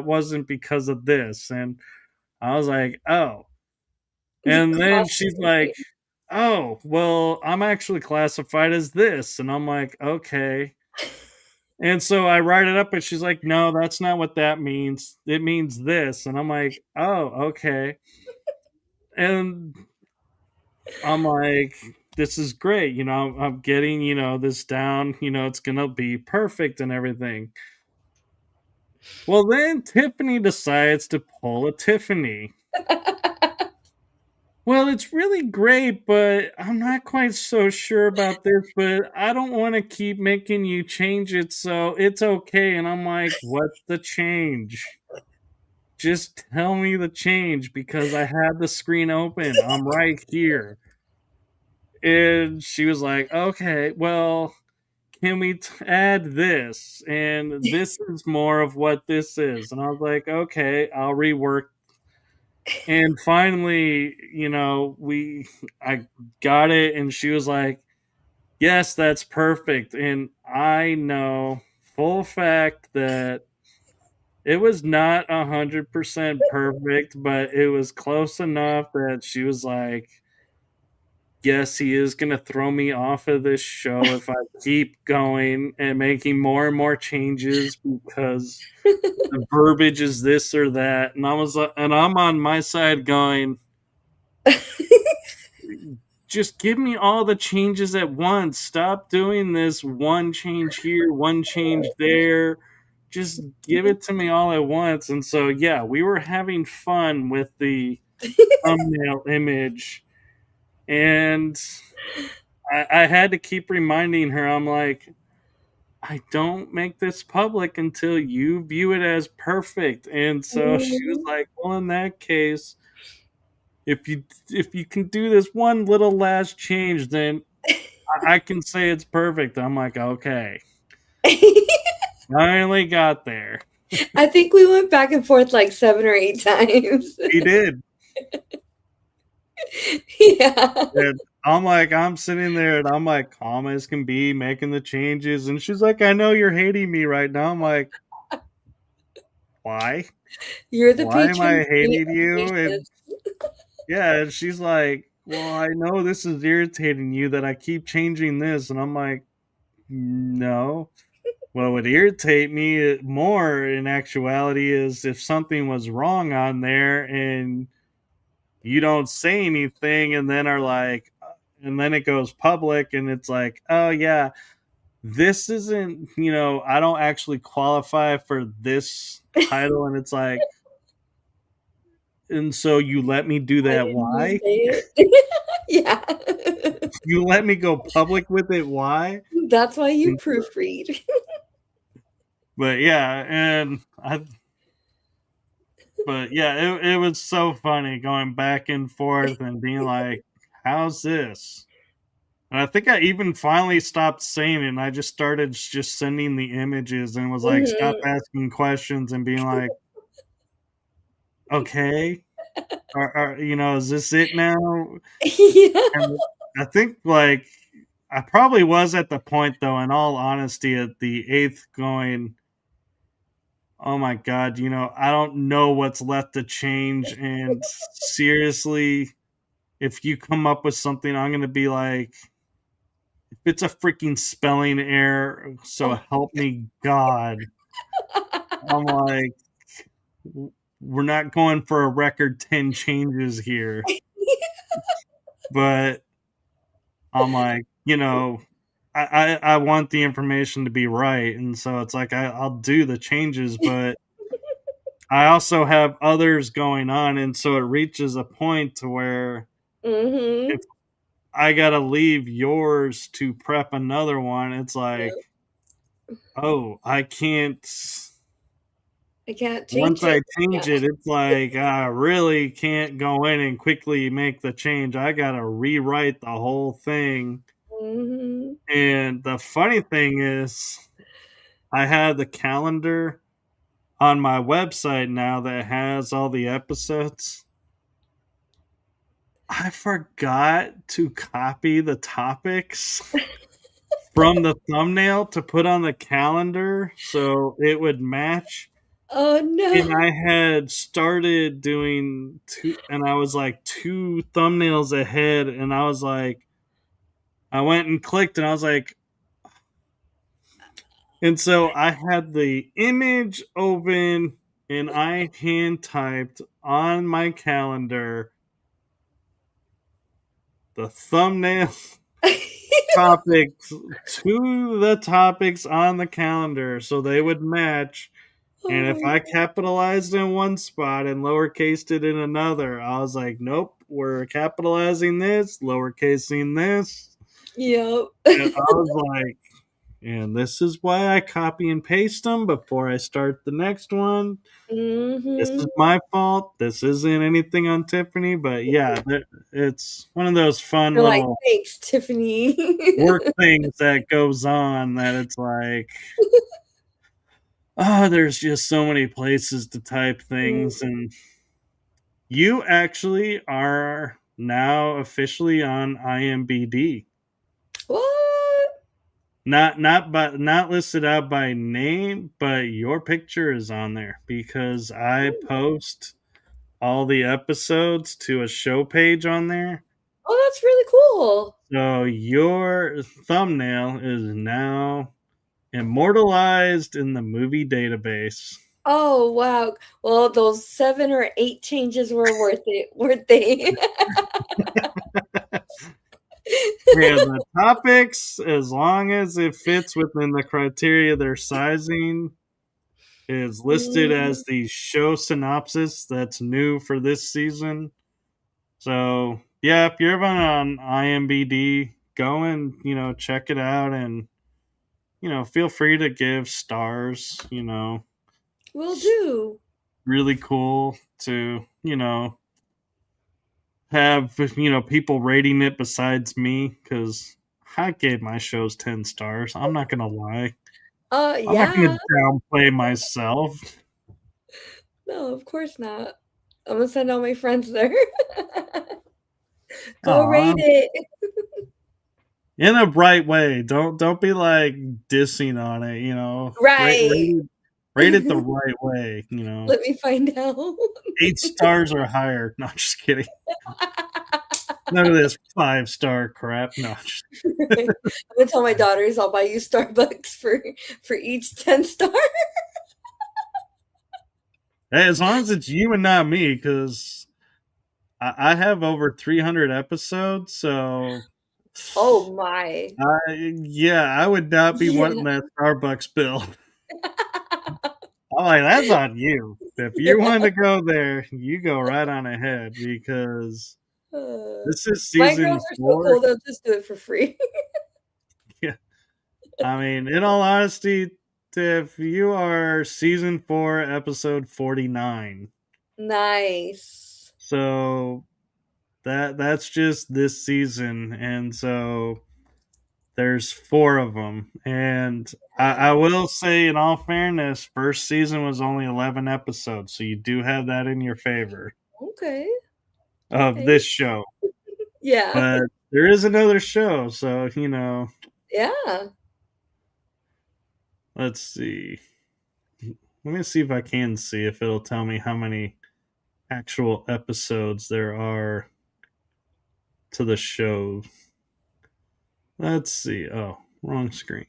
wasn't because of this." And I was like, "Oh." And then Costume she's like, change. "Oh, well, I'm actually classified as this." And I'm like, "Okay." And so I write it up and she's like, "No, that's not what that means. It means this." And I'm like, "Oh, okay." And I'm like, "This is great. I'm getting, this down. It's going to be perfect and everything." Well, then Tiffany decides to pull a Tiffany. "Well, it's really great, but I'm not quite so sure about this, but I don't want to keep making you change it, so it's okay." And I'm like, "What's the change? Just tell me the change because I had the screen open. I'm right here." And she was like, "Okay, well, can we add this? And this is more of what this is." And I was like, "Okay, I'll rework." And finally, I got it, and she was like, "Yes, that's perfect." And I know full fact that it was not 100% perfect, but it was close enough that she was like, "Yes, he is gonna throw me off of this show if I keep going and making more and more changes because the verbiage is this or that." And I'm on my side going, "Just give me all the changes at once. Stop doing this one change here, one change there. Just give it to me all at once." And so, yeah, we were having fun with the thumbnail image, and I had to keep reminding her. I'm like, "I don't make this public until you view it as perfect." And so she was Mhm. like, "Well, in that case, if you can do this one little last change, then I can say it's perfect." I'm like, "Okay." Finally got there. I think we went back and forth like 7 or 8 times. He did. Yeah. And I'm sitting there and I'm like calm as can be, making the changes. And she's like, "I know you're hating me right now." I'm like, "Why? You're the Why am patron I saint hating of you?" And patience. yeah, and she's like, "Well, I know this is irritating you that I keep changing this." And I'm like, "No." What would irritate me more in actuality is if something was wrong on there and you don't say anything and then are like, and then it goes public and it's like, "Oh, yeah, this isn't, I don't actually qualify for this title." And it's like, "And so you let me do Why that? didn't you Why? say it? Yeah. You let me go public with it? Why?" That's why you And, proofread. but yeah, but yeah, it was so funny going back and forth and being like, "How's this?" And I think I even finally stopped saying it, and I just started just sending the images and was like, "Stop Mhm. asking questions," and being like, "Okay, is this it now?" Yeah. And I think like I probably was at the point though, in all honesty, at the eighth going, "Oh my god, I don't know what's left to change, and seriously, if you come up with something, I'm gonna be like, if it's a freaking spelling error, so Oh. help me God." I'm like, We're not going for a record 10 changes here." But I'm like, I want the information to be right. And so it's like, I'll do the changes, but I also have others going on. And so it reaches a point to where if Mhm. I got to leave yours to prep another one, it's like, Yep. "Oh, I can't." I can't Once change I it. Yeah. change it, it's like I really can't go in and quickly make the change. I gotta rewrite the whole thing. Mhm. And the funny thing is, I have the calendar on my website now that has all the episodes. I forgot to copy the topics from the thumbnail to put on the calendar so it would match. Oh And no. I had started doing two, and I was like two thumbnails ahead, and I was like, I went and clicked, and I was like, and so I had the image open, and I hand typed on my calendar the thumbnail topics to the topics on the calendar so they would match. And Oh if my I capitalized in one spot and lowercased it in another, I was like, nope, we're capitalizing this, lowercasing this. yep. And I was like, and this is why I copy and paste them before I start the next one. This is Mhm. my fault. This isn't anything on Tiffany, but yeah, it's one of those fun You're like, little thanks, Tiffany. work things that goes on that it's like, oh, there's just so many places to type Mm, things. And you actually are now officially on IMBD. what? Not listed out by name, but your picture is on there because I post all the episodes to a show page on there. Oh, that's really cool. So your thumbnail is now immortalized in the movie database. Oh, wow. Well, those 7 or 8 changes were worth it, weren't they? And the topics, as long as it fits within the criteria they're sizing, is listed as Mhm. the show synopsis that's new for this season. So yeah, if you're ever on IMBD, go and check it out, and feel free to give stars. Will do. Really cool to have people rating it besides me because I gave my shows 10 stars. I'm not gonna lie. I'm not Yeah. gonna downplay myself. No, of course not. I'm gonna send all my friends there. Go Aw, rate it. in a bright way. Don't be like dissing on it. Right. Rate it the right way. Let me find out. 8 stars or higher. No, just kidding. None of this 5-star crap. No, Right. I'm gonna tell my daughters I'll buy you Starbucks for each 10 star. hey, as long as it's you and not me, because I have over 300 episodes, so Oh my. yeah, I would not be wanting Yeah. that Starbucks bill. I'm like, that's on you. If you Yeah. want to go there, you go right on ahead because Uh, this is my season girls are so 4. cool, they'll just do it for free. Yeah, I mean, in all honesty, Tiff, you are season 4, episode 49. Nice. So that's just this season, and so there's 4 of them. And I Wow. will say, in all fairness, first season was only 11 episodes, so you do have that in your favor Okay. of Okay. this show. Yeah. But there is another show, so Yeah. let's see. Let me see if I can see if it'll tell me how many actual episodes there are to the show. Let's see. Oh, wrong screen.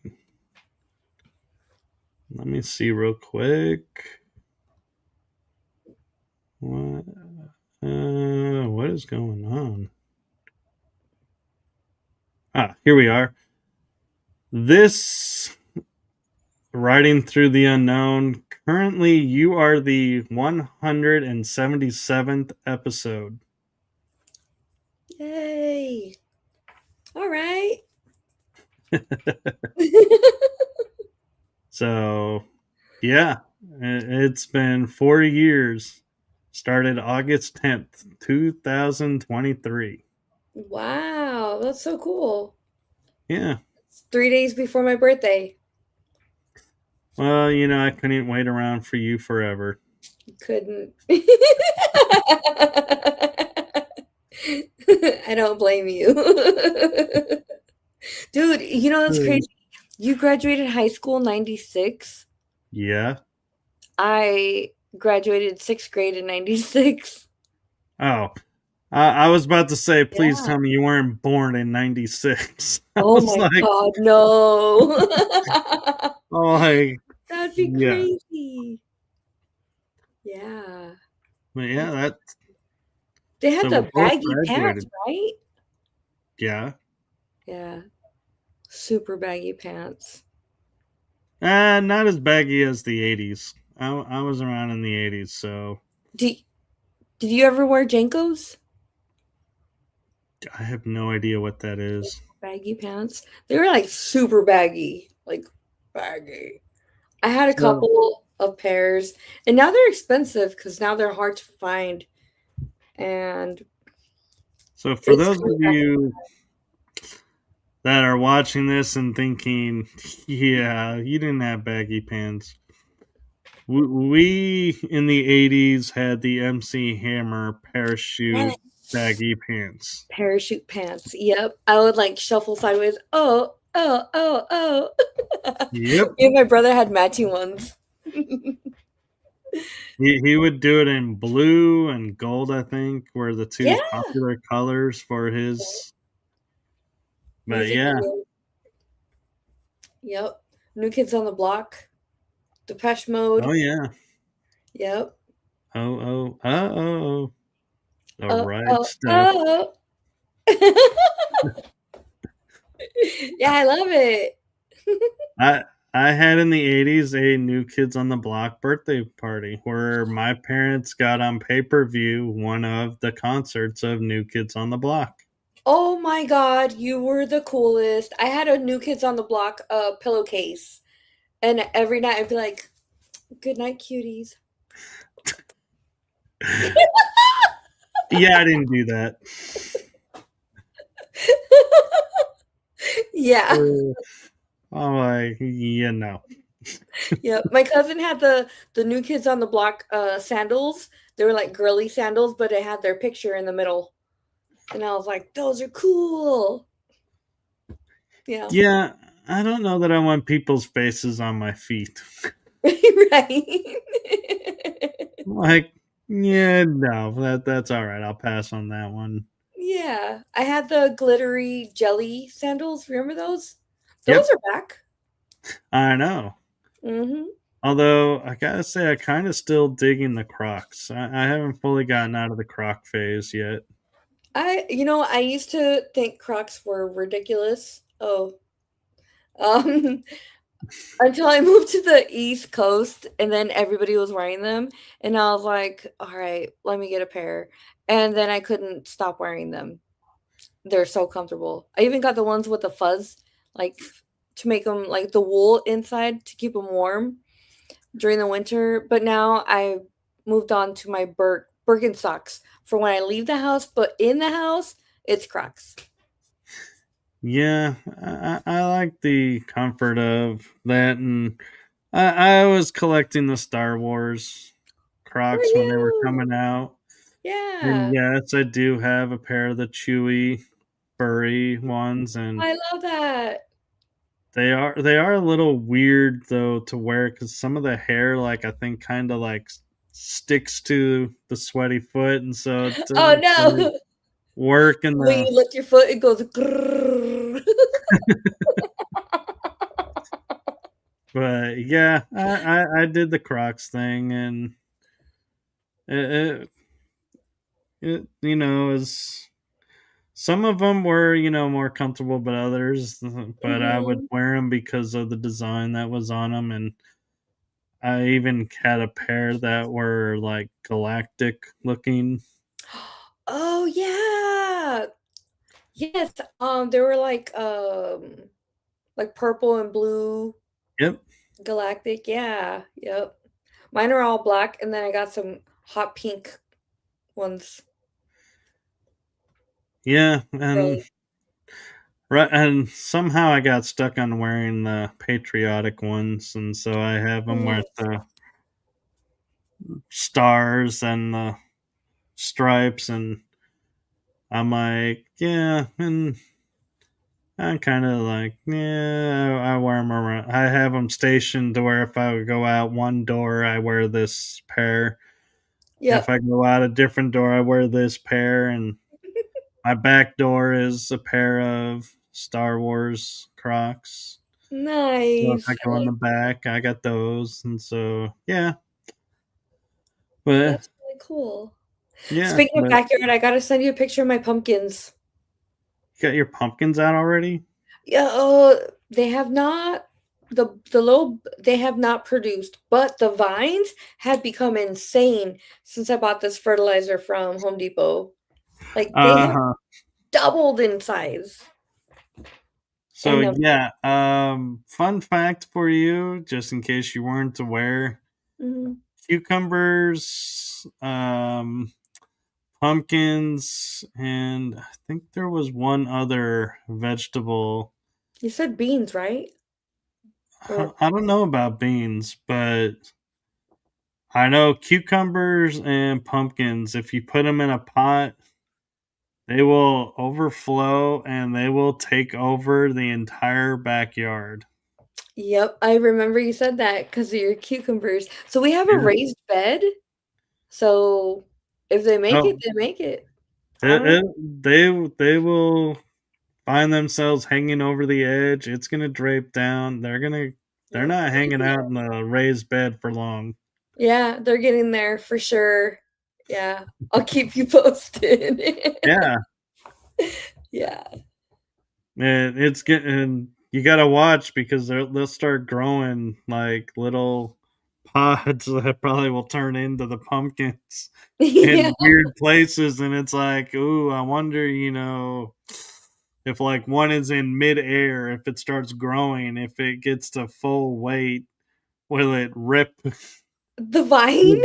Let me see real quick. What? What is going on? Ah, here we are. This Riding Through the Unknown. Currently, you are the 177th episode. Yay. All right. So, yeah, it's been 4 years. Started August 10th, 2023. Wow, that's so cool. Yeah. It's 3 days before my birthday. Well, I couldn't wait around for you forever. Couldn't. I don't blame you. Dude, you know that's Hmm. crazy. You graduated high school in 96. Yeah. I graduated 6th grade in 96. Oh, I was about to say, please Yeah. tell me you weren't born in '96. I Oh was my like, god, no. oh, like, That'd be yeah, crazy. Yeah. but yeah, that. They had So we the both baggy pants, graduated. right? Yeah. Yeah. Super baggy pants. Not as baggy as the '80s. I was around in the '80s, so Did did you ever wear Jankos? I have no idea what that is. Baggy pants? They were like super baggy. Like baggy. I had a So, couple of pairs and now they're expensive because now they're hard to find and so for it's those coming of back. you that are watching this and thinking, yeah, you didn't have baggy pants. We in the '80s had the MC Hammer parachute Yes. baggy pants. Parachute pants. Yep. I would like shuffle sideways. Oh, oh, oh, oh. Yep. Me and my brother had matching ones. He would do it in blue and gold, I think, were the two Yeah. popular colors for his. But Music yeah, video. Yep. New Kids on the Block. Depeche oh Mode. yeah, Yep. oh, the Oh, right oh, stuff. oh. Yeah, I love it. I I had in the '80s a New Kids on the Block birthday party where my parents got on pay-per-view one of the concerts of New Kids on the Block. Oh my God, you were the coolest. I had a New Kids on the Block pillowcase, and every night I'd be like, "Good night, cuties." Yeah, I didn't do that. Yeah. Uh, I'm like, yeah, no. Yeah, my cousin had the New Kids on the Block sandals. They were like girly sandals, but it had their picture in the middle. And I was like, "Those are cool." Yeah. Yeah, I don't know that I want people's faces on my feet. Right. Like, yeah, no, that's all right. I'll pass on that one. Yeah. I had the glittery jelly sandals. Remember those? Those Yep, are back. I know. Mhm. Although I gotta say, I kind of still digging the Crocs. I haven't fully gotten out of the Croc phase yet. I used to think Crocs were ridiculous. Oh, um, until I moved to the East Coast and then everybody was wearing them. And I was like, all right, let me get a pair. And then I couldn't stop wearing them. They're so comfortable. I even got the ones with the fuzz, like to make them like the wool inside to keep them warm during the winter. But now I moved on to my Birkenstocks for when I leave the house. But in the house, it's Crocs. Yeah, I like the comfort of that, and I was collecting the Star Wars Were Crocs when they were you? coming out. And Yeah, yes, I do have a pair of the chewy, furry ones, and I love that. they are a little weird though to wear because some of the hair, like I think, kind of like sticks to the sweaty foot, and so it Oh doesn't quite no! work in When the. you lift your foot, it goes grrr. But yeah, I did the Crocs thing, and it, is some of them were more comfortable, but others, but I would Mhm. wear them because of the design that was on them, and I even had a pair that were like galactic looking. Oh yeah. Yes. They were like purple and blue Yep. galactic. Yeah. Yep. Mine are all black, and then I got some hot pink ones. Yeah, and Girly. right, and somehow I got stuck on wearing the patriotic ones, and so I have them with Yes. the stars and the stripes, and I'm like, yeah, and I'm kind of like, yeah, I wear them around. I have them stationed to where if I go out one door, I wear this pair. If Yep. I go out a different door, I wear this pair, and my back door is a pair of Star Wars Crocs. So if I Nice. I go in the like back, I got those, and so yeah, but that's really cool. yeah, Speaking of but backyard, I gotta send you a picture of my pumpkins. you got your pumpkins out already? Yeah, they have not they have not produced, but the vines have become insane since I bought this fertilizer from Home Depot. Like they have Uh-huh. doubled in size. So And yeah, fun fact for you, just in case you weren't aware, mhm. cucumbers, pumpkins, and I think there was one other vegetable. You said beans, right? Or I don't know about beans, but I know cucumbers and pumpkins, if you put them in a pot, they will overflow and they will take over the entire backyard. yep, I remember you said that because of your cucumbers. So we have a Yeah. raised bed. So if they make it, Oh, they make it. I it, don't know. they will find themselves hanging over the edge. It's gonna drape down. They're Yep, not they're hanging getting out there. in a raised bed for long. Yeah, they're getting there for sure. Yeah, I'll keep you posted. Yeah, Yeah. and it's getting. You gotta watch because they'll start growing like little pods that probably will turn into the pumpkins Yeah. in weird places, and it's like, ooh, I wonder, if like one is in midair, if it starts growing, if it gets to full weight, will it rip? The vine?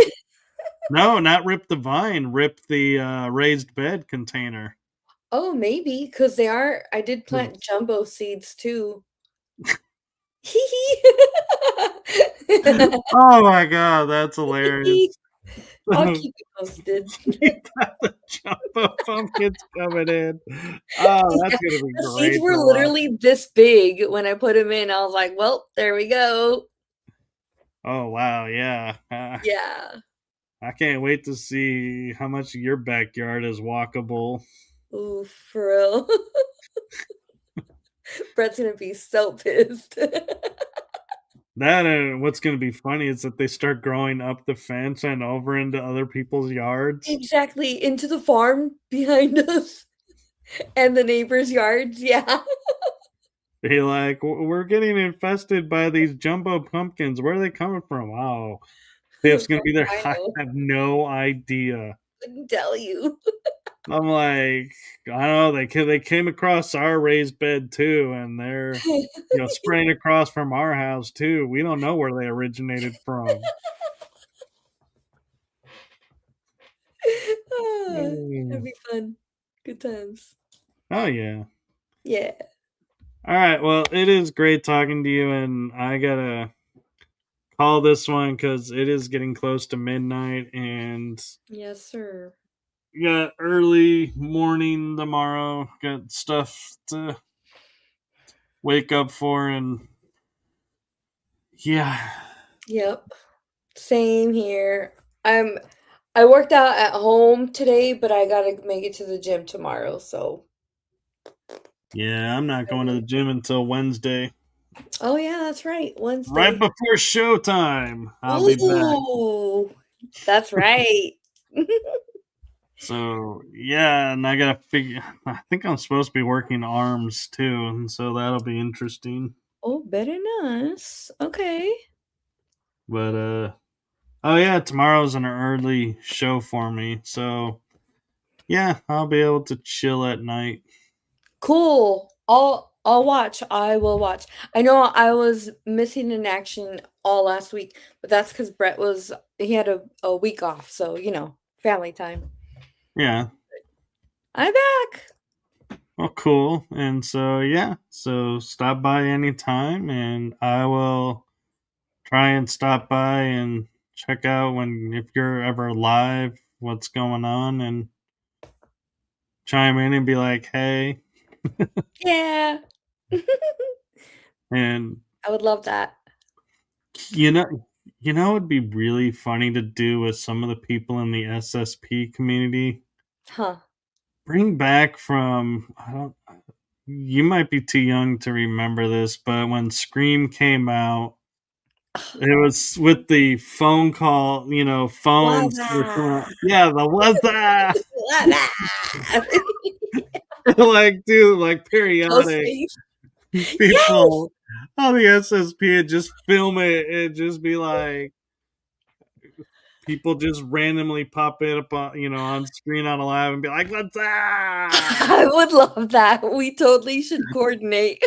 No, not rip the vine, rip the raised bed container. Oh, maybe because they are I did plant jumbo seeds too. Hee hee. Oh my god, that's hilarious. I'll keep you posted. You got the jumbo pumpkins coming in. Oh, Yeah, that's gonna be the seeds great were to watch. literally this big when I put them in. I was like, "Well, there we go." Oh wow, yeah. Yeah. I can't wait to see how much of your backyard is walkable. Ooh, for real. Brett's gonna be so pissed. That and what's gonna be funny is that they start growing up the fence and over into other people's yards. Exactly, into the farm behind us and the neighbors' yards, yeah. Be like, We're getting infested by these jumbo pumpkins. Where are they coming from?" Oh, Tiff's gonna From be there. I Ohio, have no idea. couldn't tell you. I'm like, I don't know. They came across our raised bed too, and they're spraying across from our house too. We don't know where they originated from. That'd Mm. be fun. Good times. Oh yeah. Yeah. All right. Well, it is great talking to you, and I gotta call this one because it is getting close to midnight, and Yes, sir. got early morning tomorrow. Got stuff to wake up for, and yeah, Yep. Same here. I'm I worked out at home today, but I gotta make it to the gym tomorrow, so yeah. I'm not going to the gym until Wednesday, oh yeah, that's right. right Wednesday. before showtime. I'll be back. Ooh, that's right. So yeah, and I gotta figure. I think I'm supposed to be working arms too, and so that'll be interesting. Oh, very nice. Okay. But oh yeah, tomorrow's an early show for me, so yeah, I'll be able to chill at night. Cool. I'll watch. I will watch. I know I was missing in action all last week, but that's because Brett was he had a week off, so family time. Yeah, I'm back. well, cool. And so yeah, so stop by anytime, and I will try and stop by and check out when if you're ever live, what's going on, and chime in and be like, "Hey," Yeah. and I would love that. you know, it'd be really funny to do with some of the people in the SSP community. Huh. Bring back from I don't. You might be too young to remember this, but when Scream came out, it was with the phone call, phones were Waza. coming out. Yeah, the what's that? Waza. Like, dude, like periodic Ghostface. Yes. people on the SSP and just film it and just be like people just randomly pop it up on on screen on a live and be like, what's that? I would love that. We totally should coordinate.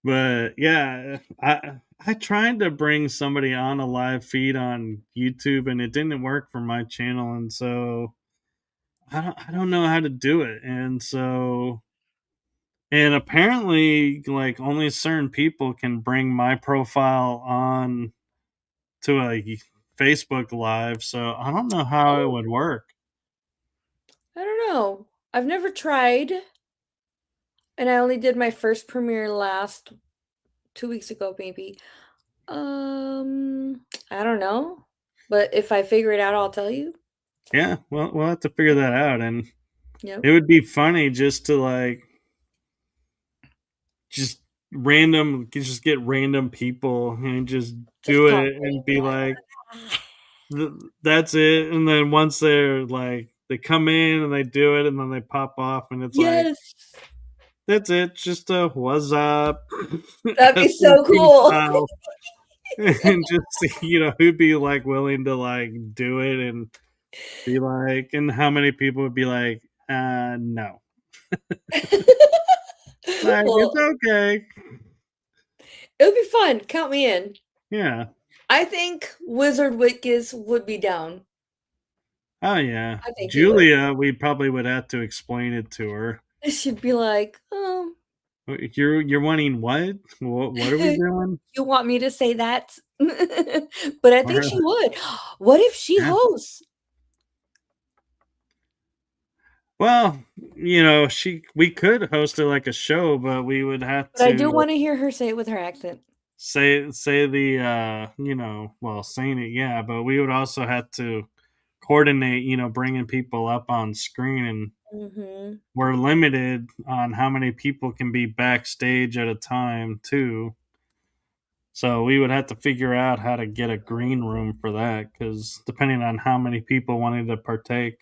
But yeah, I tried to bring somebody on a live feed on YouTube and it didn't work for my channel, and so I don't know how to do it. And apparently like only certain people can bring my profile on to a Facebook live, so I don't know how it Oh, would work. I don't know. I've never tried, and I only did my first premiere last 2 weeks ago, maybe. I don't know. But if I figure it out, I'll tell you. Yeah, well, we'll have to figure that out, and Yep. it would be funny just to like just just get random people and just Just do pop it and be in. like, That's it." And then once they're like, they come in and they do it, and then they pop off, and it's like, Yes. that's it. Just a what's up, That'd be so SLP cool. style, and just see, who'd be like willing to like do it and be like, and how many people would be like, no, like it's Well, okay, it would be fun. Count me in. yeah. I think Wizard Wickus would be down. Oh yeah, I think he would. Julia. We probably would have to explain it to her. She'd be like, You're wanting what? What are we doing? you want me to say that? But I think Or, she would. What if she yeah. hosts? Well, we could host it like a show, but we would have But I do to want to hear her say it with her accent. say the well, saying it, yeah, but we would also have to coordinate, bringing people up on screen, and Mhm. we're limited on how many people can be backstage at a time too. So we would have to figure out how to get a green room for that, because depending on how many people wanted to partake,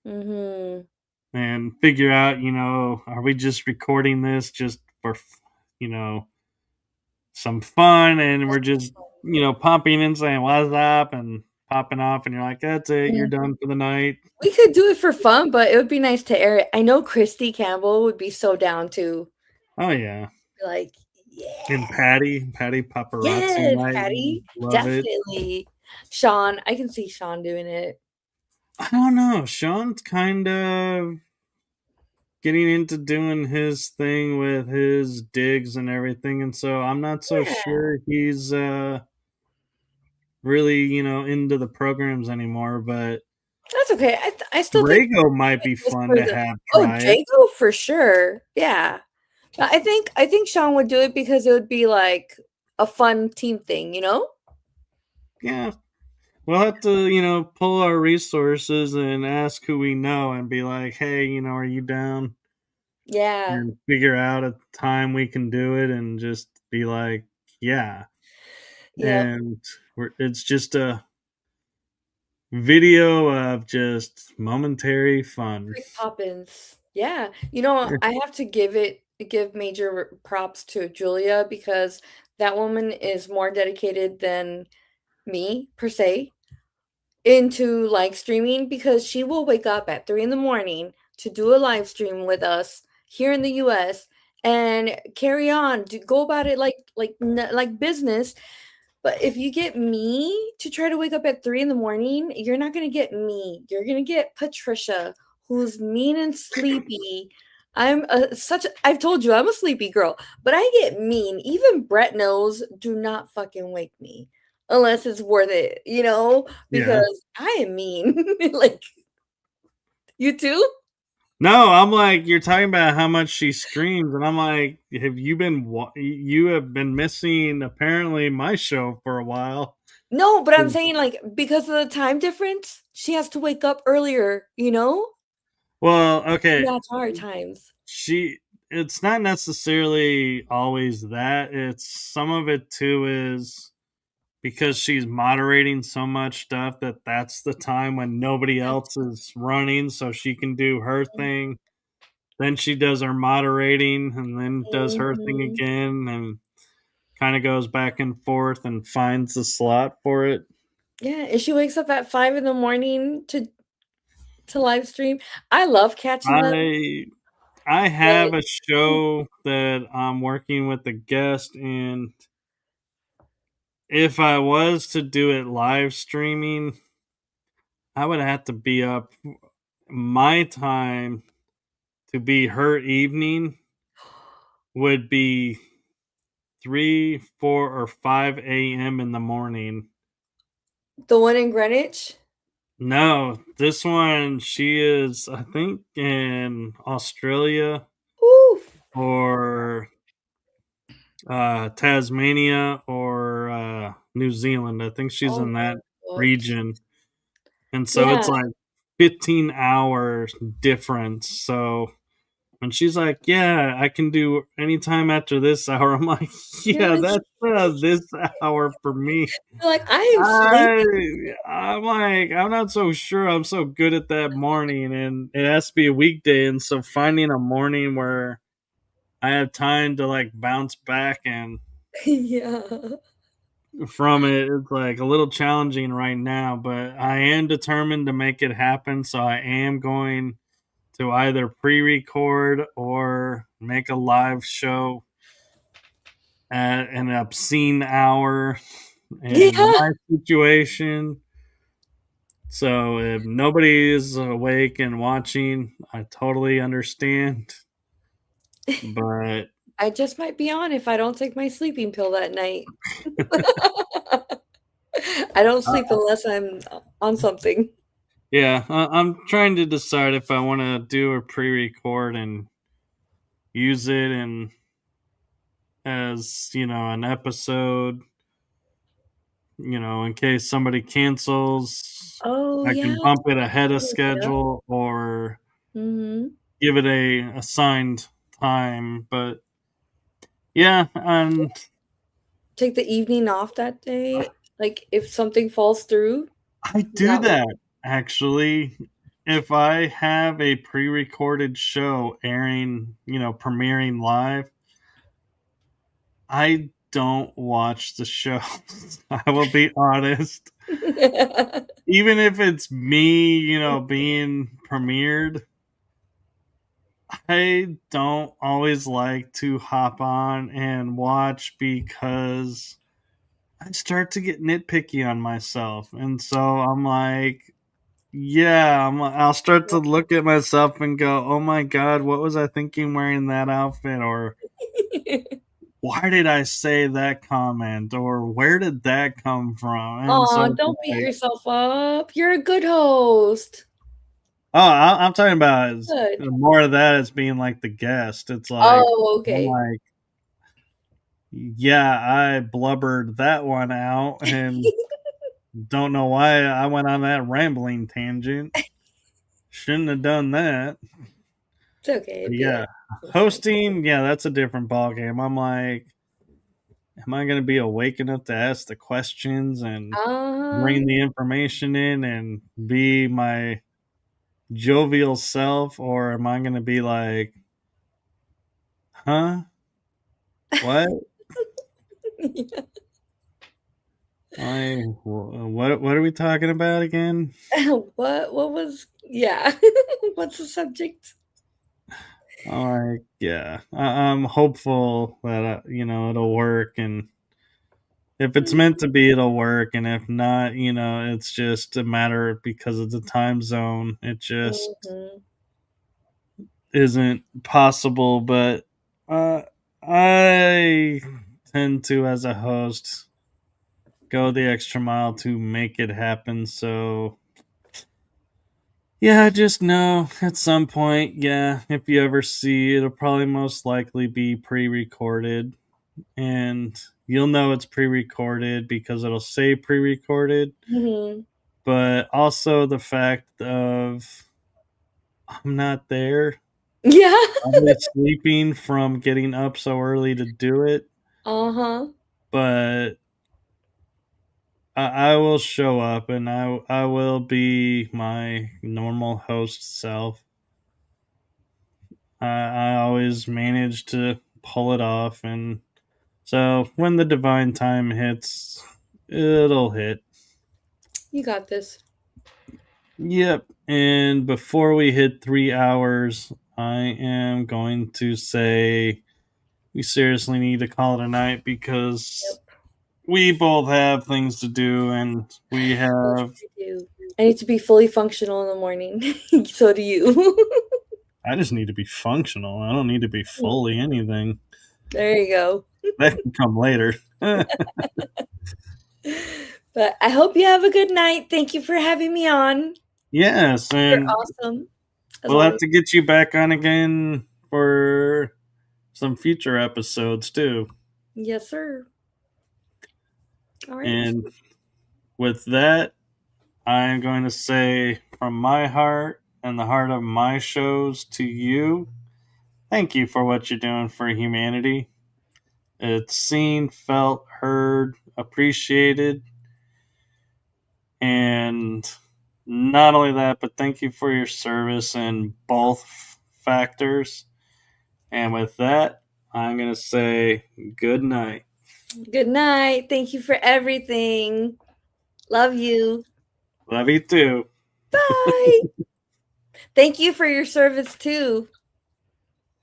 Mhm. and figure out, are we just recording this just for, you know, some fun, and we're just, popping in saying what's up and popping off, and you're like, that's it, you're Mhm. done for the night. We could do it for fun, but it would be nice to air it. I know Christy Campbell would be so down to Oh yeah. be like, And yeah, Patty Paparazzi yes, might Patty, love it. definitely. Sean, I can see Sean doing it. I don't know. Sean's kind of getting into doing his thing with his digs and everything, and so I'm not so Yeah, sure he's really, into the programs anymore, but that's okay. I still think Drago might be just fun for to the have oh, try it. Jago for sure. Yeah. I think Sean would do it because it would be like a fun team thing, you know? Yeah. We'll have to, pull our resources and ask who we know and be like, hey, are you down? Yeah. And figure out a time we can do it and just be like, yeah. Yep. And it's just a video of just momentary fun. Quick Poppins. Yeah. You know, I have to give major props to Julia because that woman is more dedicated than me per se into like streaming because she will wake up at 3 in the morning to do a live stream with us here in the US and carry on to go about it like business. But if you get me to try to wake up at 3 in the morning, you're not gonna get me. You're gonna get Patricia, who's mean and sleepy. I've told you I'm a sleepy girl, but I get mean. Even Brett knows, do not fucking wake me unless it's worth it, Yeah. because I am mean. Like, You too? No, I'm like, you're talking about how much she streams, and I'm like, have you been? You have been missing apparently my show for a while. No, but I'm saying like because of the time difference, she has to wake up earlier, you know? Well, To okay, match our times. she. It's not necessarily always that. It's some of it too is because she's moderating so much stuff that that's the time when nobody else is running, so she can do her thing. Then she does her moderating and then does her thing Mhm. again and kind of goes back and forth and finds the slot for it. Yeah, and she wakes up at 5 in the morning to live stream. I love catching them, I I have but a show that I'm working with a guest, and if I was to do it live streaming, I would have to be up my time to be her evening would be 3, 4, or 5 a.m. in the morning. the one in Greenwich? No, this one, she is, I think, in Australia Oof. or Tasmania or New Zealand. I think she's Oh in that my gosh. region. And so Yeah. it's like 15 hours difference. So when she's like, "Yeah, I can do anytime after this hour," I'm like, You're "Yeah, like that's this hour for me." you're like, "I am I sleeping." I'm like, I'm not so sure I'm so good at that morning, and it has to be a weekday, and so finding a morning where I have time to like bounce back and Yeah. from it, it's like a little challenging right now, but I am determined to make it happen. So I am going to either pre-record or make a live show at an obscene hour in Yeah. my situation. So if nobody is awake and watching, I totally understand. But I just might be on if I don't take my sleeping pill that night. I don't sleep uh, unless I'm on something. yeah, I'm trying to decide if I want to do a pre-record and use it and as an episode, in case somebody cancels, Oh, I yeah. can bump it That's a ahead of good idea. schedule or Mhm. give it a assigned time. But yeah, and Take the evening off that day. Like, if something falls through, I do that that actually. If I have a pre-recorded show airing, premiering live, I don't watch the show. I will be honest. would Even if it's me, being premiered, I don't always like to hop on and watch because I start to get nitpicky on myself. And so I'm like, yeah, I'll start to look at myself and go, oh my God, what was I thinking wearing that outfit? Or why did I say that comment? Or where did that come from? And so Aw, it's don't beat like, yourself up. You're a good host. oh, I'm talking about is Good. more of that as being like the guest. It's like Oh, I'm okay. like, yeah, I blubbered that one out and don't know why I went on that rambling tangent. Shouldn't have done that. It's okay. But It'd be yeah, like sometimes. hosting, yeah, that's a different ballgame. I'm like, am I going to be awake enough to ask the questions and Uh-huh. bring the information in and be my jovial self, or am I going to be like, huh? What? What are we talking about again? What was yeah. What's the subject? Like, yeah, I'm hopeful that it'll work, and if it's meant to be, it'll work, and if not, it's just a matter because of the time zone. It just Mhm. isn't possible. But uh, I tend to, as a host, go the extra mile to make it happen. So Yeah, just know at some point, yeah, if you ever see, it'll probably most likely be pre-recorded, and you'll know it's pre-recorded because it'll say pre-recorded. Hmm. But also the fact of I'm not there. Yeah. Probably sleeping from getting up so early to do it, Uh-huh. but I will show up and I will be my normal host self. I always manage to pull it off, and so when the divine time hits, it'll hit. You got this. Yep. And before we hit 3 hours, I am going to say we seriously need to call it a night because Yep. we both have things to do and we Yes, have. I do. I need to be fully functional in the morning. So do you. I just need to be functional. I don't need to be fully anything. There you go. That can come later. But I hope you have a good night. Thank you for having me on. Yes, You're and awesome, as we'll have always. to get you back on again for some future episodes too. Yes, sir. All right. And with that, I'm going to say from my heart and the heart of my shows to you, thank you for what you're doing for humanity. It's seen, felt, heard, appreciated, and not only that, but thank you for your service in both factors. And with that, I'm going to say good night. Good night. Thank you for everything. Love you. Love you too. Bye. Thank you for your service too.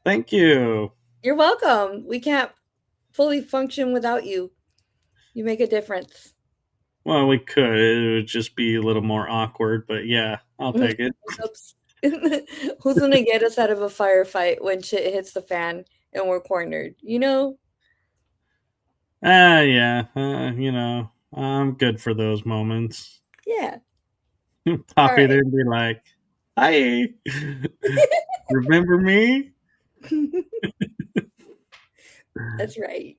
Thank you. You're welcome. We can't fully function without you. You make a difference. Well, we could. It would just be a little more awkward, but yeah, I'll take it. Oops. Who's gonna get us out of a firefight when shit hits the fan and we're cornered? You know? Yeah. I'm good for those moments. Yeah. All Pop it in right. and be like, hi, remember me? That's right.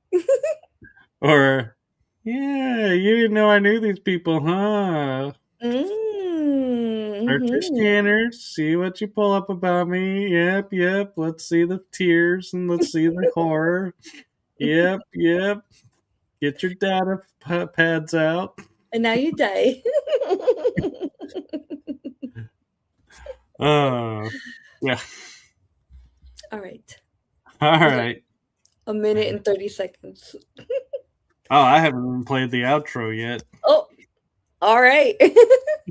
Or, yeah, you didn't know I knew these people, huh? Search your Mm-hmm. scanners, see what you pull up about me. Yep, yep. Let's see the tears and let's see the horror. Yep, yep. Get your data pads out. And now you die. Oh, yeah. All right. All We got right. a minute and 30 seconds. Oh, I haven't even played the outro yet. Oh, all right.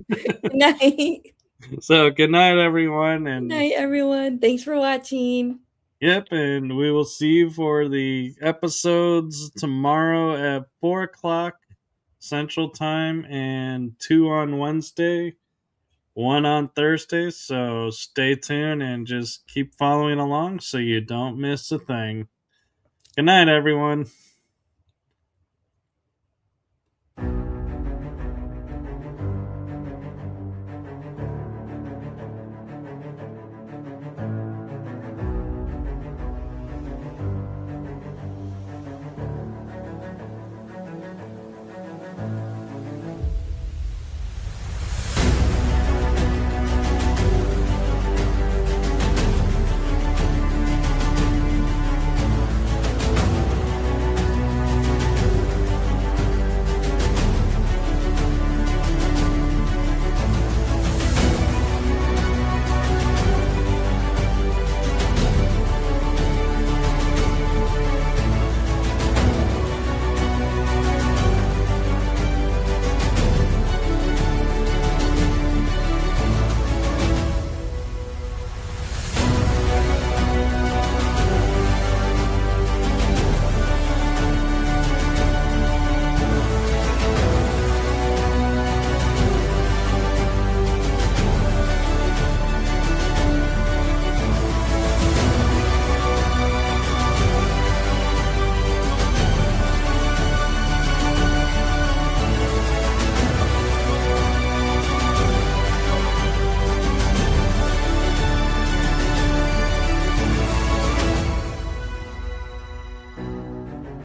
Good night. So, good night, everyone. Good And night, everyone. Thanks for watching. yep, and we will see you for the episodes tomorrow at 4 o'clock Central Time and 2 on Wednesday, 1 on Thursday. So, stay tuned and just keep following along so you don't miss a thing. Good night, everyone.